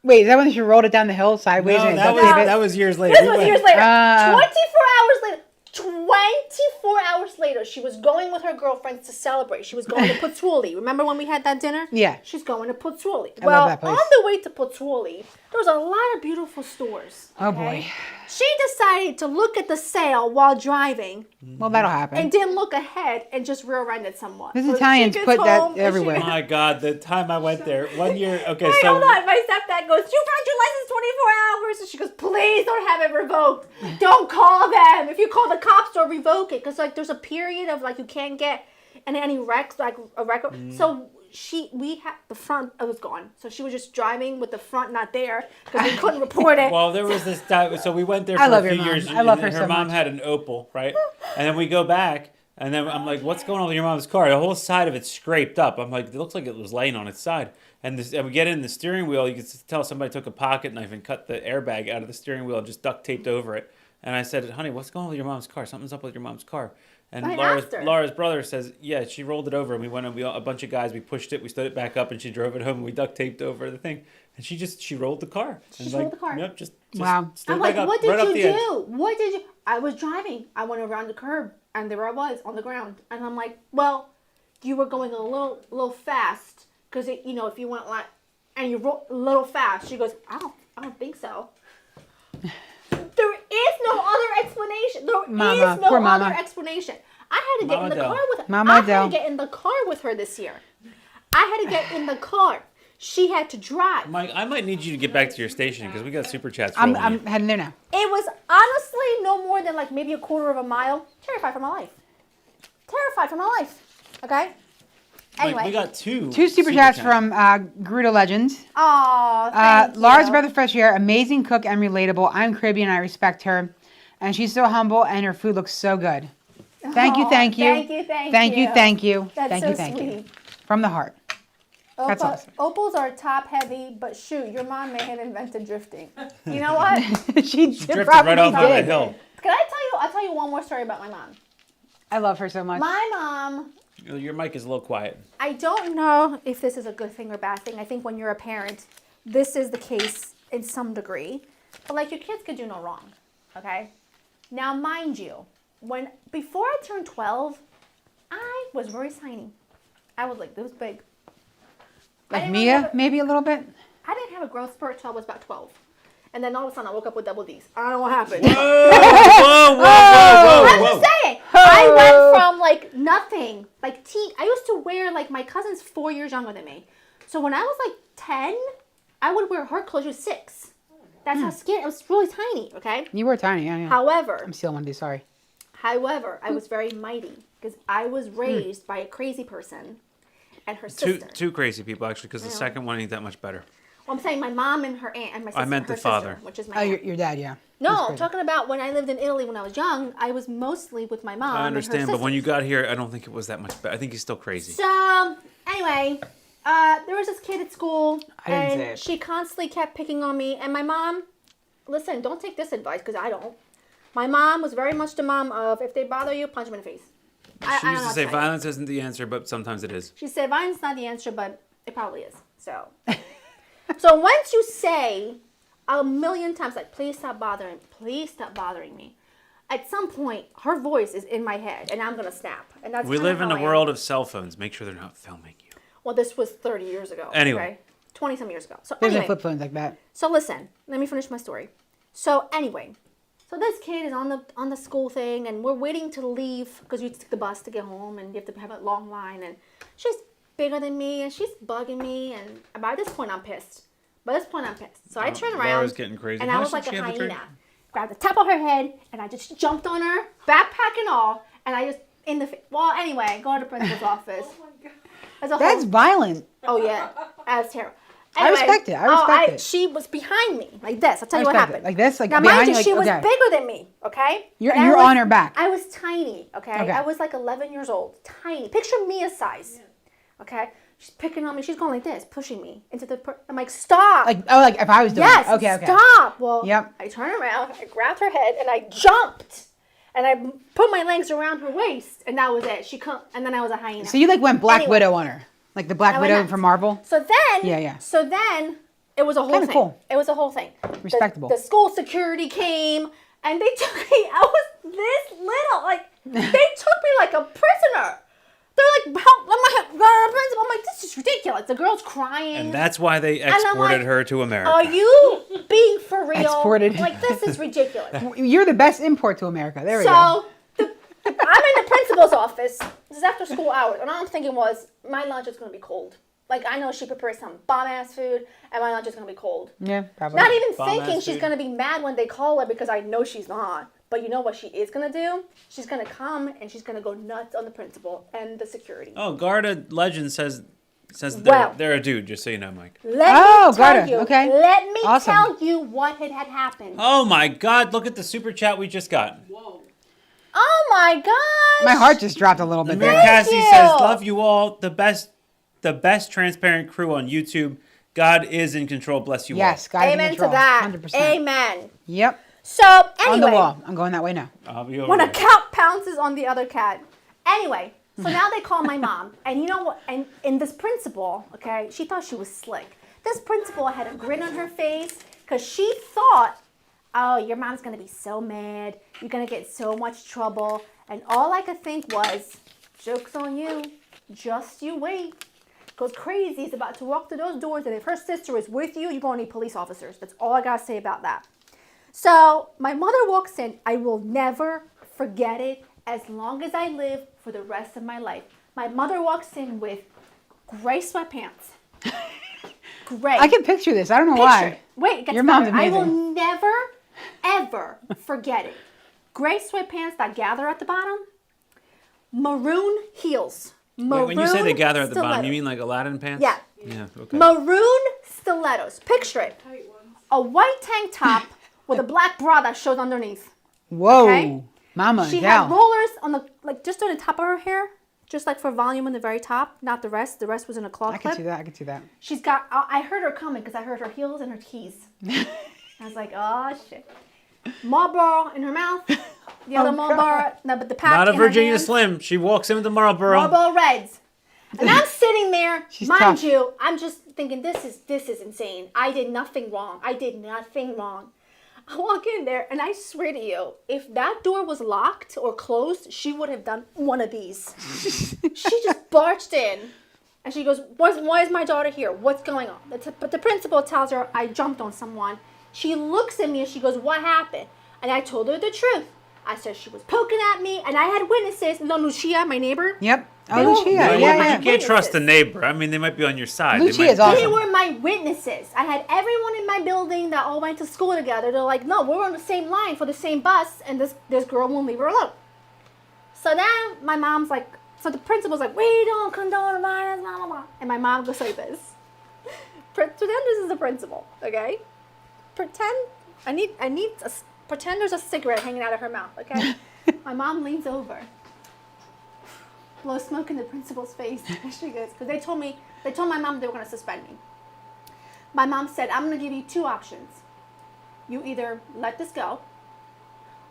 Wait, is that when she rolled it down the hill sideways? No, and that was years later. This was years later. 24 hours later, she was going with her girlfriends to celebrate. She was going to Pozzuoli. Remember when we had that dinner? Yeah. She's going to Pozzuoli. I love that place. On the way to Pozzuoli, there was a lot of beautiful stores. Oh, okay? boy. She decided to look at the sale while driving Well, that'll happen. and didn't look ahead and just rear-ended someone. These So Italians she gets put that home and she everywhere. goes, My God, the time I went there, 1 year. Okay, Wait, so hold on. My stepdad goes, "You found your license 24 hours." And she goes, "Please don't have it revoked. Don't call them. If you call the cops, they'll revoke it." Because, like, there's a period of, like, you can't get any wrecks, like, a record. So we had the front, it was gone. So she was just driving with the front not there because we couldn't report it. Well, there was this time. So we went there for I love a your few mom. years. I love and her her so mom much. had an Opel, right? And then we go back, and then I'm like, "What's going on with your mom's car?" The whole side of it's scraped up. I'm like, "It looks like it was laying on its side." And we get in the steering wheel. You can tell somebody took a pocket knife and cut the airbag out of the steering wheel and just duct taped over it. And I said, "Honey, what's going on with your mom's car? Something's up with your mom's car." And I asked her. Laura's brother says, "Yeah, she rolled it over." And we went and a bunch of guys, we pushed it, we stood it back up, and she drove it home. And we duct taped over the thing, and she rolled the car. She rolled the car. Yep, just Wow. stood I'm back like, up, "What did right up you the edge. do? What did you?" I was driving. I went around the curb, and there I was on the ground. And I'm like, "Well, you were going a little fast because if you went like, and you rolled a little fast." She goes, I don't think so." There is no other explanation. There Mama, is no poor other mama. explanation. I had to get Mama in the Del. car with her. Mama I had Del. to get in the car with her this year. I had to get in the car. She had to drive. Mike, I might need you to get back to your station because we got super chats. I'm rolling here. heading there now. It was honestly no more than like maybe a quarter of a mile. Terrified for my life. Okay? Anyway. Mike, we got two Super chats from Garuda Legend. Aw, thank Laura's you. brother fresh here, amazing cook and relatable. I'm Caribbean, I respect her. And she's so humble and her food looks so good. Thank you, Aw, thank you. thank you, Thank you, thank you. That's Thank so you, thank you. sweet. From the heart. That's awesome. Opals are top heavy, but shoot, your mom may have invented drifting. You know what? she Drifted probably right off on the did. hill. I'll tell you one more story about my mom. I love her so much. My mom, Your mic is a little quiet. I don't know if this is a good thing or bad thing. I think when you're a parent, this is the case in some degree, but like your kids could do no wrong, okay? Now, mind you, before I turned 12, I was very tiny. I was like this big. Like Mia, maybe a little bit? I didn't have a growth spurt until I was about 12. And then all of a sudden I woke up with double D's. I don't know what happened. I'm just saying. I went from like nothing, like I used to wear, like my cousin's 4 years younger than me. So when I was like 10, I would wear her clothes. She was 6. That's how skinny. I was really tiny, okay? You were tiny, yeah. However, I'm stealing one of these, sorry. However, I was very mighty because I was raised by a crazy person and her sister. Two crazy people, actually, because the second one ain't that much better. Well, I'm saying my mom and her aunt and my sister. I meant the her father. Sister, which is my Oh, aunt. your dad, yeah. No, I'm talking about when I lived in Italy when I was young. I was mostly with my mom. I understand, and her but when you sisters. got here, I don't think it was that much better. I think he's still crazy. So anyway, there was this kid at school, I didn't say and it. she constantly kept picking on me. And my mom, listen, don't take this advice because I don't. My mom was very much the mom of if they bother you, punch them in the face. She used to say violence isn't the answer, but sometimes it is. She said violence is not the answer, but it probably is. So, so once you say a million times, like, please stop bothering me, at some point, her voice is in my head, and I'm going to snap. And that's We kinda live in how a I world am. of cell phones. Make sure they're not filming you. Well, this was 30 years ago. Anyway. Okay? 20-some years ago. So There's anyway, no flip phones like that. so listen, let me finish my story. So anyway, so this kid is on the school thing, and we're waiting to leave because you take the bus to get home, and you have to have a long line. And she's bigger than me, and she's bugging me, and by this point I'm pissed. So I turn around, Laura's getting crazy. and How I much was like did a she have to drink? hyena. Grabbed the top of her head, and I just jumped on her, backpack and all, and I just well, anyway, go to the principal's office. That's violent. Oh yeah, that's terrible. I respect it. I respect it. She was behind me like this. I'll tell you what respect it. happened. Like this? Like now, behind mind you, you, like, she was okay. bigger than me. Okay, You're And I was- on her back. I was tiny. Okay, Okay. I was like 11 years old, tiny. Picture Mia's size. Okay, she's picking on me. She's going like this, pushing me into the. I'm like, stop. Like if I was doing yes. it. Okay. Stop. Well, Yep. I turned around. I grabbed her head and I jumped. And I put my legs around her waist, and that was it. She couldn't, and then I was a hyena. So you like went Black Anyway. Widow on her. Like the Black I went Widow nuts. from Marvel. So then, Yeah. So then, it was a whole Kinda thing. cool. It was a whole thing. Respectable. The school security came, and they took me. I was this little. Like they took me like a prisoner. They're like, help! I'm like, this is ridiculous. The girl's crying. And that's why they I'm exported like, her to America. Are you being for real? Exported. Like this is ridiculous. You're the best import to America. There we go. So I'm in the principal's office. This is after school hours, and all I'm thinking was, my lunch is going to be cold. Like I know she prepares some bomb ass food, and my lunch is going to be cold. Yeah, probably. Not even Bomb-ass thinking she's food. going to be mad when they call her because I know she's not. But you know what she is going to do? She's going to come and she's going to go nuts on the principal and the security. Oh, Garda Legend says Well. they're a dude, just so you know, Mike. Let me tell got it. you. Okay. Let me Awesome. tell you what had happened. Oh my God, look at the super chat we just got. Oh my gosh. My heart just dropped a little bit Mayor there. Cassie you. says, love you all. The best transparent crew on YouTube. God is in control. Bless you Yes, God is in Amen to control. that. 100%. Amen. Yep. So anyway. On the wall. I'm going that way now. all. I'll be over When a there. cat pounces on the other cat. Anyway, so now they call my mom. And you know what? And this principal, okay, she thought she was slick. This principal had a grin on her face because she thought, oh, your mom's going to be so mad. You're going to get so much trouble. And all I could think was, joke's on you. Just you wait. Because crazy is about to walk through those doors, and if her sister is with you, you're going to need police officers. That's all I got to say about that. So my mother walks in. I will never forget it as long as I live for the rest of my life. My mother walks in with gray sweatpants. Gray. I can picture this. I don't know Picture why. it. Wait, it gets Your mom's better. I will amazing. never, ever forget it. Gray sweatpants that gather at the bottom. Maroon heels. Wait, when you say they Maroon gather at the bottom, stilettos. you mean like Aladdin pants? Yeah. Yeah, okay. Maroon stilettos. Picture it. A white tank top with a black bra that shows underneath. Whoa. Okay. Mama, She gal. had rollers on the, like, just on the top of her hair, just like for volume on the very top, not the rest. The rest was in a claw I can clip. see that. I can see that. She's got, I heard her coming because I heard her heels and her keys. I was like, oh shit. Marlboro in her mouth, the other Marlboro, no, but the pack Not a in her Virginia hand. Slim. She walks in with the Marlboro. Marlboro Reds. And I'm sitting there, She's mind tough. you, I'm just thinking, this is insane. I did nothing wrong. I walk in there, and I swear to you, if that door was locked or closed, she would have done one of these. She just barged in, and she goes, why is my daughter here? What's going on? But the principal tells her, I jumped on someone. She looks at me, and she goes, what happened? And I told her the truth. I said she was poking at me, and I had witnesses. No, Lucia, my neighbor. Yep. They Oh, were- Lucia. they Yeah, were You my yeah. can't trust the witnesses. neighbor. I mean, they might be on your side. Lucia's they might, They awesome. were my witnesses. I had everyone in my building that all went to school together. They're like, no, we're on the same line for the same bus, and this girl won't leave her alone. So then my mom's like, so the principal's like, we don't condone violence, blah, blah, blah. And my mom goes like this. Pretend this is the principal, okay? Pretend there's a cigarette hanging out of her mouth, okay? My mom leans over, blows smoke in the principal's face. And she goes, because they told my mom they were going to suspend me. My mom said, I'm going to give you two options. You either let this go,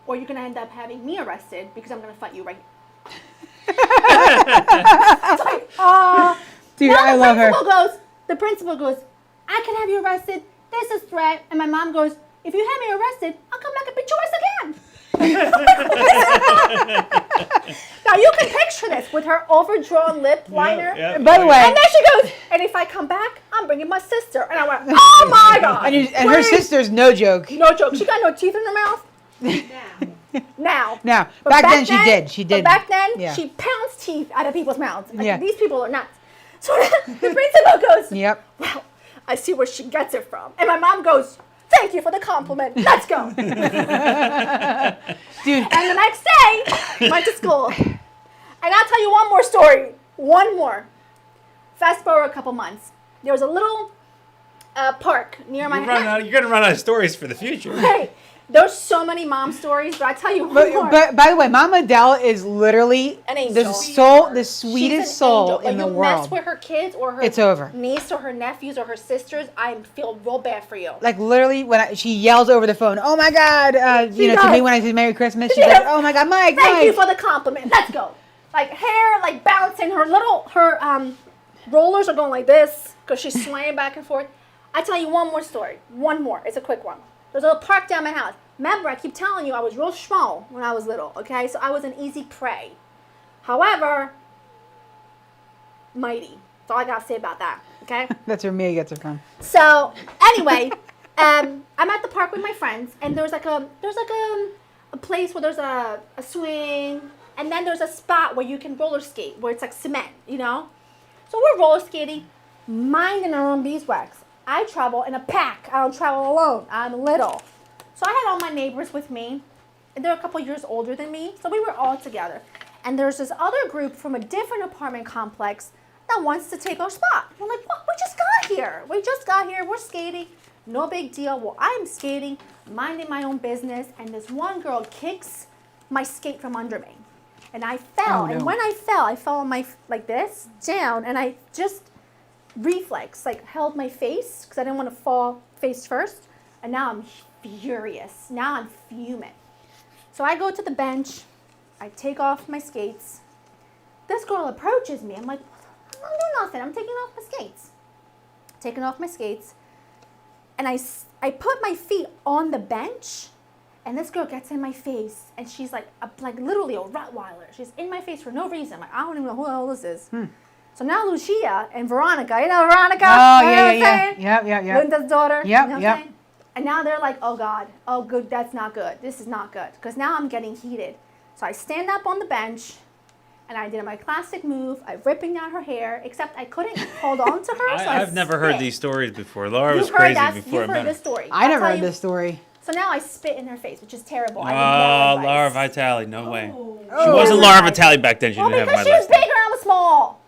or you're going to end up having me arrested because I'm going to fight you right here. It's like, Dude, now I love her. The principal goes, I can have you arrested. This is threat. And my mom goes, if you have me arrested, I'll come back and beat your ass again. Now you can picture this with her overdrawn lip liner. Yeah, By the way, And then she goes, and if I come back, I'm bringing my sister. And I went, oh my God. and her please." sister's no joke. No joke. She got no teeth in her mouth. Now. Now. No, back then she did. She did. But back then, Yeah. she pounds teeth out of people's mouths. Like, Yeah. these people are nuts. So the principal goes, Yep. well, I see where she gets it from. And my mom goes, thank you for the compliment. Let's go. And Dude, the next day, went to school. And I'll tell you one more story. One more. Fast forward a couple months. There was a little park near my house. You're going to run out of stories for the future. Hey, there's so many mom stories, but I tell you one more. but by the way, Mama Adele is literally An the angel. the She's sweetest an soul angel. in When the you world. mess with her kids or her It's over. niece or her nephews or her sisters, I feel real bad for you. Like literally, when she yells over the phone, "Oh my God!" to does. me when I say Merry Christmas, she's She like, does. "Oh my God, Mike, Thank you Mike." for the compliment. Let's go. Like hair, like bouncing. Her rollers are going like this because she's swaying back and forth. I tell you one more story. One more. It's a quick one. There's a little park down my house. Remember, I keep telling you I was real small when I was little. Okay, so I was an easy prey. However, mighty. That's all I gotta say about that. Okay. That's where Mia gets it from. So anyway, I'm at the park with my friends, and there's like a place where there's a swing, and then there's a spot where you can roller skate, where it's like cement, you know. So we're roller skating, minding our own beeswax. I travel in a pack. I don't travel alone. I'm little, so I had all my neighbors with me, and they're a couple years older than me, so we were all together. And there's this other group from a different apartment complex that wants to take our spot. We're like, what? We just got here. We're skating. No big deal. Well, I'm skating, minding my own business, and this one girl kicks my skate from under me. And I fell. Oh, no. And when I fell on my, like this, down, and I just reflex, like held my face, because I didn't want to fall face first. And now I'm furious. Now I'm fuming. So I go to the bench. I take off my skates. This girl approaches me. I'm like, I don't do nothing. I'm taking off my skates. Taking off my skates. And I put my feet on the bench. And this girl gets in my face. And she's like literally a Rottweiler. She's in my face for no reason. I'm like, I don't even know who the hell this is. So now Lucia and Veronica. You know Veronica? Oh You know yeah, what I'm yeah, saying? yeah. Linda's daughter. Yep, You know what I'm yep. saying? And now they're like, oh God, oh good, that's not good. This is not good. Because now I'm getting heated. So I stand up on the bench and I did my classic move. I'm ripping out her hair, except I couldn't hold on to her. So I've never heard spit. these stories before. Laura was You've heard crazy that. before I You've met heard her. this story. I I'll never tell heard you. this story. So now I spit in her face, which is terrible. I Oh, would never Laura advise. Vitale, no way. Oh. She wasn't Oh. Laura Vitale back then. She Well, didn't have my because she was last name. bigger, I'm small.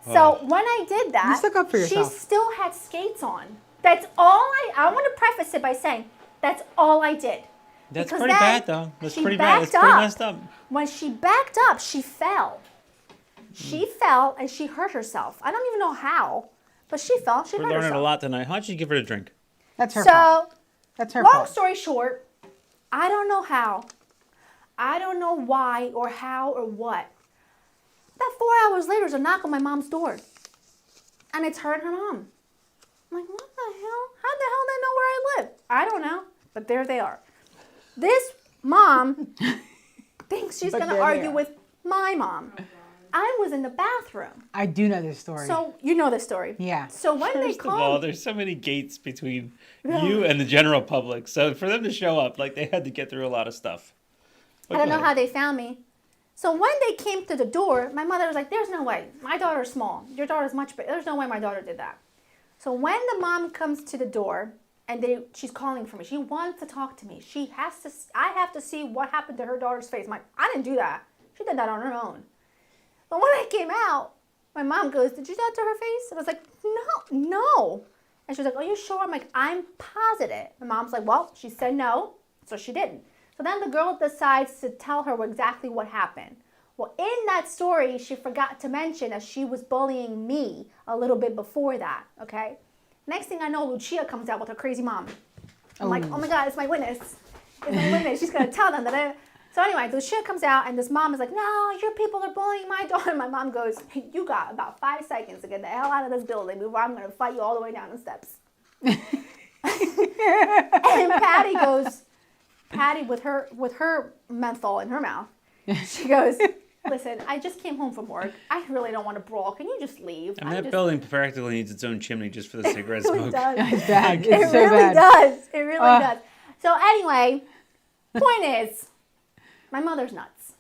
So Oh. when I did that, You stuck up for yourself. she still had skates on. That's all I want to preface it by saying, that's all I did. That's Because pretty then bad, though. That's she pretty bad. backed That's pretty up. messed up. When she backed up, she fell. She fell and she hurt herself. I don't even know how, but she fell. She We're hurt learning herself. a lot tonight. Why don't you give her a drink? That's her fault. So, That's her long fault. story short, I don't know how. I don't know why or how or what. That 4 hours later is a knock on my mom's door. And it's her and her mom. I'm like, what the hell? How the hell they know where I live? I don't know. But there they are. This mom thinks she's But going to they're argue there. with my mom. I was in the bathroom. I do know this story. So you know this story. Yeah. So when they First of all, called, there's so many gates between you and the general public. So for them to show up, like they had to get through a lot of stuff. I don't know how they found me. So when they came to the door, my mother was like, there's no way. My daughter's small. Your daughter's much bigger. There's no way my daughter did that. So when the mom comes to the door and she's calling for me, she wants to talk to me. I have to see what happened to her daughter's face. I'm like, I didn't do that. She did that on her own. But when I came out, my mom goes, did you do that to her face? And I was like, no. And she was like, are you sure? I'm like, I'm positive. My mom's like, well, she said no, so she didn't. So then the girl decides to tell her exactly what happened. Well, in that story, she forgot to mention that she was bullying me a little bit before that, okay? Next thing I know, Lucia comes out with her crazy mom. I'm like, oh my God, it's my witness. It's my witness. She's going to tell them that So anyway, Lucia comes out, and this mom is like, no, your people are bullying my daughter. And my mom goes, you got about 5 seconds to get the hell out of this building before I'm going to fight you all the way down the steps. And Patty with her menthol in her mouth, she goes, listen, I just came home from work. I really don't want to brawl. Can you just leave? And that building practically needs its own chimney just for the cigarette It really smoke. does. It's bad. It's It so really bad. does. It really does. So anyway, point is, my mother's nuts.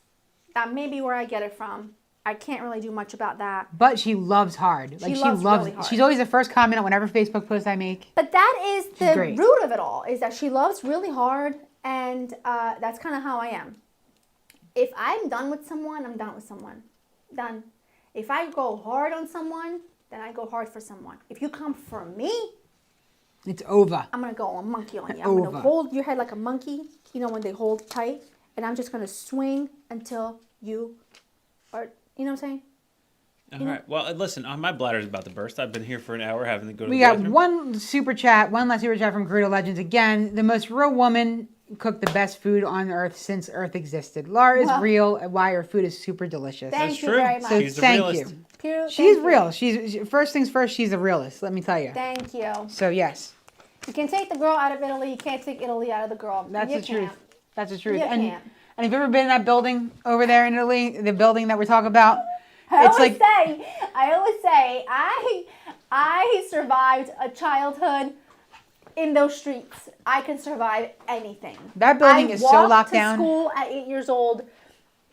That may be where I get it from. I can't really do much about that. But she loves hard. Like She loves really hard. She's always the first comment on whatever Facebook post I make. But that is the great. root of it all, is that she loves really hard, and that's kind of how I am. If I'm done with someone, I'm done with someone. Done. If I go hard on someone, then I go hard for someone. If you come for me, It's over. I'm going to go a monkey on you. I'm going Over. to hold your head like a monkey, you know, when they hold tight, and I'm just going to swing until you are, you know what I'm saying? All right. Well, listen, my bladder's about to burst. I've been here for an hour having to go to We the got bathroom. one last super chat from Garita Legends. Again, the most real woman cooked the best food on earth since Earth existed. Laura is Well, real, and why her food is super delicious. Thank That's you true. very much. So She's the thank realist. you. Thank She's you. real. She's first things first. She's a realist. Let me tell you. Thank you. So yes, You can take the girl out of Italy. You can't take Italy out of the girl. that's You the truth. can't. That's the truth. You and can't. and have you ever been in that building over there in Italy? The building that we're talking about. I It's always say, I survived a childhood in those streets. I can survive anything. That building is so I locked walked to down. school at 8 years old,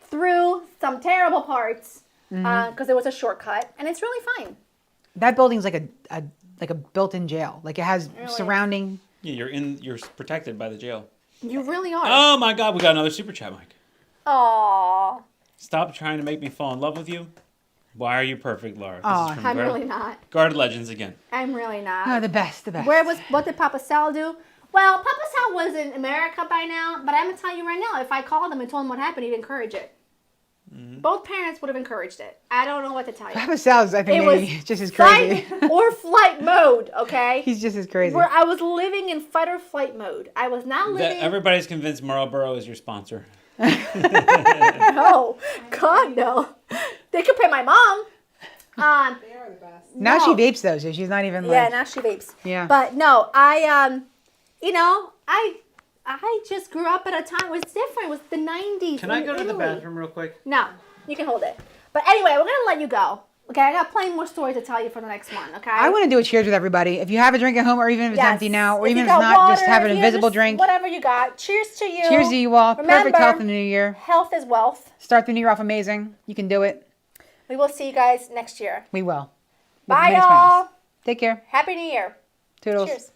through some terrible parts, because there was a shortcut, and it's really fine. That building's like a built-in jail. Like it has Really? surrounding. Yeah, you're protected by the jail. You really are. Oh my God, we got another super chat, Mike. Aww. Stop trying to make me fall in love with you. Why are you perfect, Laura? This Aw. is from I'm Guard- really not. Guard Legends again. I'm really not. Oh, the best, the best. What did Papa Sal do? Well, Papa Sal was in America by now, but I'm gonna tell you right now, if I called him and told him what happened, he'd encourage it. Both parents would have encouraged it. I don't know what to tell you. Papa Sal's, I think, It maybe was just as crazy. fight or flight mode, okay? He's just as crazy. Where I was living in fight or flight mode. I was not living. Everybody's convinced Marlboro is your sponsor. No, God no. They could pay my mom. They are the best. Now no. she vapes though, so she's not even like. Yeah, now she vapes. Yeah. But no, I just grew up at a time where it's different. It was the 90s. Can I in go to the Italy. bathroom real quick? No, you can hold it. But anyway, we're gonna let you go. Okay, I got plenty more stories to tell you for the next one. Okay. I want to do a cheers with everybody. If you have a drink at home, or even if it's Yes. empty now, or If even you if it's got not, just water, have an if you invisible just- drink. Whatever you got. Cheers to you. Cheers to you all. Remember, Perfect health in the new year. Health is wealth. Start the new year off amazing. You can do it. We will see you guys next year. We will. With Bye, many y'all. smiles. Take care. Happy New Year. Toodles. Cheers.